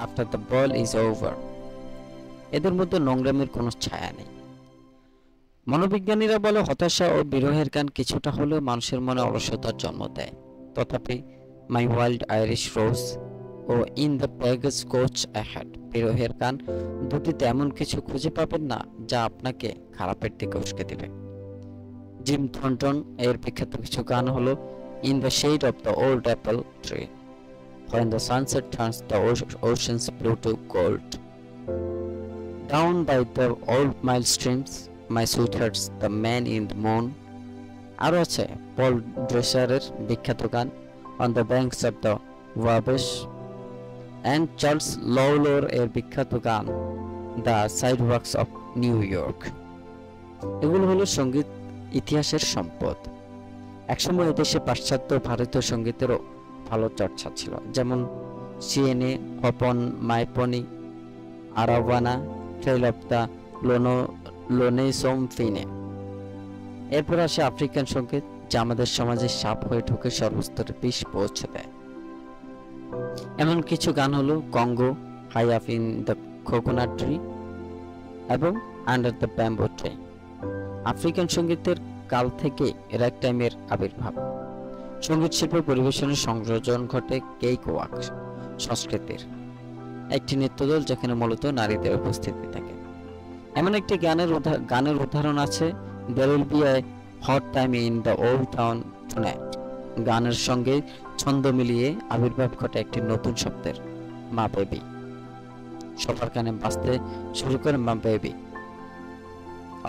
after the ball is over. এদের মধ্যে নোংরামের কোনো ছায়া নেই। মনোবিজ্ঞানীরা বলে হতাশা ও বিরহের গান কিছুটা হলেও মানুষের মনে অলসতার জন্ম দেয়। তথাপি মাই ওয়াইল্ড আইরিশ রোজ ও in the baggage coach ahead, বিরহের গান দুটিতে এমন কিছু খুঁজে পাবেন না যা আপনাকে খারাপের দিকে উস্কে দেবে। জিম থর্নটন এর বিখ্যাত কিছু গান হলো in the shade of the old apple tree, when the sunset turns the ocean's blue to gold, down by the old mile streams, my sweetheart's the man in the moon। আরো আছে পল ড্রেসারের বিখ্যাত গান on the banks of the Wabash, and Charles Lawlor এর বিখ্যাত গান the sidewalks of New York। এগুলো হলো সঙ্গীত ইতিহাসের সম্পদ। একসময় এদেশে পাশ্চাত্য ভারতীয় সঙ্গীতেরও ভালো চর্চা ছিল, যেমন সিএনএ, হপন, মাইপনি, আরাওয়ানা, ট্রেল অফ দ্য লোনে সোম ফিনে। এরপর আসে আফ্রিকান সঙ্গীত, যা আমাদের সমাজে সাপ হয়ে ঢুকে সর্বস্তরে বিষ পৌঁছে দেয়। এমন কিছু গান হলো Congo, high up in the coconut tree এবং under the bamboo tree. African সঙ্গীতের কাল থেকে র্যাগটাইমের আবির্ভাব। সঙ্গীত শিল্পের পরিবেশনের সংযোজন ঘটে কেইক ওয়াক সংস্কৃতির, একটি নৃত্যদল যেখানে মূলত নারীদের উপস্থিতি থাকে। এমন একটি গানের উদাহরণ আছে, there will be a hot time in the old town tonight. গানের সঙ্গে ছন্দ মিলিয়ে আবির্ভাব ঘটে একটি নতুন শব্দের, মা বেবি। সবার কানে বাজতে শুরু করে মা বেবি।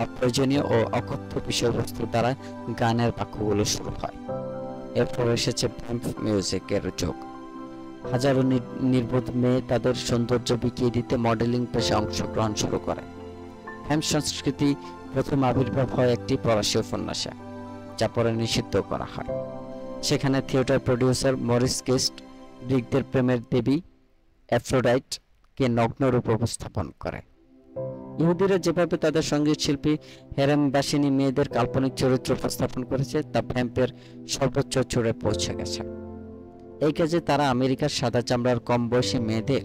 অপ্রয়োজনীয় ও অকথ্য বিষয়বস্তু দ্বারা গানের বাক্যগুলো শুরু হয়। এরপর এসেছে ভ্যাম্প মিউজিকের যুগ। হাজারো নির্বোধ মেয়ে তাদের সৌন্দর্য বিকিয়ে দিতে মডেলিং পেশায় অংশগ্রহণ শুরু করে। ভ্যাম্প সংস্কৃতি প্রথম আবির্ভাব হয় একটি ফরাসি উপন্যাসে, যা পরে নিষিদ্ধ করা হয়। সেখানে থিয়েটার প্রডিউসার মরিস গেস্ট গ্রিকদের প্রেমের দেবী অ্যাফ্রোডাইট কে নগ্নরূপ উপস্থাপন করে। ইহুদিরা যেভাবে তাদের সঙ্গীত শিল্পী হেরেমবাসিনী মেয়েদের কাল্পনিক চরিত্র উপস্থাপন করেছে, তা ভ্যাম্পের সর্বোচ্চ চূড়ে পৌঁছে গেছে। এই কাজে তারা আমেরিকার সাদা চামড়ার কম বয়সী মেয়েদের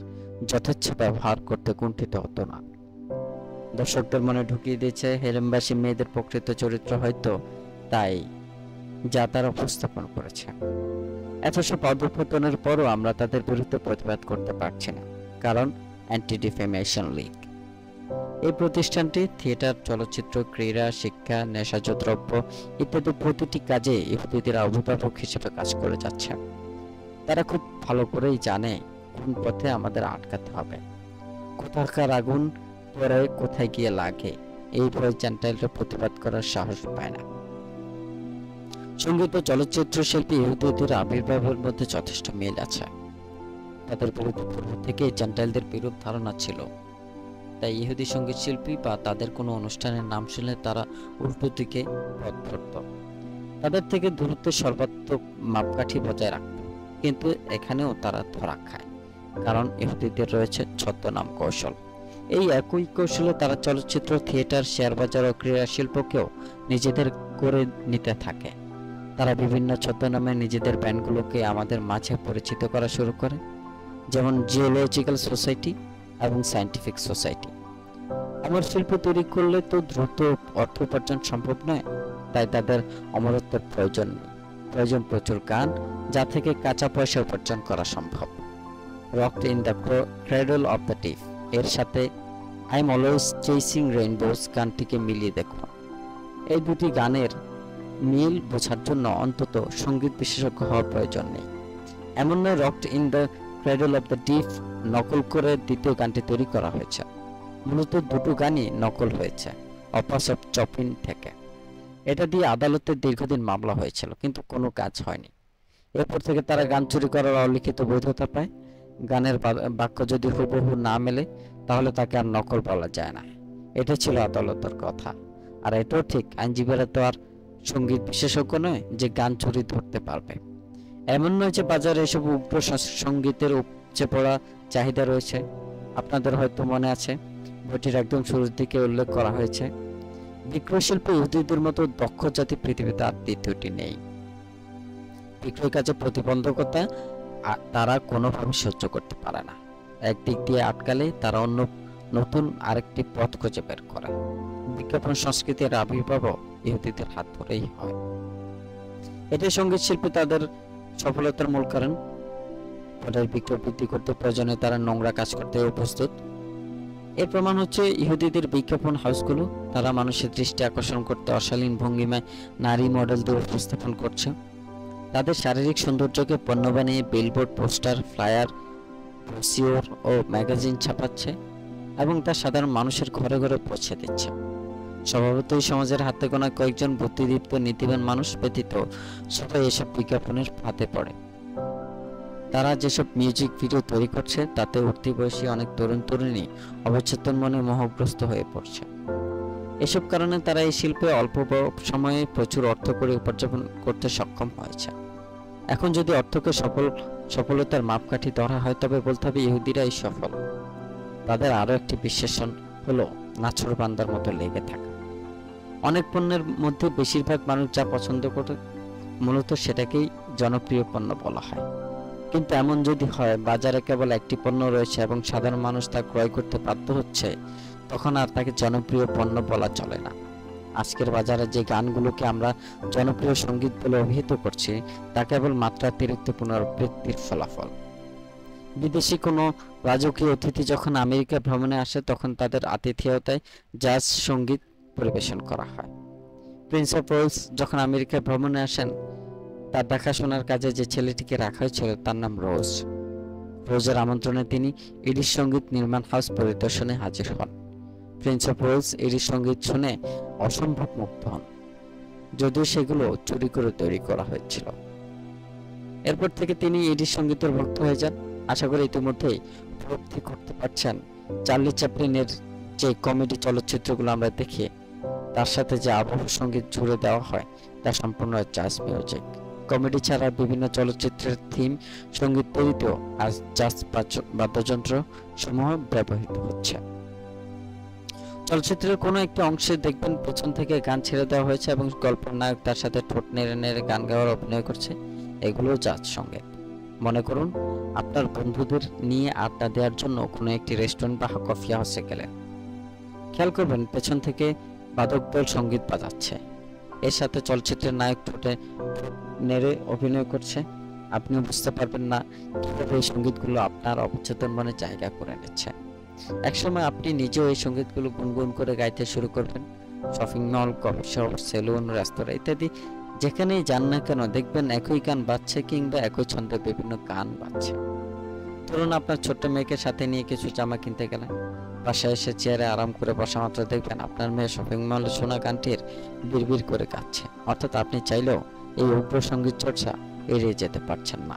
যথেচ্ছ ব্যবহার করতে কুণ্ঠিত হতো না। দর্শকদের মনে ঢুকিয়ে দিয়েছে হেরেমবাসী মেয়েদের প্রকৃত চরিত্র হয়তো তাই, যা তারা উপস্থাপন করেছে। এত সব অধঃপতনের পরও আমরা তাদের বিরুদ্ধে প্রতিবাদ করতে পারছি না, কারণ অ্যান্টি ডিফেমেশন লীগ। এই প্রতিষ্ঠানটি থিয়েটার, চলচ্চিত্র, ক্রীড়া, শিক্ষা, নেশাজ দ্রব্য ইত্যাদি প্রতিটি কাজে ইহুদিদের অভিভাবক হিসেবে কাজ করে যাচ্ছে। তারা খুব ভালো করেই জানে কোন পথে আমাদের আটকাতে হবে, কোথাকার আগুন পরে কোথায় গিয়ে লাগে। এই ভয়ে জেন্টাইলরা প্রতিবাদ করার সাহস পায় না। সঙ্গীত ও চলচ্চিত্র শিল্পী ইহুদিদের আবির্ভাবের মধ্যে যথেষ্ট মিল আছে। তাদের বিরুদ্ধে পূর্ব থেকে জেন্টাইলদের বিরূপ ধারণা ছিল, তাই ইহুদি সঙ্গীত শিল্পী বা তাদের কোনো অনুষ্ঠানের নাম শুনলে তারা উল্টো দিকে পথ ধরত, তাদের থেকে দূরত্বের সর্বাত্মক মাপকাঠি বজায় রাখত। কিন্তু এখানেও তারা ধরা খায়, কারণ ইহুদিদের রয়েছে ছদ্মনাম কৌশল। এই একই কৌশলে তারা চলচ্চিত্র, থিয়েটার, শেয়ার বাজার ও ক্রীড়া শিল্পকেও নিজেদের করে নিতে থাকে। তারা বিভিন্ন ছদ্মনামে নিজেদের ব্যান্ডগুলোকে আমাদের মাঝে পরিচিত করা শুরু করে, যেমন জিওলজিক্যাল সোসাইটি এবং সায়েন্টিফিক সোসাইটি। অমর শিল্প তৈরি করলে তো দ্রুত অর্থ উপার্জন সম্ভব নয়, তাই তাদের অমরত্বের প্রয়োজন নেই। প্রয়োজন প্রচুর গান, যা থেকে কাঁচা পয়সা উপার্জন করা সম্ভব। Rocked in the cradle of the deep এর সাথে আই এম অলওয়েজ চেসিং রেইনবোস গানটিকে মিলিয়ে দেখুন। এই দুটি গানের মিল বোঝার জন্য অন্তত সঙ্গীত বিশেষজ্ঞ হওয়ার প্রয়োজন নেই। এমন নয় rocked in the cradle of the deep নকল করে দ্বিতীয় গানটি তৈরি করা হয়েছে। মূলত দুটো গানই নকল হয়েছে অপাস অফ চপিন থেকে। এটা দিয়ে আদালতে দীর্ঘদিন মামলা হয়েছিল, কিন্তু কোনো কাজ হয়নি। এরপর থেকে তারা গান চুরি করার অলিখিত বৈধতা পায়। গানের বাক্য যদি হুবহু না মেলে, তাহলে তাকে আর নকল বলা যায় না। এটা ছিল আদালতের কথা। আর এটাও ঠিক, আইনজীবীরা তো আর সঙ্গীত বিশেষজ্ঞ নয় যে গান চুরি ধরতে পারবে। এমন নয় যে বাজারে এসব উগ্র সঙ্গীতের উপচে পড়া চাহিদা রয়েছে। আপনাদের হয়তো মনে আছে, বইটির একদম শুরুর দিকে উল্লেখ করা হয়েছে, বিক্রয় শিল্পে ইহুদিদের মতো দক্ষ জাতি পৃথিবীতে আর দ্বিতীয়টি নেই। বিক্রয় কাজে প্রতিবন্ধকতা তারা কোনোভাবে সহ্য করতে পারে না। একদিক দিয়ে আটকালে তারা অন্য নতুন আরেকটি পথ খুঁজে বের করে। বিজ্ঞাপন সংস্কৃতির আবির্ভাবও ইহুদিদের হাত ধরেই হয়। এটাই সঙ্গীত শিল্পী তাদের সফলতার মূল কারণ। পরের বিক্রয় বৃদ্ধি করতে প্রয়োজনে তারা নোংরা কাজ করতে প্রস্তুত। এর প্রমাণ হচ্ছে ইহুদিদের বিজ্ঞাপন হাউসগুলো। তারা মানুষের দৃষ্টি আকর্ষণ করতে অশালীন ভঙ্গিমায় নারী মডেলদের উপস্থাপন করছে। তাদের শারীরিক সৌন্দর্যকে পণ্য বানিয়ে বিলবোর্ড, পোস্টার, ফ্লায়ার, ব্রোশিওর ও ম্যাগাজিন ছাপাচ্ছে এবং তা সাধারণ মানুষের ঘরে ঘরে পৌঁছে দিচ্ছে। স্বভাবতই সমাজের হাতে গোনা কয়েকজন বুদ্ধিদীপ্ত নীতিবান মানুষ ব্যতীত সবাই এসব বিজ্ঞাপনের ফাঁদে পড়ে। তারা যেসব মিউজিক ভিডিও তৈরি করছে, তাতে উঠতি বয়সী অনেক তরুণ তরুণী অবচেতন মনে মোহগ্রস্ত হয়ে পড়ছে। এসব কারণে তারা এই শিল্পে অল্প সময়ে প্রচুর অর্থ করে উপার্জন করতে সক্ষম হয়েছে। এখন যদি অর্থকে সফলতার মাপকাঠি ধরা হয়, তবে বলতে হবে ইহুদিরাই সফল। তাদের আরো একটি বিশ্লেষণ হলো নাছোড়বান্দার মতো লেগে থাকা। অনেক পণ্যের মধ্যে বেশিরভাগ মানুষ যা পছন্দ করে মূলত সেটাকেই জনপ্রিয় পণ্য বলা হয়। কিন্তু এমন যদি হয় বাজারে কেবল একটি পণ্য রয়েছে এবং সাধারণ মানুষ তা ক্রয় করতে বাধ্য হচ্ছে, তখন আর তাকে জনপ্রিয় পণ্য বলা চলে না। আজকের বাজারে যে গানগুলোকে আমরা জনপ্রিয় সঙ্গীত বলে অভিহিত করছি তা কেবল মাত্রাতিরিক্ত পুনরাবৃত্তির ফলাফল। বিদেশি কোনো রাজকীয় অতিথি যখন আমেরিকা ভ্রমণে আসে তখন তাদের আতিথেয়তায় জাজ সঙ্গীত পরিবেশন করা হয়। প্রিন্স অফ ওয়েলস যখন আমেরিকা ভ্রমণে আসেন, তার দেখাশোনার কাজে যে ছেলেটিকে রাখা হয়েছিল তার নাম রোজ। রোজের আমন্ত্রণে তিনি ইডিশ সঙ্গীত নির্মাণ হাউস পরিদর্শনে হাজির হন। প্রিন্স অফ ওয়েলস ইডিশ সঙ্গীত শুনে অসম্ভব মুগ্ধ হন, যদিও সেগুলো চুরি করে তৈরি করা হয়েছিল। এরপর থেকে তিনি ইডিশ সঙ্গীতের ভক্ত হয়ে যান। আশা করি ইতিমধ্যেই উপলব্ধি করতে পারছেন চার্লি চ্যাপলিনের যে কমেডি চলচ্চিত্রগুলো আমরা দেখি তার সাথে যে আবহ সঙ্গীত জুড়ে দেওয়া হয় তা সম্পূর্ণ জাজ মিউজিক। কমেডি ছাড়া বিভিন্ন চলচ্চিত্রের থিম সঙ্গীত তৈরিতেও আজ জাজ বাদ্যযন্ত্র সমূহ ব্যবহৃত হচ্ছে। চলচ্চিত্রের কোনো একটি অংশে দেখবেন পেছন থেকে গান ছেড়ে দেওয়া হয়েছে এবং গল্পের নায়ক তার সাথে ঠোঁট নেড়ে নেড়ে গান গাওয়ার অভিনয় করছে। এগুলো জাজ সঙ্গীত। মনে করুন আপনার বন্ধুদের নিয়ে আড্ডা দেওয়ার জন্য কোনো একটি রেস্টুরেন্ট বা কফি হাউসে গেলেন। খেয়াল করবেন পেছন থেকে বাদক দল সঙ্গীত বাজাচ্ছে, এর সাথে চলচ্চিত্রের নায়ক ঠোঁটে নেড়ে অভিনয় করছে। আপনি বুঝতে পারবেন না কিভাবে এই সঙ্গীতগুলো আপনার অবচেতন মনে জায়গা করে নিচ্ছে। একসময় আপনি নিজেও এই সঙ্গীতগুলো গুনগুন করে গাইতে শুরু করবেন। Shopping mall, coffee shop, saloon, রেস্তোরাঁ ইত্যাদি যেখানেই যান না কেন দেখবেন একই গান বাজছে কিংবা একই ছন্দে বিভিন্ন গান বাজছে। ধরুন আপনার ছোট্ট মেয়েকে সাথে নিয়ে কিছু জামা কিনতে গেলেন। বাসায় এসে চেয়ারে আরাম করে বসা মাত্র দেখবেন আপনার মেয়ে শপিং মলে শোনা গানটির বিড়বিড় করে গাচ্ছে। অর্থাৎ আপনি চাইলেও এই উগ্র সঙ্গীত চর্চা এড়িয়ে যেতে পারছেন না।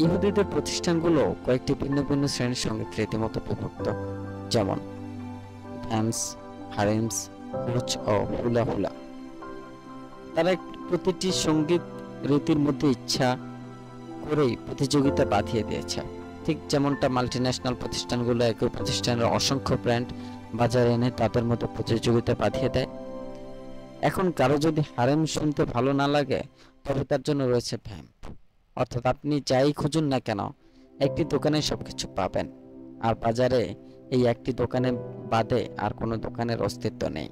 ইহুদিদের প্রতিষ্ঠানগুলো কয়েকটি ভিন্ন ভিন্ন শ্রেণীর সঙ্গীত রীতিমতো বিভক্ত, যেমন হ্যামস, হারিমস, হুচ ও হুলা হুলা। তারা প্রতিটি সঙ্গীত রীতির মধ্যে ইচ্ছা করেই প্রতিযোগিতা বাঁধিয়ে দিয়েছে। ঠিক যেমনটা মাল্টিন্যাশনাল প্রতিষ্ঠানগুলো একই প্রতিষ্ঠানের অসংখ্য ব্র্যান্ড বাজারে এনে তাদের মধ্যে প্রতিযোগিতা বাঁধিয়ে দেয়। এখন কারো যদি হারেম শুনতে ভালো না লাগে তবে তার জন্য রয়েছে ভ্যাম্প। অর্থাৎ আপনি যাই খুঁজুন না কেন একটি দোকানে সবকিছু পাবেন, আর বাজারে এই একটি দোকানে বাদে আর কোনো দোকানের অস্তিত্ব নেই।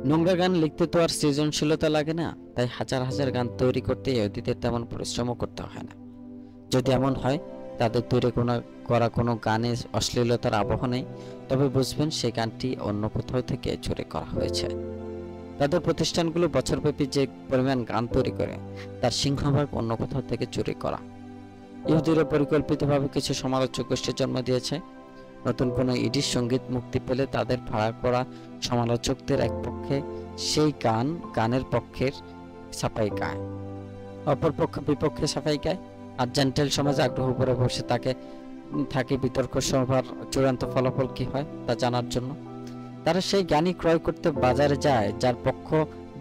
নোংরা গান লিখতে তো আর সৃজনশীলতা লাগে না, তাই হাজার হাজার গান তৈরি করতে ইহুদিদের তেমন পরিশ্রমও করতে হয় না। যদি এমন হয় তাদের তৈরি করা কোনো গানে অশ্লীলতার আবহ নেই, তবে বুঝবেন সেই গানটি অন্য কোথাও থেকে চুরি করা হয়েছে। তাদের প্রতিষ্ঠানগুলো বছরব্যাপী যে পরিমাণ গান তৈরি করে তার সিংহভাগ অন্য কোথাও থেকে চুরি করা। ইহুদিরা পরিকল্পিতভাবে কিছু সমালোচক গোষ্ঠীর জন্ম দিয়েছে। নতুন কোনো ইডিশ সঙ্গীত মুক্তি পেলে তাদের ভাড়া করা সমালোচকদের এক পক্ষে সেই গানের পক্ষের সাফাই গায়, অপর পক্ষ বিপক্ষে সাফাই গায়। আর জেন্টেল সমাজ আগ্রহ করে বসে থাকে বিতর্ক সভার চূড়ান্ত ফলাফল কি হয় তা জানার জন্য। তারা সেই গানই ক্রয় করতে বাজারে যায় যার পক্ষ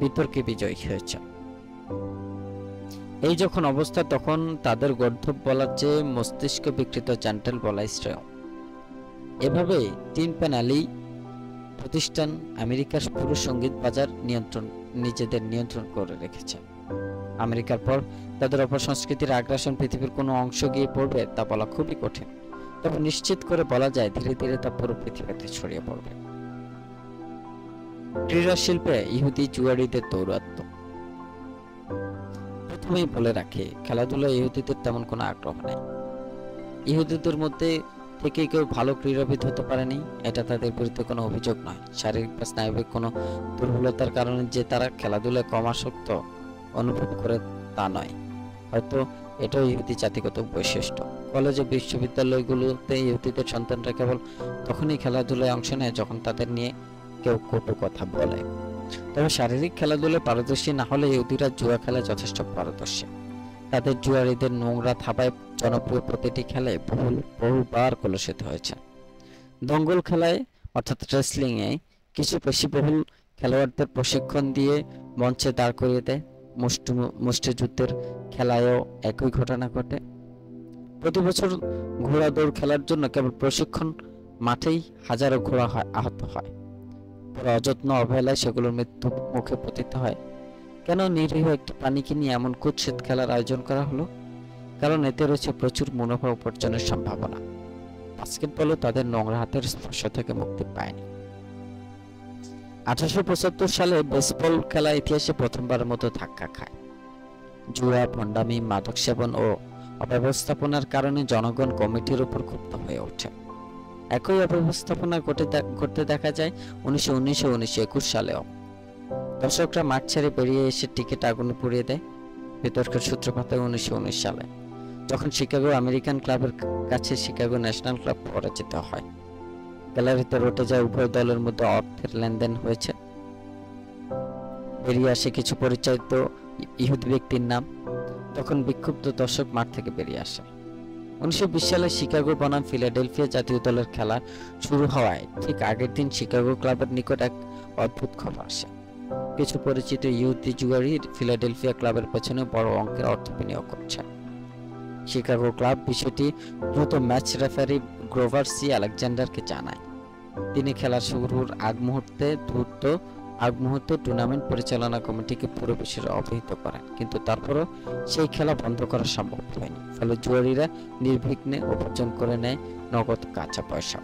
বিতর্কে বিজয়ী হয়েছে। এই যখন অবস্থা তখন তাদের গর্ধব বলার চেয়ে মস্তিষ্ক বিকৃত জেন্টেল বলাই শ্রেয়। এভাবে তিন প্যানেলই প্রতিষ্ঠান আমেরিকার পুরো সঙ্গীত বাজার নিজেদের নিয়ন্ত্রণ করে রেখেছে। আমেরিকার পর তাদের অপসংস্কৃতির আগ্রাসন পৃথিবীর কোনো অংশ গিয়ে পড়বে তা বলা খুবই কঠিন, তবে নিশ্চিত করে বলা যায় ধীরে ধীরে তা পুরো পৃথিবীতে ছড়িয়ে পড়বে। ক্রীড়া শিল্পে ইহুদি জুয়ারিদের দৌরাত্ম্য। প্রথমেই বলে রাখি, খেলাধুলায় ইহুদিদের তেমন কোনো আগ্রহ নেই। ইহুদিদের মধ্যে থেকে কেউ ভালো ক্রীড়াবিদ হতে পারেনি, এটা তাদের বিরুদ্ধে কোনো অভিযোগ নয়। শারীরিক বা স্নায়বিক কোনো দুর্বলতার কারণে যে তারা খেলাধুলায় কম আসক্ত অনুভব করে তা নয়, হয়তো এটাও ইহুদি জাতিগত বৈশিষ্ট্য। কলেজ ও বিশ্ববিদ্যালয়গুলোতে ইহুদিদের সন্তানরা কেবল তখনই খেলাধুলায় অংশ নেয় যখন তাদের নিয়ে কেউ কটু কথা বলে। তবে শারীরিক খেলাধুলায় পারদর্শী না হলে ইহুদিরা জুয়া খেলায় যথেষ্ট পারদর্শী। তাদের জুয়ারিদের নোংরা থাবায় জনপ্রিয় প্রতিটি খেলায় বহুবার কলুষিত হয়েছে। দঙ্গল খেলায় অর্থাৎ রেসলিং এ কিছু পেশিবহুল খেলোয়াড়দের প্রশিক্ষণ দিয়ে মঞ্চে দাঁড় করিয়ে দেয়। মুষ্টিযুদ্ধের খেলায়ও একই ঘটনা ঘটে। প্রতি বছর ঘোড়া দৌড় খেলার জন্য কেবল প্রশিক্ষণ মাঠেই হাজারো ঘোড়া আহত হয়, পরে অযত্ন অবহেলায় সেগুলোর মৃত্যু মুখে পতিত হয়। কেন নিরীহ একটি প্রাণীকে নিয়ে এমন কুৎসিত খেলার আয়োজন করা হলো? কারণ এতে রয়েছে প্রচুর মুনাফা উপার্জনের সম্ভাবনা। বাস্কেটবলও তাদের নোংরা হাতের স্পর্শ থেকে মুক্তি পায়নি। 1875 সালে বেসবল খেলা ইতিহাসে প্রথমবারের মতো ধাক্কা খায়। জুয়া, ভণ্ডামি, মাদক সেবন ও অব্যবস্থাপনার কারণে জনগণ কমিটির উপর ক্ষুব্ধ হয়ে ওঠে। একই অব্যবস্থাপনা ঘটতে দেখা যায় 1919 ও 1921 সালেও। দর্শকরা মাঠ ছেড়ে বেরিয়ে এসে টিকিট আগুনে পুড়িয়ে দেয়। বিতর্কের সূত্রপাত হয় 1919 সালে, যখন শিকাগো আমেরিকান ক্লাবের কাছে শিকাগো ন্যাশনাল ক্লাব পরাজিত হয়। গ্যালারিতে রটে যায় উভয় দলের মধ্যে অর্থের লেনদেন হয়েছে। বেরিয়ে আসে কিছু পরিচালিত ইহুদি ব্যক্তির নাম। তখন বিক্ষুব্ধ দর্শক মাঠ থেকে বেরিয়ে আসে। 1920 সালে শিকাগো বনাম ফিলাডেলফিয়া জাতীয় দলের খেলা শুরু হওয়ায় ঠিক আগের দিন শিকাগো ক্লাবের নিকট এক অদ্ভুত খবর আসে। কিছু পরিচিত ইহুদি জুয়ারি ফিলাডেলফিয়া ক্লাবের পেছনে বড় অঙ্কের অর্থ বিনিয়োগ করছে। শিকাগো ক্লাব বিষয়টি দ্রুত ম্যাচ রেফারি গ্রোভার সি আলেকজান্ডারকে জানায়। তিনি খেলার শুরুর আগ মুহূর্তে টুর্নামেন্ট পরিচালনা কমিটিকে পুরো বিষয়ে অবহিত করেন, কিন্তু তারপরও সেই খেলা বন্ধ করা সম্ভব হয়নি। ফলে জুয়ারিরা নির্বিঘ্নে উপার্জন করে নেয় নগদ কাঁচা পয়সা।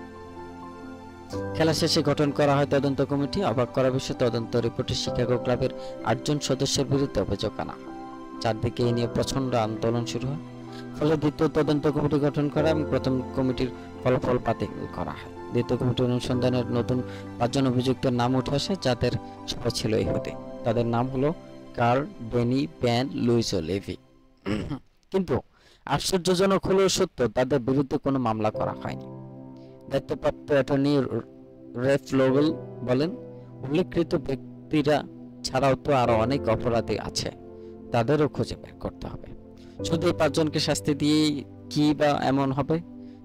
খেলা শেষে গঠন করা হয় তদন্ত কমিটি। অবাক করা বিষয়, তদন্ত রিপোর্টে শিকাগো ক্লাবের 8 জন সদস্যের বিরুদ্ধে অভিযোগ আনা হয়। চারদিকে এই নিয়ে প্রচন্ড আন্দোলন শুরু হয়। ফলে দ্বিতীয় তদন্ত কমিটি গঠন করা এবং প্রথম কমিটির ফলাফল বাতিল করা হয়। দ্বিতীয় কমিটির অনুসন্ধানের নতুন 5 জন অভিযুক্তের নাম উঠে আসে, যাদের সবাই ছিল ইহুদি। তাদের নাম হলো কার্ল, ডেনি, ব্যান, লুইস ও লেভি। কিন্তু আশ্চর্যজনক হলেও সত্য, তাদের বিরুদ্ধে কোনো মামলা করা হয়নি। দায়িত্বপ্রাপ্ত অ্যাটর্নি রেফ লোগল বলেন, উল্লেখকৃত ব্যক্তিরা ছাড়াও তো আরো অনেক অপরাধী আছে, তাদেরও খুঁজে বের করতে হবে। শুধু এই 5 জনকে শাস্তি দিয়ে কি বা এমন হবে?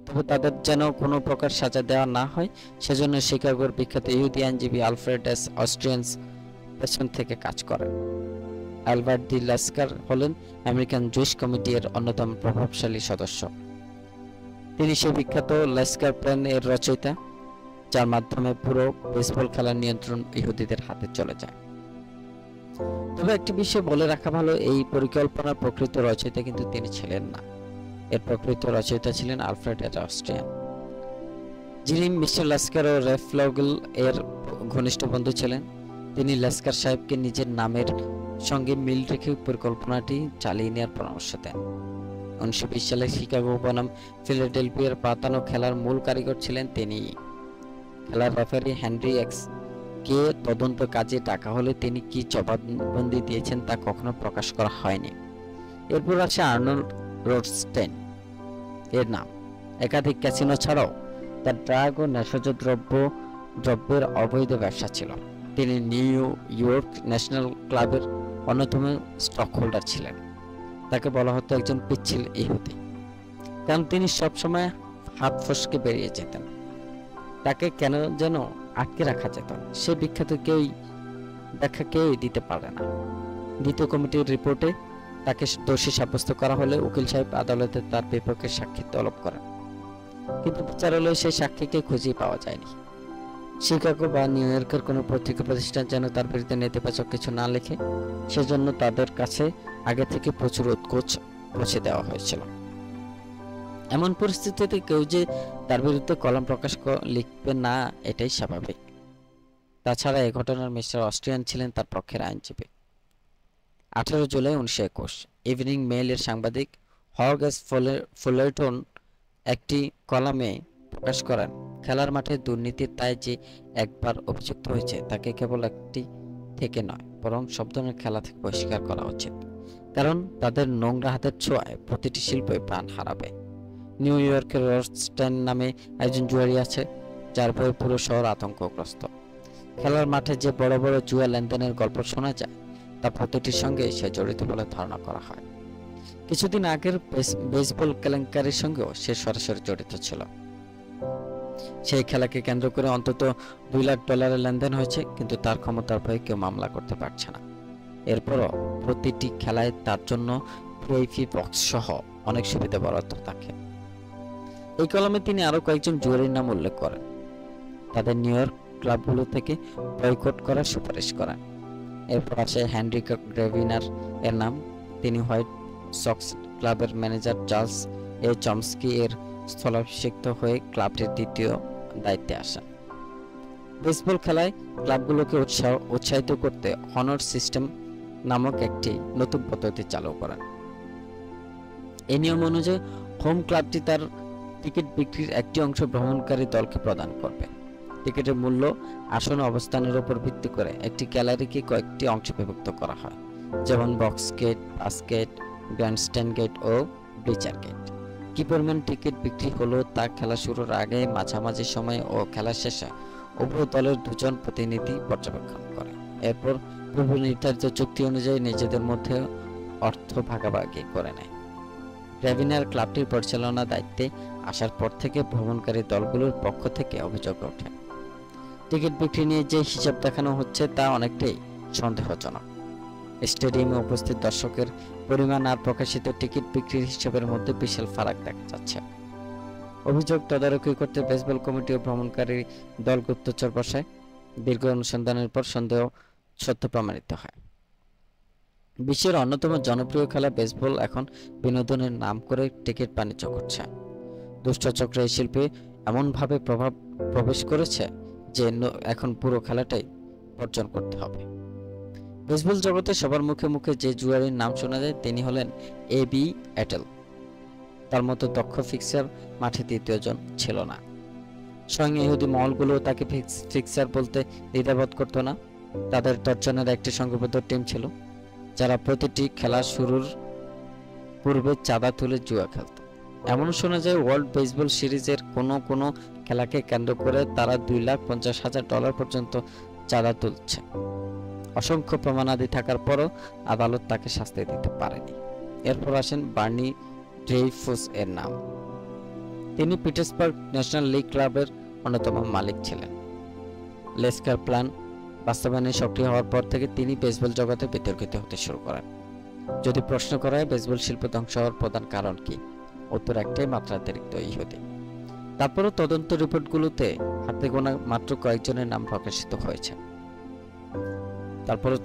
তবে তাদের যেন কোনো প্রকার সাজা দেওয়া না হয়, সেজন্য শিকাগোর বিখ্যাত ইহুদি আইনজীবী আলফ্রেড এস অস্ট্রিয়ান্স পেছন থেকে কাজ করেন। অ্যালবার্ট ডি লেস্কার হলেন আমেরিকান জুইশ কমিটির অন্যতম প্রভাবশালী সদস্য। তিনি সেই বিখ্যাত লেস্কার প্ল্যান এর রচয়িতা, যার মাধ্যমে পুরো বেসবল খেলার নিয়ন্ত্রণ ইহুদিদের হাতে চলে যায়। তবে একটি বিষয় বলে রাখা ভালো, এই পরিকল্পনার প্রকৃত রচয়িতা কিন্তু তিনি ছিলেন না। এর প্রকৃত রচয়িতা ছিলেন আলফ্রেড এস অস্ট্রিয়ান, যিনি মিস্টার লেস্কার ও রেফ লোগল এর ঘনিষ্ঠ বন্ধু ছিলেন। তিনি লেস্কার সাহেবকে নিজের নামের সঙ্গে মিল রেখে পরিকল্পনাটি চালিয়ে নেওয়ার পরামর্শ দেন। 1920 সালে শিকাগো বনাম ফিলাডেলফিয়ার পাতানো খেলার মূল কারিগর ছিলেন তিনি। খেলার রেফারি হেনরি এক্স কে তদন্ত কাজে ডাকা হলে তিনি কি জবানবন্দি দিয়েছেন তা কখনো প্রকাশ করা হয়নি। এরপর আসে আর্নল্ড রোডস্টেইন এর নাম। একাধিক ক্যাসিনো ছাড়াও তার ড্রাগ ও নেশাজ দ্রব্যের অবৈধ ব্যবসা ছিল। তিনি নিউ ইয়র্ক ন্যাশনাল ক্লাবের অন্যতম স্টক হোল্ডার ছিলেন। তাকে বলা হতো একজন পিচ্ছিল ইহুদি, কারণ তিনি সবসময় হাত ফসকে বেরিয়ে যেতেন। তাকে কেন যেন আটকে রাখা যেত, সে বিখ্যাত ব্যাখ্যা কেউই দিতে পারে না। দ্বিতীয় কমিটির রিপোর্টে তাকে দোষী সাব্যস্ত করা হলে উকিল সাহেব আদালতে তার বিপক্ষে সাক্ষী তলব করেন, কিন্তু বিচারালয়ে সেই সাক্ষীকে খুঁজে পাওয়া যায়নি। শিকাগো বা নিউ ইয়র্কের কোনো পত্রিকা প্রতিষ্ঠান যেন তার বিরুদ্ধে নেতিবাচক কিছু না লেখে, সেজন্য তাদের কাছে আগে থেকে প্রচুর উৎকোচ পৌঁছে দেওয়া হয়েছিল। এমন পরিস্থিতিতে কেউ যে তার বিরুদ্ধে কলম প্রকাশ লিখবে না, এটাই স্বাভাবিক। তাছাড়া এই ঘটনার মিস্টার অস্ট্রিয়ান ছিলেন তার পক্ষের আইনজীবী। 18 জুলাই 1921 ইভিনিং মেইল এর সাংবাদিক হর্গেস ফুলারটন একটি কলামে প্রকাশ করেন, খেলার মাঠে দুর্নীতির দায়ে যে একবার অভিযুক্ত হয়েছে তাকে কেবল একটি থেকে নয়, বরং সব ধরনের খেলা থেকে বহিষ্কার করা উচিত, কারণ তাদের নোংরা হাতের ছোঁয়ায় প্রতিটি শিল্পই প্রাণ হারাবে। নিউ ইয়র্কের রোডস্টেইন নামে একজন জুয়ারি আছে, যার ভয়ে পুরো শহর আতঙ্কগ্রস্ত। খেলার মাঠে যে বড় বড় জুয়া লেনদেনের গল্প শোনা যায়, তা প্রতিটির সঙ্গে সে জড়িত বলে ধারণা করা হয়। কিছুদিন আগের বেসবল কেলেঙ্কারির সঙ্গেও সে সরাসরি জড়িত ছিল। সেই খেলাকে কেন্দ্র করে অন্তত $2 লাখ লেনদেন হয়েছে, কিন্তু তার ক্ষমতার ভয়ে কেউ মামলা করতে পারছে না। এরপরও প্রতিটি খেলায় তার জন্য ভিআইপি বক্স সহ অনেক সুবিধা বরাদ্দ থাকে। এই কলামে তিনি আরো কয়েকজন জুয়ারির নাম উল্লেখ করেন, তাদের নিউ ইয়র্ক ক্লাবগুলো থেকে বয়কট করার সুপারিশ করেন। এরপর আসে হেনরিক গ্রেভিনার এর নাম। তিনি হোয়াইট সক্স ক্লাবের ম্যানেজার চার্লস এ চমস্কি এর স্থলাভিষিক্ত হয়ে ক্লাবটির দ্বিতীয় দায়িত্বে আসেন। বেসবল খেলায় ক্লাবগুলোকে উৎসাহিত করতে হনর সিস্টেম নামক একটি নতুন পদ্ধতি চালু করেন। এই নিয়ম অনুযায়ী হোম ক্লাবটি তার টিকিট বিক্রির একটি অংশ ভ্রমণকারী দলকে প্রদান করবে। টিকিটের মূল্য আসন অবস্থানের উপর ভিত্তি করে একটি গ্যালারিকে কয়েকটি অংশে বিভক্ত করা হয়, যেমন box gate, pass gate, grandstand gate ও ব্লিচার গেট। কি পরিমাণ টিকিট বিক্রি হলো তা খেলা শুরুর আগে, মাঝামাঝি সময় ও খেলা শেষে উভয় দলের দুজন প্রতিনিধি পর্যবেক্ষণ করে। এরপর পূর্ব নির্ধারিত চুক্তি অনুযায়ী নিজেদের মধ্যে অর্থ ভাগাভাগি করে নেয়। গ্রেভিনার ক্লাবটির পরিচালনা দায়িত্বে আসার পর থেকে ভ্রমণকারী দলগুলোর পক্ষ থেকে অভিযোগ ওঠে, টিকিট বিক্রি নিয়ে যে হিসাব দেখানো হচ্ছে তা অনেকটাই সন্দেহজনক। স্টেডিয়ামে উপস্থিত দর্শকের পরিমাণ আর প্রকাশিত টিকিট বিক্রির হিসাবের মধ্যে বিশাল ফারাক দেখা যাচ্ছে। অভিযোগ তদারকি করতে বেসবল কমিটি ও ভ্রমণকারী দল গুপ্তচর বসায়। দীর্ঘ অনুসন্ধানের পর সন্দেহ সত্য প্রমাণিত হয়। বিশ্বের অন্যতম জনপ্রিয় খেলা বেসবল এখন বিনোদনের নাম করে টিকিট বাণিজ্য করছে। দুষ্ট চক্র এই শিল্পে এমনভাবে প্রবেশ করেছে যে এখন পুরো খেলাটাই বর্জন করতে হবে। বেসবল জগতে সবার মুখে মুখে যে জুয়ারির নাম শোনা যায় তিনি হলেন এবি অ্যাটেল। তার মতো দক্ষ ফিক্সার মাঠে দ্বিতীয় জন ছিল না। স্বয়ং ইহুদি মহলগুলো তাকে ফিক্সার বলতে দ্বিধাবোধ করতো না। তাদের 10 জনের একটি সংঘবদ্ধ টিম ছিল, যারা প্রতিটি খেলা শুরুর পূর্বে চাঁদা তুলে জুয়া খেলত। এমন শোনা যায় ওয়ার্ল্ড বেসবল সিরিজের কোনো খেলাকে কেন্দ্র করে তারা $2,50,000 পর্যন্ত চাঁদা তুলছে। অসংখ্য প্রমাণাদি থাকার পরও আদালত তাকে শাস্তি দিতে পারেনি। এরপর আসেন বার্নি ড্রেইফুস এর নাম। তিনি পিটসবার্গ ন্যাশনাল লিগ ক্লাবের অন্যতম মালিক ছিলেন। লেস্কার প্ল্যান বাস্তবায়নে সক্রিয় হওয়ার পর থেকে তিনি বেসবল জগতে বিতর্কিত হতে শুরু করেন। যদি প্রশ্ন করা হয় বেসবল শিল্প ধ্বংস হওয়ার প্রধান কারণ কি, উত্তর একটাই, মাত্রাতিরিক্ত ইহুদি। তারপরও তদন্ত রিপোর্টগুলোতে হাতে গোনা মাত্র কয়েকজনের নাম প্রকাশিত হয়েছে। তারপরও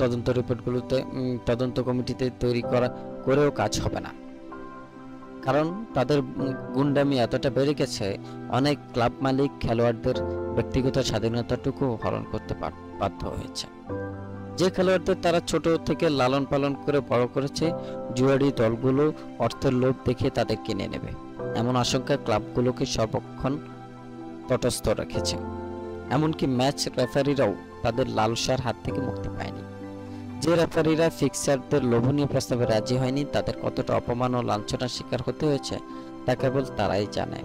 তদন্ত কমিটিতে তৈরি করেও কাজ হবে না, কারণ তাদের গুন্ডামি এতটা বেড়ে গেছে, অনেক ক্লাব মালিক খেলোয়াড়দের ব্যক্তিগত স্বাধীনতাটুকু হরণ করতে বাধ্য হয়েছে। যে খেলোয়াড়দের তারা ছোট থেকে লালন পালন করে বড় করেছে, জুয়ারি দলগুলো অর্থের লোভ দেখে তাদের কিনে নেবে, এমন আশঙ্কা ক্লাবগুলোকে সর্বক্ষণ তটস্থ রেখেছে। এমনকি ম্যাচ রেফারিরাও তাদের লালসার হাত থেকে মুক্তি পায়নি। যে রেফারিরা ফিক্সারদের লোভনীয় প্রস্তাবে রাজি হয়নি, তাদের কতটা অপমান ও লাঞ্ছনার শিকার হতে হয়েছে তা কেবল তারাই জানে।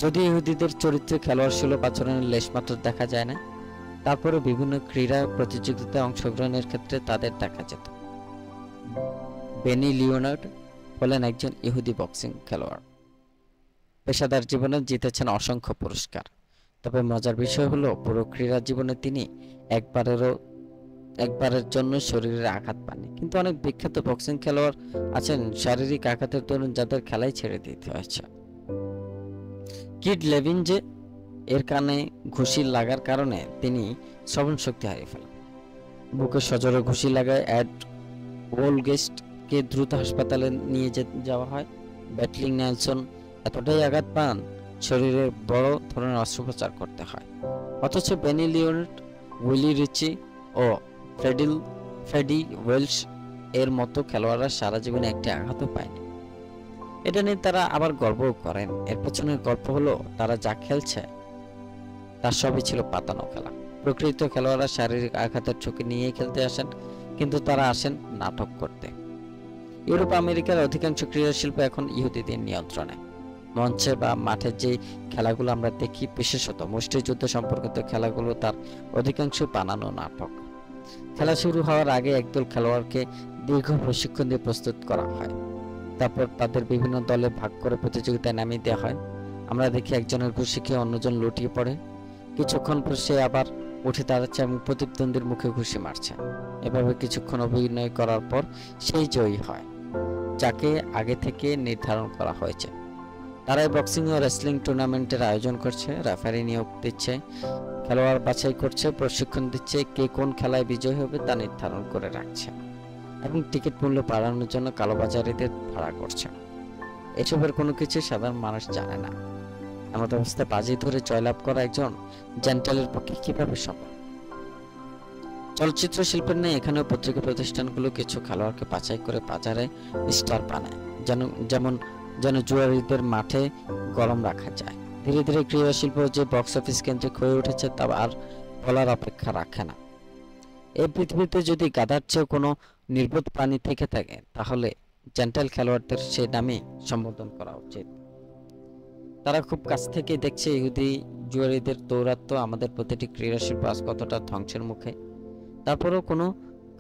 যদি ইহুদিদের চরিত্রে খেলোয়াড় সুলভ আচরণের লেশমাত্র দেখা যায় না, তারপরে বিভিন্ন ক্রীড়া প্রতিযোগিতায় অংশগ্রহণের ক্ষেত্রে তাদের দেখা যেত। বেনি লিওনার্ড হলেন একজন ইহুদি বক্সিং খেলোয়াড়। পেশাদার জীবনে জিতেছেন অসংখ্য পুরস্কার। তবে মজার বিষয় হলো পুরো ক্রীড়া জীবনে তিনি একবারের জন্য শরীরে আঘাত পাননি। কিন্তু অনেক বিখ্যাত বক্সিং খেলোয়াড় আছেন শারীরিক আঘাতের দরুন যাদের খেলাই ছেড়ে দিতে হয়েছে। কিড লেভিন যে এর কানে ঘুষি লাগার কারণে তিনি শ্রবণ শক্তি হারিয়ে ফেলেন। বুকে সজোরে ঘুষি লাগায় অ্যাড ওলগেস্টকে দ্রুত হাসপাতালে নিয়ে যাওয়া হয়। ব্যাটলিং নেলসন এতটাই আঘাত পান শরীরে বড় ধরনের অস্ত্রোপচার করতে হয়। অথচ বেনি লিওনার্ড, উইলি রিচি ও ফ্রেডি ওয়েলশ এর মতো খেলোয়াড়রা সারা জীবনে একটি আঘাতও পায়নি। এটা নিয়ে তারা আবার গর্বও করেন। এর পেছনের গল্প হলো তারা যা খেলছে তার সবই ছিল পাতানো খেলা। প্রকৃত খেলোয়াড়রা শারীরিক আঘাতের ঝুঁকি নিয়েই খেলতে আসেন, কিন্তু তারা আসেন নাটক করতে। ইউরোপ আমেরিকার অধিকাংশ ক্রীড়া শিল্প এখন ইহুদিদের নিয়ন্ত্রণে। মঞ্চে বা মাঠে যে খেলাগুলো আমরা দেখি, বিশেষত মুষ্টিযুদ্ধ সম্পর্কিত খেলাগুলো, তার অধিকাংশ বানানো নাটক। খেলা শুরু হওয়ার আগে একদল খেলোয়াড়কে দীর্ঘ প্রশিক্ষণ দিয়ে প্রস্তুত করা হয়। তারপর তাদের বিভিন্ন দলে ভাগ করে প্রতিযোগিতায় নামিয়ে দেওয়া হয়। আমরা দেখি একজনের ঘুষি খেয়ে অন্যজন লুটিয়ে পড়ে, কিছুক্ষণ পর সে আবার উঠে দাঁড়াচ্ছে এবং প্রতিদ্বন্দ্বীর মুখে ঘুষি মারছে। এভাবে কিছুক্ষণ অভিনয় করার পর সেই জয়ী হয়, যাকে আগে থেকে নির্ধারণ করা হয়েছে। তারাই বক্সিং ও রেসলিং টুর্নামেন্টের আয়োজন করছে, রেফারি নিয়োগ দিচ্ছে, খেলোয়াড় বাছাই করছে, প্রশিক্ষণ দিচ্ছে, কে কোন খেলায় বিজয়ী হবে তা নির্ধারণ করে রাখছে এবং টিকিট মূল্য বাড়ানোর জন্য কালোবাজারিদের ভাড়া করছে। এসবের কোনো কিছু সাধারণ মানুষ জানে না। এমত অবস্থায় বাজি ধরে জয়লাভ করা একজন জেন্টালের পক্ষে কিভাবে সম্ভব? চলচ্চিত্র শিল্পের নেই এখানেও পত্রিকা প্রতিষ্ঠানগুলো কিছু খেলোয়াড়কে বাছাই করে বাজারে স্টার বানায়, যেন জুয়ারিদের মাঠে গরম রাখা যায়। ধীরে ধীরে ক্রীড়া শিল্প যে বক্স অফিস কেন্দ্রিক হয়ে উঠেছে তা আর বলার অপেক্ষা রাখে না। এই পৃথিবীতে যদি গাধার চেয়েও কোনো নির্বোধ প্রাণী থেকে থাকে তাহলে জেন্টাল খেলোয়াড়দের সে নামে সম্বোধন করা উচিত। তারা খুব কাছ থেকে দেখছে ইহুদি জুয়ারিদের দৌরাত্ম্য, আমাদের প্রতিটি ক্রীড়া শিল্প আজ কতটা ধ্বংসের মুখে। তারপরেও কোনো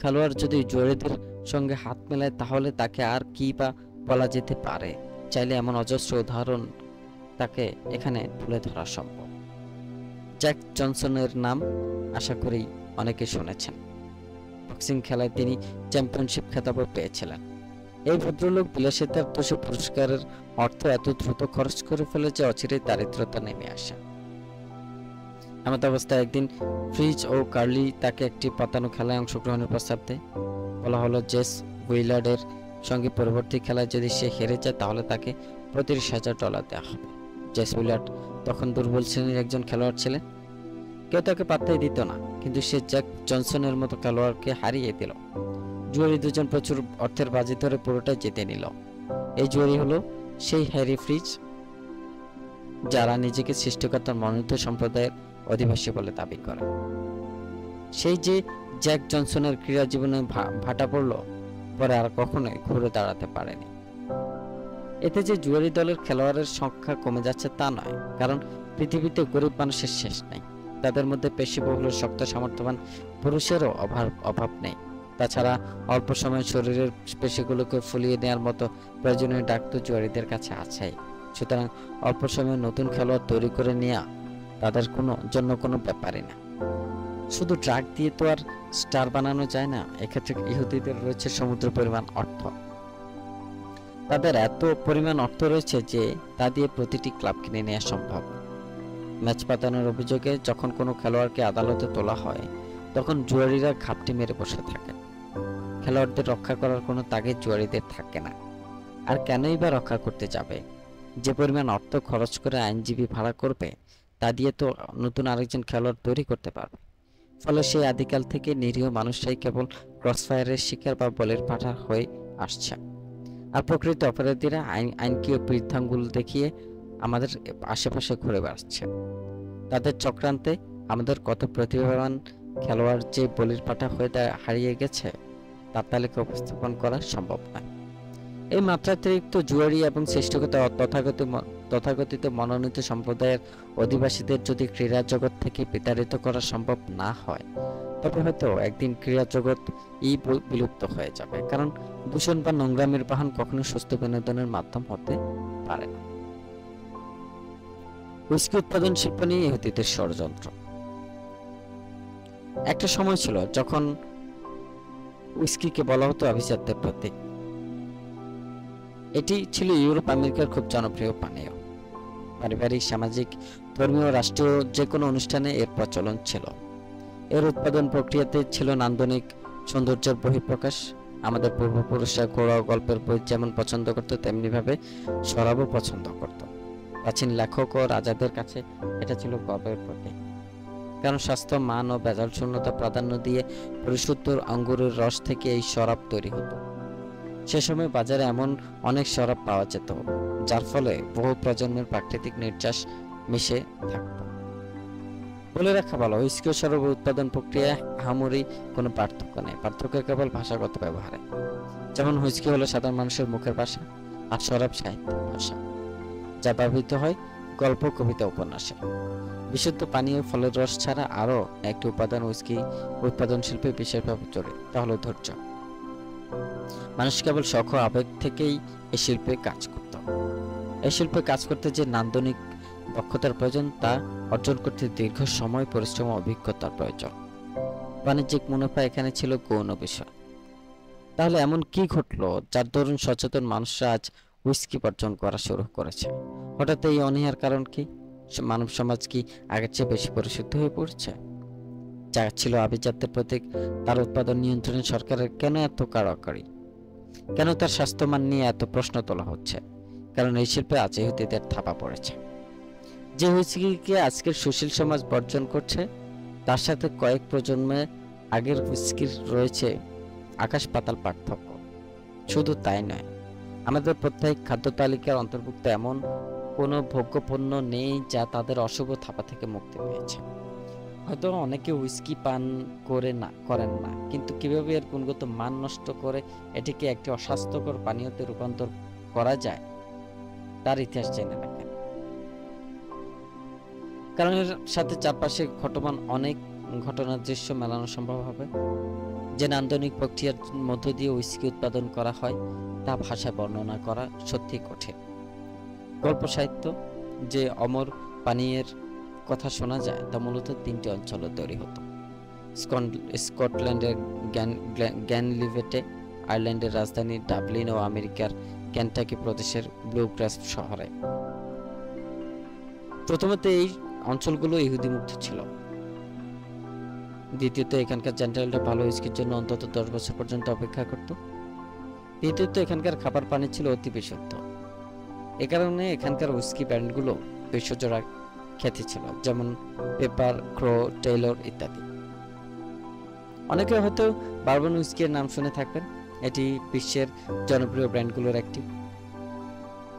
খেলোয়াড় যদি জুয়ারিদের সঙ্গে হাত মেলায় তাহলে তাকে আর কি বা বলা যেতে পারে? চাইলে এমন অজস্র উদাহরণ তাকে এখানে তুলে ধরা সম্ভব। জ্যাক জনসনের নাম আশা করি অনেকে শুনেছেন। বক্সিং খেলায় তিনি চ্যাম্পিয়নশিপ খেতাবও পেয়েছিলেন। এই ভদ্রলোক বিলাসিতার দোষে পুরস্কারের অর্থ এত দ্রুত খরচ করে ফেলে যে অচিরেই দারিদ্রতা নেমে আসে। এমত অবস্থায় একদিন ফ্রিজ ও কার্লি তাকে একটি পাতানো খেলায় অংশগ্রহণের প্রস্তাব দেয়। বলা হলো জেস উইলার্ডের সঙ্গে পরবর্তী খেলায় যদি সে হেরে যায় তাহলে তাকে $35,000 দেওয়া হবে। জেস উইলার্ড তখন দুর্বল শ্রেণীর একজন খেলোয়াড় ছিলেন, কেউ তাকে পাত্তাই দিত না, কিন্তু সে জ্যাক জনসনের মতো খেলোয়াড়কে হারিয়ে দিল। জুয়ারি দুজন প্রচুর অর্থের বাজি ধরে পুরোটাই জিতে নিল। এই জুয়ারি হলো সেই হ্যারি ফ্রিজ যারা নিজেকে সৃষ্টিকর্তার মনোনীত সম্প্রদায়ের অধিবাসী বলে দাবি করে। সেই যে জ্যাক জনসনের ক্রীড়া জীবনে ভাটা পড়ল, পরে আর কখনোই ঘুরে দাঁড়াতে পারেনি। এতে যে জুয়ারি দলের খেলোয়াড়ের সংখ্যা কমে যাচ্ছে তা নয়, কারণ পৃথিবীতে গরিব মানুষের শেষ নেই। তাদের মধ্যে পেশিবহুল শক্ত সামর্থ্যবান পুরুষেরও অভাব নেই। তাছাড়া অল্প সময়ে শরীরের পেশিগুলোকে ফুলিয়ে নেওয়ার মতো প্রয়োজনীয় ডাক্তার জুয়ারিদের কাছে আছেই। সুতরাং অল্প সময়ে নতুন খেলোয়াড় তৈরি করে নেওয়া তাদের জন্য কোনো ব্যাপারই না। শুধু ড্রাগ দিয়ে তো আর স্টার বানানো যায় না। এক্ষেত্রে ইহুদিদের রয়েছে সমুদ্র পরিমাণ অর্থ। তাদের এত পরিমাণ অর্থ রয়েছে যে তা দিয়ে প্রতিটি ক্লাব কিনে নেওয়া সম্ভব। ম্যাচ পাতানোর অভিযোগে যখন কোনো খেলোয়াড়কে আদালতে তোলা হয় তখন জুয়ারিরা ঘাপটি মেরে বসে থাকে। খেলোয়াড়দের রক্ষা করার কোনো তাগিদ জুয়ারিদের থাকে না। আর কেনই বা রক্ষা করতে যাবে? যে পরিমাণ অর্থ খরচ করে আইনজীবী ভাড়া করবে তা দিয়ে তো নতুন আরেকজন খেলোয়াড় তৈরি করতে পারবে। ফলে সেই আদিকাল থেকে নিরীহ মানুষরাই কেবল ক্রসফায়ারের শিকার বা বলের পাঠা হয়ে আসছে। আর প্রকৃত অপরাধীরা আইনকীয় বৃদ্ধাঙ্গুল দেখিয়ে আমাদের আশেপাশে ঘুরে বেড়াচ্ছে। তাদের চক্রান্তে আমাদের কত প্রতিভাবান খেলোয়াড় যে বলির পাঠা হয়ে হারিয়ে গেছে তার তালিকা উপস্থাপন করা সম্ভব নয়। এই মাত্রাতিরিক্ত জুয়ারি এবং সৃষ্টিকতা তথাকথিত মনোনীত সম্প্রদায়ের অধিবাসীদের যদি ক্রীড়া জগৎ থেকে বিতাড়িত করা সম্ভব না হয় তবে হয়তো একদিন ক্রীড়া জগৎ বিলুপ্ত হয়ে যাবে, কারণ দূষণ বা নোংরামির বাহন কখনো সুস্থ বিনোদনের মাধ্যম হতে পারে না। হুইস্কি উৎপাদন শিল্প নিয়ে ইহুদিদের ষড়যন্ত্র। একটা সময় ছিল যখন হুইস্কিকে বলা হতো আভিজাত্যের প্রতীক। এটি ছিল ইউরোপ আমেরিকার খুব জনপ্রিয় পানীয়। পারিবারিক, সামাজিক, ধর্মীয়, রাষ্ট্রীয় যে কোনো অনুষ্ঠানে এর প্রচলন ছিল। এর উৎপাদন প্রক্রিয়াতে ছিল নান্দনিক সৌন্দর্যের বহিঃপ্রকাশ। আমাদের পূর্বপুরুষরা ঘোড়া গল্পের বই যেমন পছন্দ করত তেমনি ভাবে শরাবও পছন্দ করত। প্রাচীন লেখক ও রাজাদের কাছে এটা ছিল গর্বের প্রতীক, কারণ স্বাস্থ্য, মান ও ভেজাল শূন্যতা প্রাধান্য দিয়ে পরিশুদ্ধ আঙ্গুরের রস থেকে এই শরাব তৈরি হতো। সে সময় বাজারে এমন অনেক শরাব পাওয়া যেত যার ফলে বহু প্রজন্মের প্রাকৃতিক নির্যাস মিশে থাকত। বলে রাখা ভালো, হুইস্কি ও শরাব উৎপাদন প্রক্রিয়ায় আহামরি কোনো পার্থক্য নেই। পার্থক্য কেবল ভাষাগত ব্যবহারে। যেমন হুইস্কি হলো সাধারণ মানুষের মুখের ভাষা, আর শরাব সাহিত্যিক ভাষা, যা ব্যবহৃত হয় গল্প, কবিতা, উপন্যাসে। বিশুদ্ধ পানীয় ফলের রস ছাড়া আরও একটি উপাদান হুইস্কি উৎপাদন শিল্পে বিশেষভাবে জড়িত, তা হলো ধৈর্য। মানুষ কেবল শখ ও আবেগ থেকেই এই শিল্পে কাজ করত। এই শিল্পে কাজ করতে যে নান্দনিক দক্ষতার প্রয়োজন তা অর্জন করতে দীর্ঘ সময়, পরিশ্রম ও অভিজ্ঞতার প্রয়োজন। বাণিজ্যিক মুনাফা এখানে ছিল গৌণ বিষয়। তাহলে এমন কি ঘটলো যার দরুন সচেতন মানুষরা আজ হুইস্কি বর্জন করা শুরু করেছে। হঠাৎ এই অনীহার কারণ কি? মানব সমাজ কি আগের চেয়ে বেশি পরিশুদ্ধ হয়ে পড়ছে? যা ছিল আভিজাত্যের প্রতীক, তার উৎপাদন নিয়ন্ত্রণে সরকারের কেন এত কাড়াকড়ি? কেন তার স্বাস্থ্যমান নিয়ে এত প্রশ্ন তোলা হচ্ছে? কারণ এই শিল্পে আজ ইহুদিদের থাপা পড়েছে। যে হুইস্কিকে আজকের সুশীল সমাজ বর্জন করছে, তার সাথে কয়েক প্রজন্মে আগের হুইস্কির রয়েছে আকাশ পাতাল পার্থক্য। শুধু তাই নয়, আমাদের প্রত্যেক খাদ্য তালিকার অন্তর্ভুক্ত এমন কোনো ভোগ্যপণ্য নেই যা তাদের অশুভ থাপা থেকে মুক্তি পেয়েছে। হয়তো অনেকে হুইস্কি পান করেন না, কিন্তু কিভাবে এর গুণগত মান নষ্ট করে এটিকে একটি অস্বাস্থ্যকর পানীয়তে রূপান্তর করা যায় তার ইতিহাস জেনে রাখেন। কারণ এর সাথে চারপাশে ঘটমান অনেক ঘটনার দৃশ্য মেলানো সম্ভব হবে। যে নান্দনিক প্রক্রিয়ার মধ্য দিয়ে হুইস্কি উৎপাদন করা হয় তা ভাষায় বর্ণনা করা সত্যি কঠিন। গল্প সাহিত্য যে অমর পানীয়ের কথা শোনা যায় তা মূলত তিনটি অঞ্চলে তৈরি হতো: স্কটল্যান্ডের গ্যানলিভেটে, আয়ারল্যান্ডের রাজধানী ডাবলিন ও আমেরিকার কেন্টাকি প্রদেশের ব্লুগ্রাস শহরে। প্রথমত এই অঞ্চলগুলো ইহুদি মুক্ত ছিল। দ্বিতীয়ত এখানকার জেন্টাইলরা ভালো হুইস্কির জন্য অন্তত 10 বছর পর্যন্ত অপেক্ষা করত। তৃতীয়ত এখানকার খাবার পানি ছিল অতি বিশুদ্ধ। এ কারণে এখানকার হুইস্কি ব্র্যান্ডগুলো বিশ্বজোড়া খ্যাতি ছিল, যেমন পেপার, ক্রো, টেইলর ইত্যাদি। অনেকে হয়তো বারবন হুইস্কির নাম শুনে থাকবেন। এটি বিশ্বের জনপ্রিয় ব্র্যান্ডগুলোর একটি।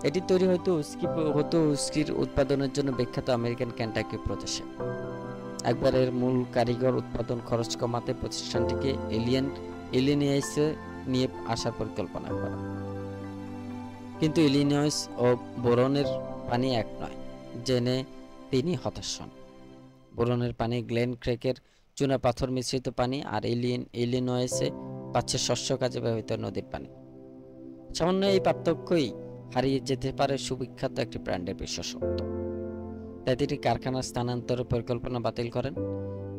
এটি তৈরি হতো হুইস্কির উৎপাদনের জন্য বিখ্যাত আমেরিকান কেন্টাকি প্রদেশে। একবার এর মূল কারিগর উৎপাদন খরচ কমাতে প্রতিষ্ঠানটিকে ইলিনয়েসে নিয়ে আসার পরিকল্পনা করা, কিন্তু ইলিনয়েস ও বোরনের পানি এক নয় জেনে তিনি হতাশ হন। বোরনের পানি গ্লেন ক্রেকের চুনা পাথর মিশ্রিত পানি, আর ইলিনয়েসে পাচ্ছে শস্য কাজে ব্যবহৃত নদীর পানি। সামান্য এই পার্থক্যই হারিয়ে যেতে পারে সুবিখ্যাত একটি ব্র্যান্ডের বিশেষত্ব। তাই তিনি কারখানার স্থানান্তরের পরিকল্পনা বাতিল করেন।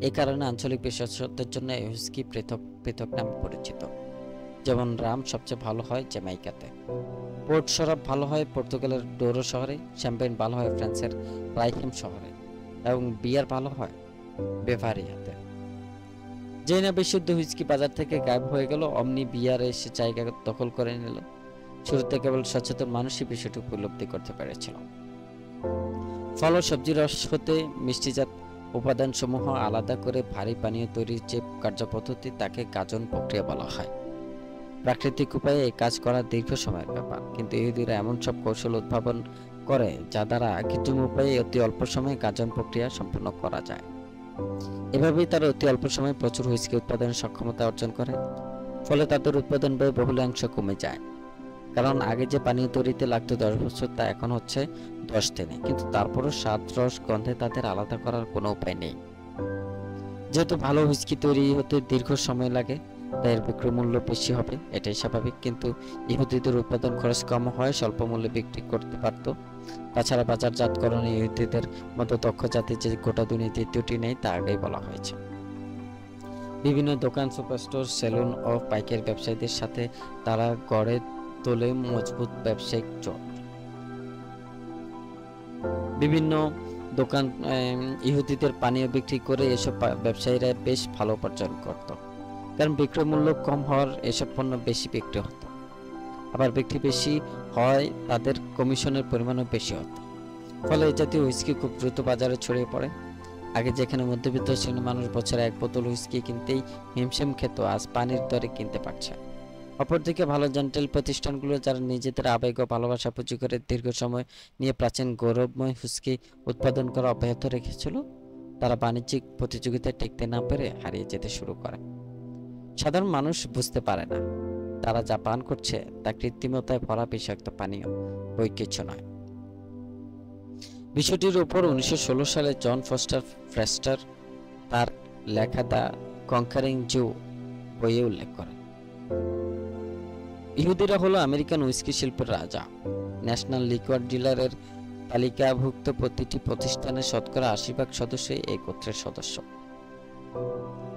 এই কারণে আঞ্চলিক বিশেষত্বের জন্য এই হুইস্কি পৃথক পৃথক নামে পরিচিত। যেমন রাম সবচেয়ে ভালো হয় জ্যামাইকাতে, পোর্ট শরাব ভালো হয় পর্তুগালের ডোরো শহরে, শ্যাম্পেন ভালো হয় ফ্রান্সের রাইখেম শহরে, এবং বিয়ার ভালো হয় বেভারিয়াতে। যে না বিশুদ্ধ হুইস্কি বাজার থেকে গায়েব হয়ে গেল, অমনি বিয়ার এসে জায়গা দখল করে নিল। শুরুতে কেবল সচেতন মানুষই বিষয়টি উপলব্ধি করতে পেরেছিল। ফল ও সবজি রস হতে মিষ্টিজাত উপাদান সমূহ আলাদা করে ভারী পানীয় তৈরির যে কার্যপদ্ধতি তাকে গাজন প্রক্রিয়া বলা হয়। প্রাকৃতিক উপায়ে এই কাজ করা দীর্ঘ সময়ের ব্যাপার, কিন্তু ইহুদিরা এমন সব কৌশল উদ্ভাবন করে যা দ্বারা কৃত্রিম উপায়ে অতি অল্প সময়ে গাজন প্রক্রিয়া সম্পন্ন করা যায়। এভাবেই তারা অতি অল্প সময়ে প্রচুর হুইস্কি উৎপাদনের সক্ষমতা অর্জন করে। ফলে তাদের উৎপাদন ব্যয় বহুলাংশ কমে যায়। কারণ আগে যে পানীয় তৈরিতে লাগতো 10 বছর, তা এখন হচ্ছে 10 দিনে। কিন্তু তারপরও স্বাদ, রস, গন্ধে তাদের আলাদা করার কোনো উপায় নেই। যেহেতু ভালো হুইস্কি তৈরি হতে দীর্ঘ সময় লাগে, তাই এর বিক্রয় মূল্য বেশি হবে, এটাই স্বাভাবিক। কিন্তু ইহুদিদের উৎপাদন খরচ কম হয়, স্বল্প মূল্যে বিক্রি করতে পারত। তাছাড়া বাজারজাতকরণে ইহুদিদের মতো দক্ষ জাতি যে গোটা দুনিয়াতে ত্রুটি নেই তা আগেই বলা হয়েছে। বিভিন্ন দোকান, সুপারস্টোর, সেলুন ও পাইকারি ব্যবসায়ীদের সাথে তারা গড়ে তোলে মজবুত ব্যবসায়িক জোট। বিভিন্ন দোকান ইহুদিদের পানীয় বিক্রি করে এসব ব্যবসায়ীরা বেশ ভালো উপার্জন করত। কারণ বিক্রয় মূল্য কম হওয়ার এসব পণ্য বেশি বিক্রি হতো। আবার বিক্রি বেশি হয় তাদের কমিশনের পরিমাণও বেশি হতো। ফলে এই জাতীয় হুইস্কি খুব দ্রুত বাজারে ছড়িয়ে পড়ে। আগে যেখানে মধ্যবিত্ত শ্রেণীর মানুষ বছরে 1 বোতল হুইস্কি কিনতেই হিমশিম খেত, আজ পানির দরে কিনতে পারছে। অপরদিকে ভালো জেন্টাইল প্রতিষ্ঠানগুলো যারা নিজেদের আবেগ ও ভালোবাসা পুঁজি করে দীর্ঘ সময় নিয়ে প্রাচীন গৌরবময় হুইস্কি উৎপাদন করা অব্যাহত রেখেছিল, তারা বাণিজ্যিক প্রতিযোগিতায় টিকতে না পেরে হারিয়ে যেতে শুরু করে। সাধারণ মানুষ বুঝতে পারে না তারা যা পান করছে তা কৃত্রিমতায় ভরা বিষাক্ত পানীয়, বই কিছু নয়। বিষয়টির উপর 1916 সালে জন ফস্টার ফ্রেস্টার তার লেখা দ্য কনকারিং জু বইয়ে উল্লেখ করেন। ইহুদিরা হলো আমেরিকান হুইস্কি শিল্পের রাজা। ন্যাশনাল লিকুয়ার ডিলারের তালিকাভুক্ত প্রতিটি প্রতিষ্ঠানের শতকরা 80% সদস্যই এই গোত্রের সদস্য।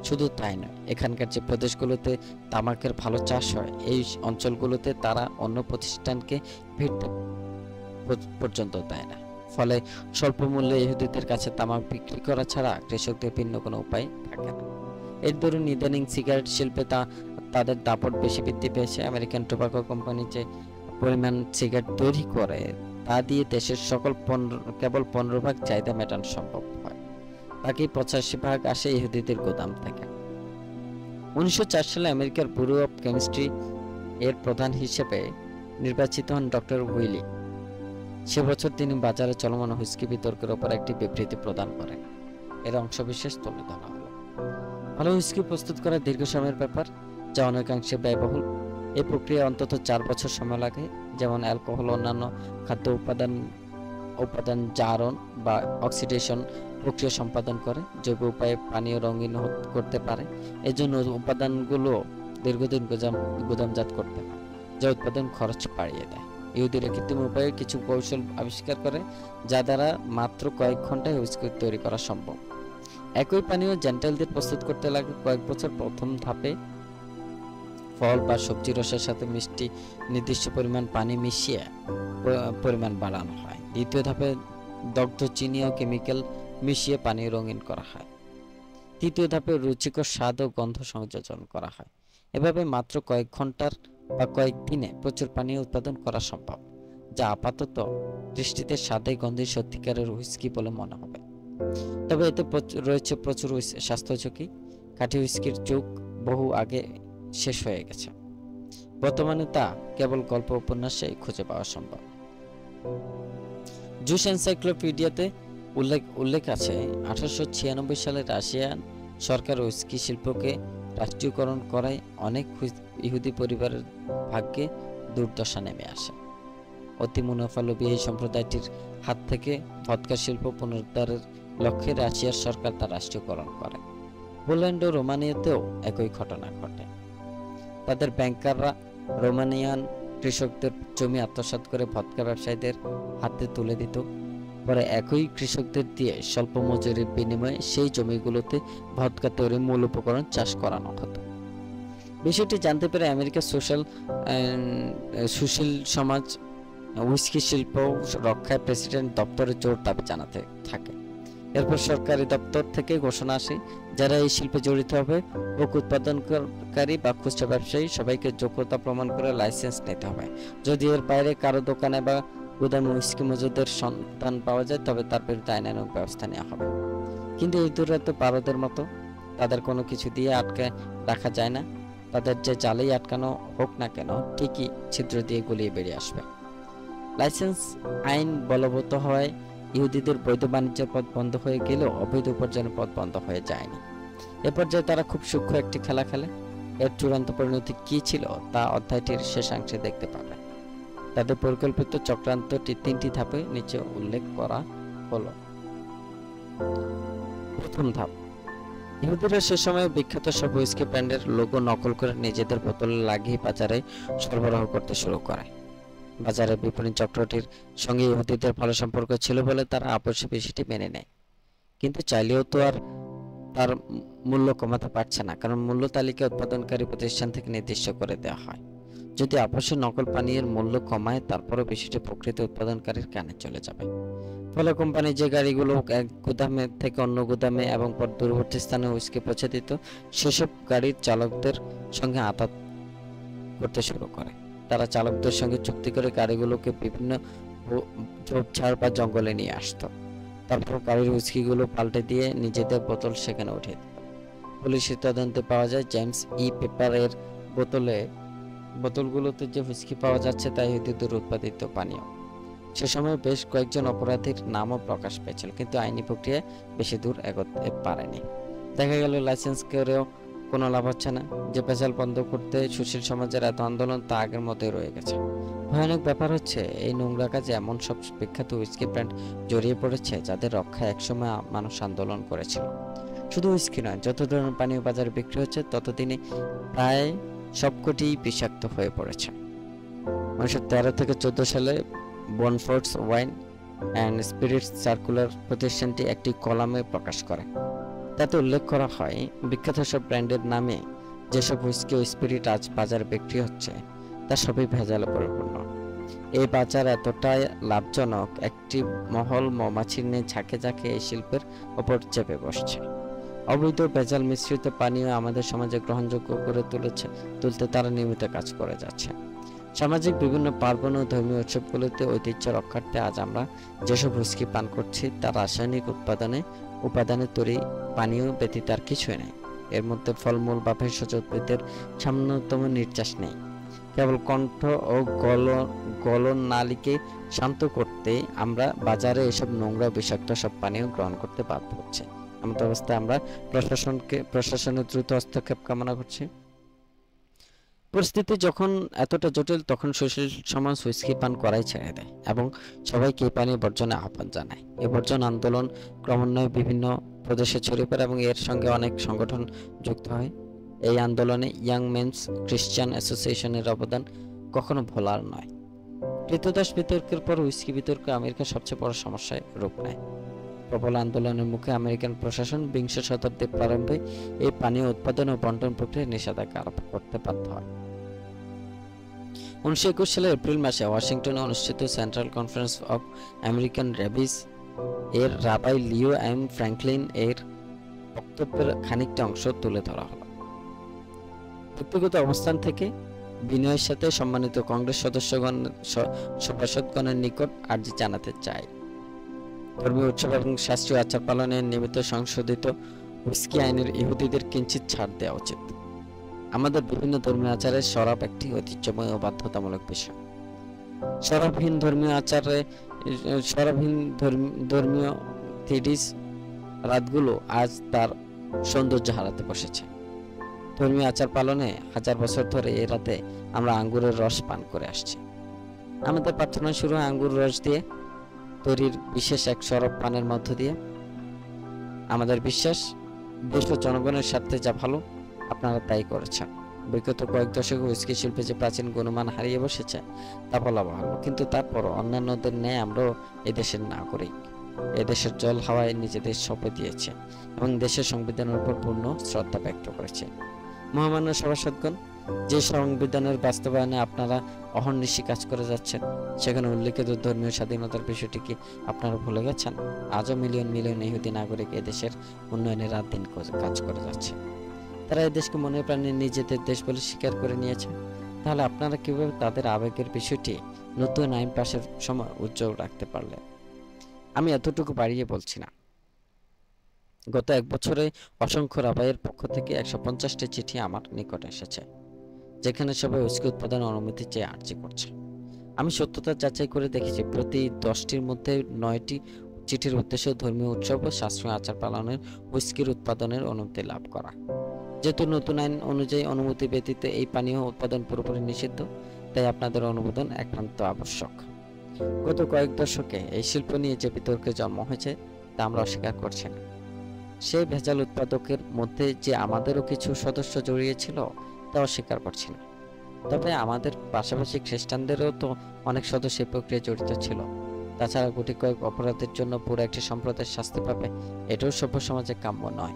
শুধু তাই নয়, এখানকার যে প্রদেশগুলোতে তামাকের ভালো চাষ হয় এই অঞ্চলগুলোতে তারা অন্য প্রতিষ্ঠানকে ভিড়তে পর্যন্ত দেয় না। ফলে স্বল্প মূল্যে ইহুদিদের কাছে তামাক বিক্রি করা ছাড়া কৃষকদের ভিন্ন কোনো উপায় থাকে না। এর দরুন ইদানিং সিগারেট শিল্পে তাদের দাপট বেশি বৃদ্ধি পেয়েছে। আমেরিকান টোবাকো কোম্পানি যে পরিমাণ সিগারেট তৈরি করে তা দিয়ে দেশের সকল কেবল 15% চাহিদা মেটানো সম্ভব হয়। বাকি 85% আসে ইহুদিদের গোদাম থেকে। 1904 সালে আমেরিকার ব্যুরো অব কেমিস্ট্রি এর প্রধান হিসেবে নির্বাচিত হন ডক্টর হুইলি। সে বছর তিনি বাজারে চলমান হুইস্কি বিতর্কের উপর একটি বিবৃতি প্রদান করেন। এর অংশবিশেষ তুলে ধরা হলো। ভালো হুইস্কি প্রস্তুত করা দীর্ঘ সময়ের ব্যাপার, যা অনেকাংশে ব্যয়বহুল। এই প্রক্রিয়া অন্তত 4 বছর সময় লাগে। যেমন অ্যালকোহল অন্যান্য খাদ্য উপাদান জারণ বা অক্সিডেশন প্রক্রিয়া সম্পাদন করে, জৈব উপায়ে পানীয় রঙিন করতে পারে। এজন্য উপাদানগুলো দীর্ঘদিন গুদামজাত করতে হয়, যা উৎপাদন খরচ বাড়িয়ে দেয়। ইহুদিরা কৃত্রিম উপায়ে কিছু কৌশল আবিষ্কার করে, যা দ্বারা মাত্র কয়েক ঘন্টায় হুইস্কি তৈরি করা সম্ভব। একই পানীয় জেন্টাইলদের প্রস্তুত করতে লাগে কয়েক বছর। প্রথম ধাপে ফল বা সবজি রসের সাথে মিষ্টি নির্দিষ্ট পরিমাণ পানি মিশিয়ে পরিমাণ বাড়ানো হয়। দ্বিতীয় ধাপে দগ্ধ চিনি ও কেমিক্যাল মিশিয়ে পানি রঙিন করা হয়। তৃতীয় ধাপে রুচিকর স্বাদ ও গন্ধ সংযোজন করা হয়। এভাবে মাত্র কয়েক ঘন্টার বা কয়েক দিনে প্রচুর পানি উৎপাদন করা সম্ভব, যা আপাতত দৃষ্টিতে স্বাদে গন্ধে সত্যিকারের হুইস্কি বলে মনে হবে। তবে এতে রয়েছে প্রচুর স্বাস্থ্য ঝুঁকি। কাঠি হুইস্কির যুগ বহু আগে শেষ হয়ে গেছে। বর্তমানে তা কেবল গল্প উপন্যাসে খুঁজে পাওয়া সম্ভব। জুস এনসাইক্লোপিডিয়াতে উল্লেখ আছে 1896 সালে রাশিয়ান সরকার হুইস্কি শিল্পকে রাষ্ট্রীয়করণ করায় অনেক ইহুদি পরিবারের ভাগ্যে দুর্দশা নেমে আসে। অতি মুনাফালোভী এই সম্প্রদায়টির হাত থেকে ভদকা শিল্প পুনরুদ্ধারের লক্ষ্যে রাশিয়ার সরকার তা রাষ্ট্রীয়করণ করে। পোল্যান্ড ও রোমানিয়াতেও একই ঘটনা ঘটে। তাদের ব্যাংকাররা রোমানিয়ান কৃষকদের জমি আত্মসাৎ করে ভদকা ব্যবসায়ীদের হাতে তুলে দিত। পরে একই কৃষকদের দিয়ে স্বল্প মজুরির বিনিময়ে সেই জমিগুলোতে ভদকা তৈরি মূল উপকরণ চাষ করানো হতো। বিষয়টি জানতে পেরে আমেরিকার সুশীল সমাজ হুইস্কি শিল্প রক্ষায় প্রেসিডেন্ট দপ্তরে জোর দাবি জানাতে থাকে। এরপর সরকারি দপ্তর থেকে ঘোষণা আসে, যারা এই শিল্পে জড়িত হবে, হোক উৎপাদনকারী বা খুচরা ব্যবসায়ী, সবাইকে যোগ্যতা প্রমাণ করে লাইসেন্স নিতে হবে। যদি এর বাইরে কারো দোকানে বা গুদামে হুইস্কি মজুদের সন্ধান পাওয়া যায়, তবে তার বিরুদ্ধে আইনানুগ ব্যবস্থা নেওয়া হবে। কিন্তু এই দূরে তো পারদের মতো, তাদের কোনো কিছু দিয়ে আটকে রাখা যায় না। তাদের যে জালেই আটকানো হোক না কেন, ঠিকই ছিদ্র দিয়ে গলিয়ে বেরিয়ে আসবে। লাইসেন্স আইন বলবৎ হওয়ায় ইহুদিদের বৈধ বাণিজ্যের পথ বন্ধ হয়ে গেলেও অবৈধ উপার্জনের পথ বন্ধ হয়ে যায়নি। এ পর্যায়ে তারা খুব সূক্ষ্ম একটি খেলা খেলে। এর চূড়ান্ত পরিণতি কি ছিল তা অধ্যায়টির শেষাংশে দেখতে পাবে। তাদের পরিকল্পিত চক্রান্তটি 3টি ধাপে নিচে উল্লেখ করা হলো। প্রথম ধাপ, ইহুদিরা সে সময় বিখ্যাত সব হুইস্কি ব্র্যান্ডের লোগো নকল করে নিজেদের বোতলে লাগিয়ে বাজারে সরবরাহ করতে শুরু করে। বাজারে বিপণী চক্রটির সঙ্গে ইহুদিদের ভালো সম্পর্ক ছিল বলে তারা আপসে বিষয়টি মেনে নেয়। কিন্তু চাইলেও তো আর তার মূল্য কমাতে পারছে না, কারণ মূল্য তালিকা উৎপাদনকারী প্রতিষ্ঠান থেকে নির্দিষ্ট করে দেওয়া হয়। যদি আপসে নকল পানীয়ের মূল্য কমায়, তারপরে বিষয়টি প্রকৃত উৎপাদনকারীর কানে চলে যাবে। ফলে কোম্পানি যে গাড়িগুলো এক গুদামে থেকে অন্য গুদামে এবং পর দূরবর্তী স্থানে হুইস্কি পৌঁছে দিত, সেসব গাড়ির চালকদের সঙ্গে আতাত করতে শুরু করে। তারা চালকদের সঙ্গে চুক্তি করে গাড়িগুলোকে বিভিন্ন ঝোপঝাড় বা জঙ্গলে নিয়ে আসতো। তারপর গাড়ির হুইস্কিগুলো পাল্টে দিয়ে নিজেদের বোতল সেখানে উঠিয়ে দিত। পুলিশের তদন্তে পাওয়া যায়, জেমস ই পেপার এর বোতলগুলোতে যে হুইস্কি পাওয়া যাচ্ছে তা ইহুদিদের উৎপাদিত পানীয়। সে সময় বেশ কয়েকজন অপরাধীর নামও প্রকাশ পেয়েছিল, কিন্তু আইনি প্রক্রিয়ায় বেশি দূর এগোতে পারেনি। দেখা গেল লাইসেন্স করেও কোনো লাভ হচ্ছে না। যে পেশাল বন্ধ করতে সুশীল সমাজের এত আন্দোলন তা আগের মতোই রয়ে গেছে। ভয়ানক ব্যাপার হচ্ছে, এই নোংরা কাজে এমন সব বিখ্যাত হুইস্কি ব্র্যান্ড জড়িয়ে পড়েছে যাদের রক্ষায় একসময় মানুষ আন্দোলন করেছিল। শুধু হুইস্কি নয়, যত ধরনের পানীয় বাজারে বিক্রি হচ্ছে ততদিনে প্রায় সবকটি বিষাক্ত হয়ে পড়েছে। 1913 থেকে 14 সালে বনফোর্ডস ওয়াইন অ্যান্ড স্পিরিটস সার্কুলার প্রতিষ্ঠানটি একটি কলামে প্রকাশ করে। তাতে উল্লেখ করা হয় বিখ্যাত সব ব্র্যান্ডের নামে যেসব হুইস্কি ও স্পিরিট আজ বাজারে বিক্রি হচ্ছে তা সবই ভেজালে পরিপূর্ণ। এই বাজার এতটাই লাভজনক, একটি মহল মৌমাছির নিয়ে ঝাঁকে ঝাঁকে এই শিল্পের ওপর চেপে বসছে। অবৈধ ভেজাল মিশ্রিত পানীয় আমাদের সমাজে গ্রহণযোগ্য করে তুলতে তারা নিয়মিত কাজ করে যাচ্ছে। সামাজিক বিভিন্ন পার্বণ ও ধর্মীয় উৎসবগুলোতে ঐতিহ্য রক্ষার্থে আজ আমরা যেসব হুইস্কি পান করছি তা রাসায়নিক উপাদানে তৈরি পানীয় ব্যতীত আর কিছুই নেই। এর মধ্যে ফলমূল বা ভেষজ উদ্ভিদের সামান্যতম নির্যাস নেই। কেবল কণ্ঠ ও গলন নালীকে শান্ত করতে আমরা বাজারে এসব নোংরা বিষাক্ত সব পানীয় গ্রহণ করতে বাধ্য হচ্ছে। এমন অবস্থায় আমরা প্রশাসনের দ্রুত হস্তক্ষেপ কামনা করছি। পরিস্থিতি যখন এতটা জটিল তখন সুশীল সমাজ হুইস্কি পান করাই ছেড়ে দেয় এবং সবাইকে এই পানীয় বর্জনে আহ্বান জানায়। এই বর্জন আন্দোলন ক্রমান্বয়ে বিভিন্ন প্রদেশে ছড়িয়ে পড়ে এবং এর সঙ্গে অনেক সংগঠন যুক্ত হয়। এই আন্দোলনে ইয়াং মেনস খ্রিস্টান অ্যাসোসিয়েশনের অবদান কখনো ভোলার নয়। ক্রীতদাস বিতর্কের পর হুইস্কি বিতর্ক আমেরিকার সবচেয়ে বড় সমস্যায় রূপ নেয়। প্রবল আন্দোলনের মুখে আমেরিকান প্রশাসন বিংশ শতাব্দীর প্রারম্ভে এই পানীয় উৎপাদন ও বন্টন প্রক্রিয়ায় নিষেধাজ্ঞা আরোপ করতে বাধ্য হয়। 1921 সালের এপ্রিল মাসে ওয়াশিংটনে অনুষ্ঠিত central conference of American rabies এর রাবাই লিও এম ফ্র্যাঙ্কলিন এর বক্তব্যের খানিকটা অংশ তুলে ধরা হলো। ব্যক্তিগত অবস্থান থেকে বিনয়ের সাথে সম্মানিত কংগ্রেস সদস্যগণের নিকট আর্জি জানাতে চাই, ধর্মীয় উৎসব এবং শাস্ত্রীয় আচার পালনের নিমিত্ত সংশোধিত হুইস্কি আইনের ইহুদিদের কিঞ্চিত ছাড় দেওয়া উচিত। আমাদের বিভিন্ন ধর্মীয় আচারে শরাব একটি ঐতিহ্যময় ও বাধ্যতামূলক বিষয়। শরাবহীন ধর্মীয় থিডিস রাতগুলো আজ তার সৌন্দর্য হারাতে বসেছে। ধর্মীয় আচার পালনে হাজার বছর ধরে এই রাতে আমরা আঙ্গুরের রস পান করে আসছি। আমাদের প্রার্থনা শুরু হয় আঙ্গুর রস দিয়ে তৈরির বিশেষ এক শরাব পানের মধ্য দিয়ে। আমাদের বিশ্বাস, দেশ ও জনগণের স্বার্থে যা ভালো আপনারা তাই করেছেন। বিগত কয়েক দশক হুইস্কি শিল্পে যে প্রাচীন গুণমান হারিয়ে বসেছে তা বলা ভালো, কিন্তু তারপরও অন্যান্যদের ন্যায় আমরাও এদেশের নাগরিক। এদেশের জল হাওয়ায় নিজেদের শপথ দিয়েছে এবং দেশের সংবিধানের উপর পূর্ণ শ্রদ্ধা ব্যক্ত করেছে। মহামান্য সভাসদগণ, যে সংবিধানের বাস্তবায়নে আপনারা অহর্নিশি কাজ করে যাচ্ছেন সেখানে উল্লেখিত ধর্মীয় স্বাধীনতার বিষয়টি কি আপনারা ভুলে গেছেন? আজও মিলিয়ন মিলিয়ন ইহুদি নাগরিক এদেশের উন্নয়নে রাত দিন কাজ করে যাচ্ছে। তারা এদেশকে মনে প্রাণে নিজেদের দেশ বলে স্বীকার করে নিয়েছে। তাহলে আপনারা কিভাবে তাদের আবেগের বিষয়টি নতুন আইন পাশের সময় উজ্জ্বল রাখতে পারলেন? আমি এতটুকু বাড়িয়ে বলছি না। গত এক বছরে অসংখ্য রাবাইয়ের পক্ষ থেকে 150টি চিঠি আমার নিকট এসেছে, যেখানে সবাই হুইস্কি উৎপাদনের অনুমতি চেয়ে আর্জি করছে। আমি সত্যতা যাচাই করে দেখেছি, প্রতি 10টির মধ্যে 9টি চিঠির উদ্দেশ্য ধর্মীয় উৎসব ও শাস্ত্রীয় আচার পালনের হুইস্কির উৎপাদনের অনুমতি লাভ করা। যেহেতু নতুন আইন অনুযায়ী অনুমতি ব্যতীত এই পানীয় উৎপাদন পুরোপুরি নিষিদ্ধ, তাই আপনাদের অনুমোদন একান্ত আবশ্যক। গত কয়েক দশকে এই শিল্প নিয়ে যে বিতর্কের জন্ম হয়েছে তা আমরা অস্বীকার করছি না। সেই ভেজাল উৎপাদকের মধ্যে যে আমাদেরও কিছু সদস্য জড়িয়ে ছিল তা অস্বীকার করছি না। তবে আমাদের পাশাপাশি খ্রিস্টানদেরও তো অনেক সদস্য এই প্রক্রিয়ায় জড়িত ছিল। তাছাড়া গুটি কয়েক অপরাধের জন্য পুরো একটি সম্প্রদায়ের শাস্তি পাবে, এটাও সভ্য সমাজে কাম্য নয়।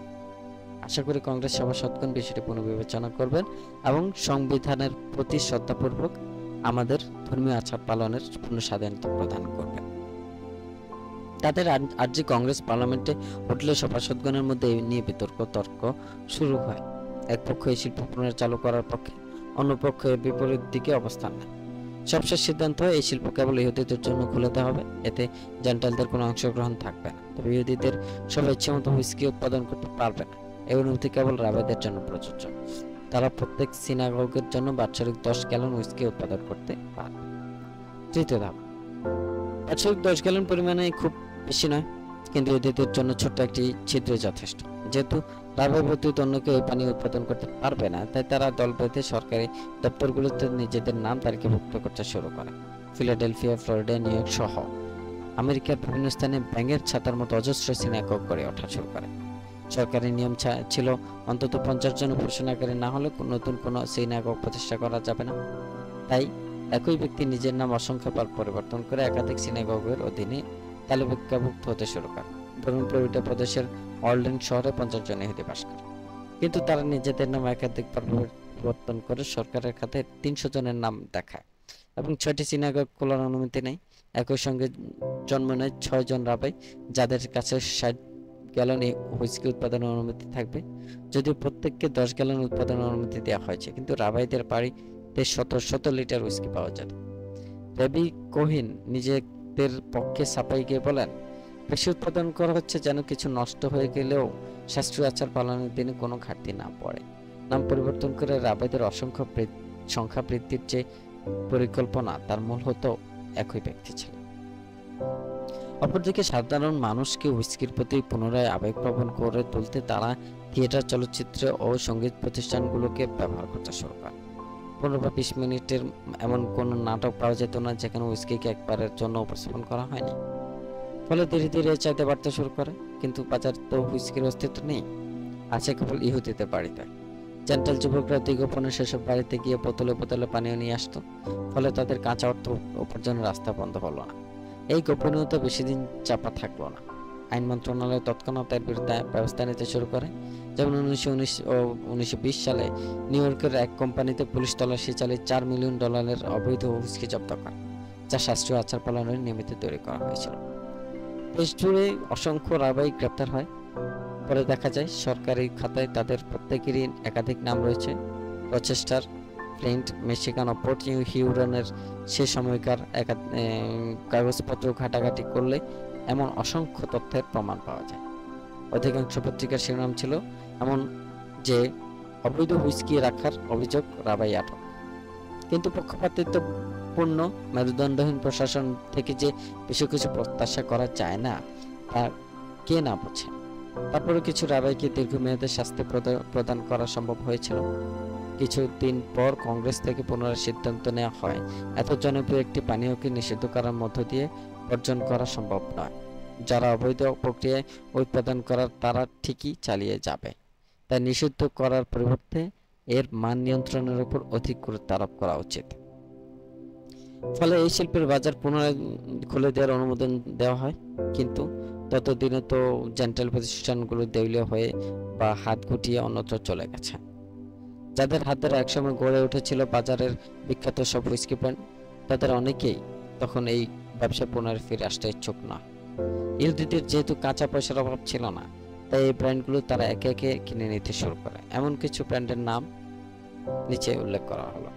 আশা করি কংগ্রেস সভাসদগণ বিষয়টি পুনর্বিবেচনা করবেন এবং সংবিধানের প্রতি শ্রদ্ধাপূর্বক আমাদের ধর্মীয় আচার পালনের পূর্ণ স্বাধীনতা প্রদান করবেন। তাদের আর্জি কংগ্রেস পার্লামেন্টে উঠলে সভাসদগণের মধ্যে এই নিয়ে তর্ক শুরু হয়। এক পক্ষ এই শিল্প পুনরায় চালু করার পক্ষে, অন্য পক্ষ এর বিপরীত দিকে অবস্থান নেয়। সবশেষ সিদ্ধান্ত হয় এই শিল্প কেবল ইহুদিদের জন্য খুলে দেওয়া হবে, এতে জেন্টালদের কোনো অংশগ্রহণ থাকবে না। তবে ইহুদিদের সবাই ইচ্ছে মতো হুইস্কি উৎপাদন করতে পারবে না। এই অনুমতি কেবল রাবাইদের জন্য প্রযোজ্য। তারা প্রত্যেক সিনাগগের জন্য বাৎসরিক 10 গ্যালন হুইস্কি উৎপাদন করতে পারবে। তৃতীয় ধাপ, বাৎসরিক 10 গ্যালন পরিমাণে খুব বেশি নয়, কিন্তু ইহুদিদের জন্য ছোট্ট একটি ছিদ্র যথেষ্ট। যেহেতু রাবাই ব্যতীত অন্য কেউ এই পানি উৎপাদন করতে পারবে না, তাই তারা দল বেঁধে সরকারি দপ্তরগুলোতে নিজেদের নাম তালিকাভুক্ত করতে শুরু করে। ফিলাডেলফিয়া, ফ্লোরিডা, নিউ ইয়র্ক সহ আমেরিকার বিভিন্ন স্থানে ব্যাঙের ছাতার মতো অজস্র সিনাগগ গড়ে ওঠা শুরু করে। সরকারি নিয়ম ছিল অন্তত 50 জন উপসনাকারী না হলে নতুন কোনো সিনাগগ প্রতিষ্ঠা করা যাবে না। তাই একই ব্যক্তি নিজের নাম অসংখ্যবার পরিবর্তন করে একাধিক সিনাগগের অধীনে তালিকাভুক্ত হতে শুরু করে। ধরুন ফ্লোরিডা প্রদেশের অরল্যান্ড শহরে 50 জন ইহুদি বাস করে, কিন্তু তারা নিজেদের নাম একাধিকবার পরিবর্তন করে সরকারের খাতে 300 জনের নাম দেখায় এবং 6টি সিনাগগ খোলার অনুমতি নেয়। একই সঙ্গে জন্ম নেয় 6 জন রাবাই, যাদের কাছে 60 গ্যালন হুইস্কি উৎপাদনের অনুমতি থাকবে, যদিও প্রত্যেককে 10 গ্যালন উৎপাদনের অনুমতি দেওয়া হয়েছে, কিন্তু রাবাইদের বাড়িতে শত শত লিটার হুইস্কি পাওয়া যায়। রেবি কোহিন নিজেদের পক্ষে ছাপাই গিয়ে বলেন, বেশি উৎপাদন করা হচ্ছে যেন কিছু নষ্ট হয়ে গেলেও শাস্ত্রীয় আচার পালনের দিনে কোনো ঘাটতি না পড়ে। নাম পরিবর্তন করে রাবাইদের অসংখ্য সংখ্যা বৃদ্ধির যে পরিকল্পনা, তার মূল হতো একই ব্যক্তি ছিল। অপরদিকে সাধারণ মানুষকে হুইস্কির প্রতি পুনরায় আবেগপ্রবণ করে তুলতে তারা থিয়েটার, চলচ্চিত্র ও সঙ্গীত প্রতিষ্ঠানগুলোকে ব্যবহার করতে শুরু করে। 15 বা 20 মিনিটের এমন কোনো নাটক পাওয়া যেত না যেখানে হুইস্কিকে একবারের জন্য উপস্থাপন করা হয়নি। ফলে ধীরে ধীরে চাইতে বাড়তে শুরু করে, কিন্তু বাজারে তো হুইস্কির অস্তিত্ব নেই, আছে কেবল ইহুদিদের বাড়িতে। জেন্টাল যুবকরা দীর্ঘপণে সেসব বাড়িতে গিয়ে বোতলে বোতলে পানীয় নিয়ে আসতো, ফলে তাদের কাঁচা অর্থ উপার্জনের রাস্তা বন্ধ হলো না। এই গোপনীয়তা বেশি দিন চাপা থাকলো না। আইন মন্ত্রণালয় তৎক্ষণাৎ এর বিরুদ্ধে ব্যবস্থা নিতে শুরু করে। যেমন 1919 ও 1920 সালে নিউ ইয়র্কের এক কোম্পানিতে পুলিশ তল্লাশি চালিয়ে $4 মিলিয়ন অবৈধ হুইস্কি জব্দ করে, যা শাস্ত্রীয় আচার পালনের নিমিত্তে তৈরি করা হয়েছিল। দেশ জুড়ে অসংখ্য রাবাই গ্রেপ্তার হয়। পরে দেখা যায় সরকারি খাতায় তাদের প্রত্যেকেরই একাধিক নাম রয়েছে। রচেস্টার, ফ্লিন্ট, মিশিগান ও পোর্ট হিউরনের সে সময়কার কাগজপত্র ঘাটাঘাটি করলে এমন অসংখ্য তথ্যের প্রমাণ পাওয়া যায়। অধিকাংশ পত্রিকার শিরোনাম ছিল এমন যে অবৈধ হুইস্কি রাখার অভিযোগ, রাবাই আটক। কিন্তু পক্ষপাতিত্বপূর্ণ মেরুদণ্ডহীন প্রশাসন থেকে যে বেশি কিছু প্রত্যাশা করা যায় না, তা কে না বোঝে। তারপরে কিছু রাবাইকে দীর্ঘমেয়াদে শাস্তি প্রদান করা সম্ভব হয়েছিল। কিছুদিন পর কংগ্রেস থেকে পুনরায় সিদ্ধান্ত নেওয়া হয়, এত জনপ্রিয় একটি পানীয়কে নিষিদ্ধ করার মধ্য দিয়ে বর্জন করা সম্ভব নয়। যারা অবৈধ প্রক্রিয়ায় উৎপাদন করার তারা ঠিকই চালিয়ে যাবে, তাই নিষিদ্ধ করার পরিবর্তে এর মান নিয়ন্ত্রণের উপর অধিক গুরুত্ব আরোপ করা উচিত। ফলে এই শিল্পের বাজার পুনরায় খুলে দেওয়ার অনুমোদন দেওয়া হয়, কিন্তু ততদিনে তো জেন্টাল প্রতিষ্ঠানগুলো দেউলিয়া হয়ে বা হাত গুটিয়ে অন্যত্র চলে গেছে। যাদের হাত ধরে একসময় গড়ে উঠেছিল বাজারের বিখ্যাত সব হুইস্কি ব্র্যান্ড, তাদের অনেকেই তখন এই ব্যবসা পুনরায় ফিরে আসতে ইচ্ছুক নয়। ইহুদিদের যেহেতু কাঁচা পয়সার অভাব ছিল না, তাই এই ব্র্যান্ডগুলো তারা একে একে কিনে নিতে শুরু করে। এমন কিছু ব্র্যান্ডের নাম নিচে উল্লেখ করা হলো,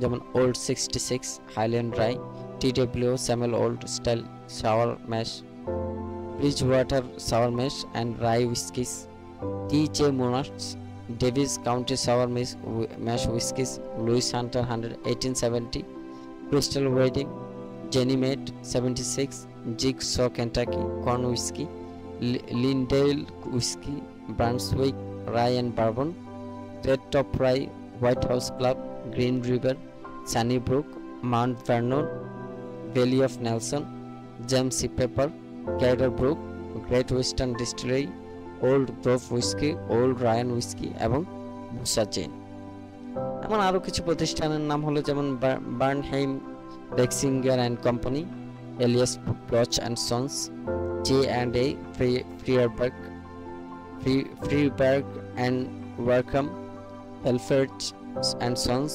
যেমন Old 66, Highland Rye, TW, Samuel Old Style sour mash, Bridgewater sour mash and rye whiskies, TJ Monarchs, Davies County sour mash whiskies, Louis Hunter 1870, Crystal Wedding, Jenny Made 76, Jigs Kentucky, corn whiskey, Lindell whiskey, Brunswick rye and bourbon, Red Top Rye, White House Club, Green River, Sunny Brook, Mount Vernon, Valley of Nelson, Jamesy Pepper, Gadder Brook, Great Western Distillery, Old Grove whisky, old Ryan whisky এবং বুসা চেইন। এমন আরও কিছু প্রতিষ্ঠানের নাম হলো যেমন Bernheim Bexinger and Company, Elias Bloch and Sons, J&A Freiburg and Workum, Helfert and Sons,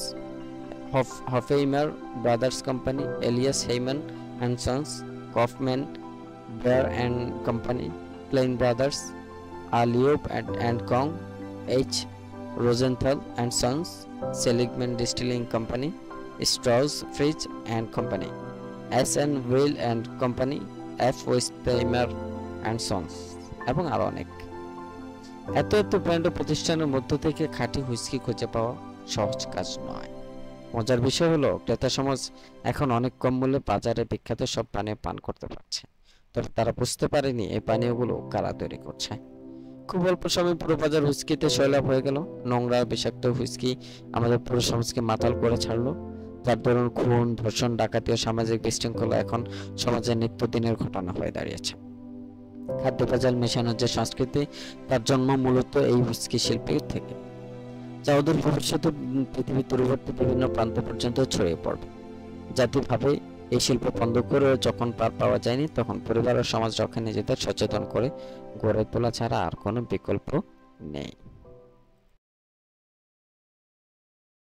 Hoffheimer Brothers Company, Elias Heyman and Sons, Kaufman Baer and Company, Plain Brothers, Liop and Kong, H. Rosenthal and Sons, Seligman Distilling Company, Strauss Fridge and Company, S.N. Will and Company, F. Westheimer and Sons এবং আরো অনেক। এত ব্র্যান্ড ও প্রতিষ্ঠানের মধ্য থেকে খাঁটি হুইস্কি খুঁজে পাওয়া সহজ কাজ নয়। মজার বিষয় হলো ক্রেতা সমাজ এখন অনেক কম মূল্যে বাজারে বিখ্যাত সব পানীয় পান করতে পারছে, তবে তারা বুঝতে পারেনি এই পানীয়গুলো কারা তৈরি করছে। খুব অল্প সময় পুরো বাজার হুইস্কিতে সয়লাভ হয়ে গেল। নোংরা বিষাক্ত হুইস্কি আমাদের পুরো সমাজকে মাতাল করে ছাড়লো, যার দরুন খুন, ধর্ষণ, ডাকাতি ও সামাজিক বিশৃঙ্খলা এখন সমাজের নিত্যদিনের ঘটনা হয়ে দাঁড়িয়েছে। খাদ্য ভেজাল মেশানোর যে সংস্কৃতি, তার জন্ম মূলত এই হুইস্কি শিল্পের থেকে, যা ওদের ভবিষ্যতে পৃথিবীর দূরবর্তী বিভিন্ন প্রান্ত পর্যন্ত ছড়িয়ে পড়বে। জাতি ভাবে এই শিল্প বন্ধ করে যখন পার পাওয়া যায়নি, তখন পরিবার ও সমাজ রক্ষায় নিজেদের সচেতন করে গড়ে তোলা ছাড়া আর কোনো বিকল্প নেই।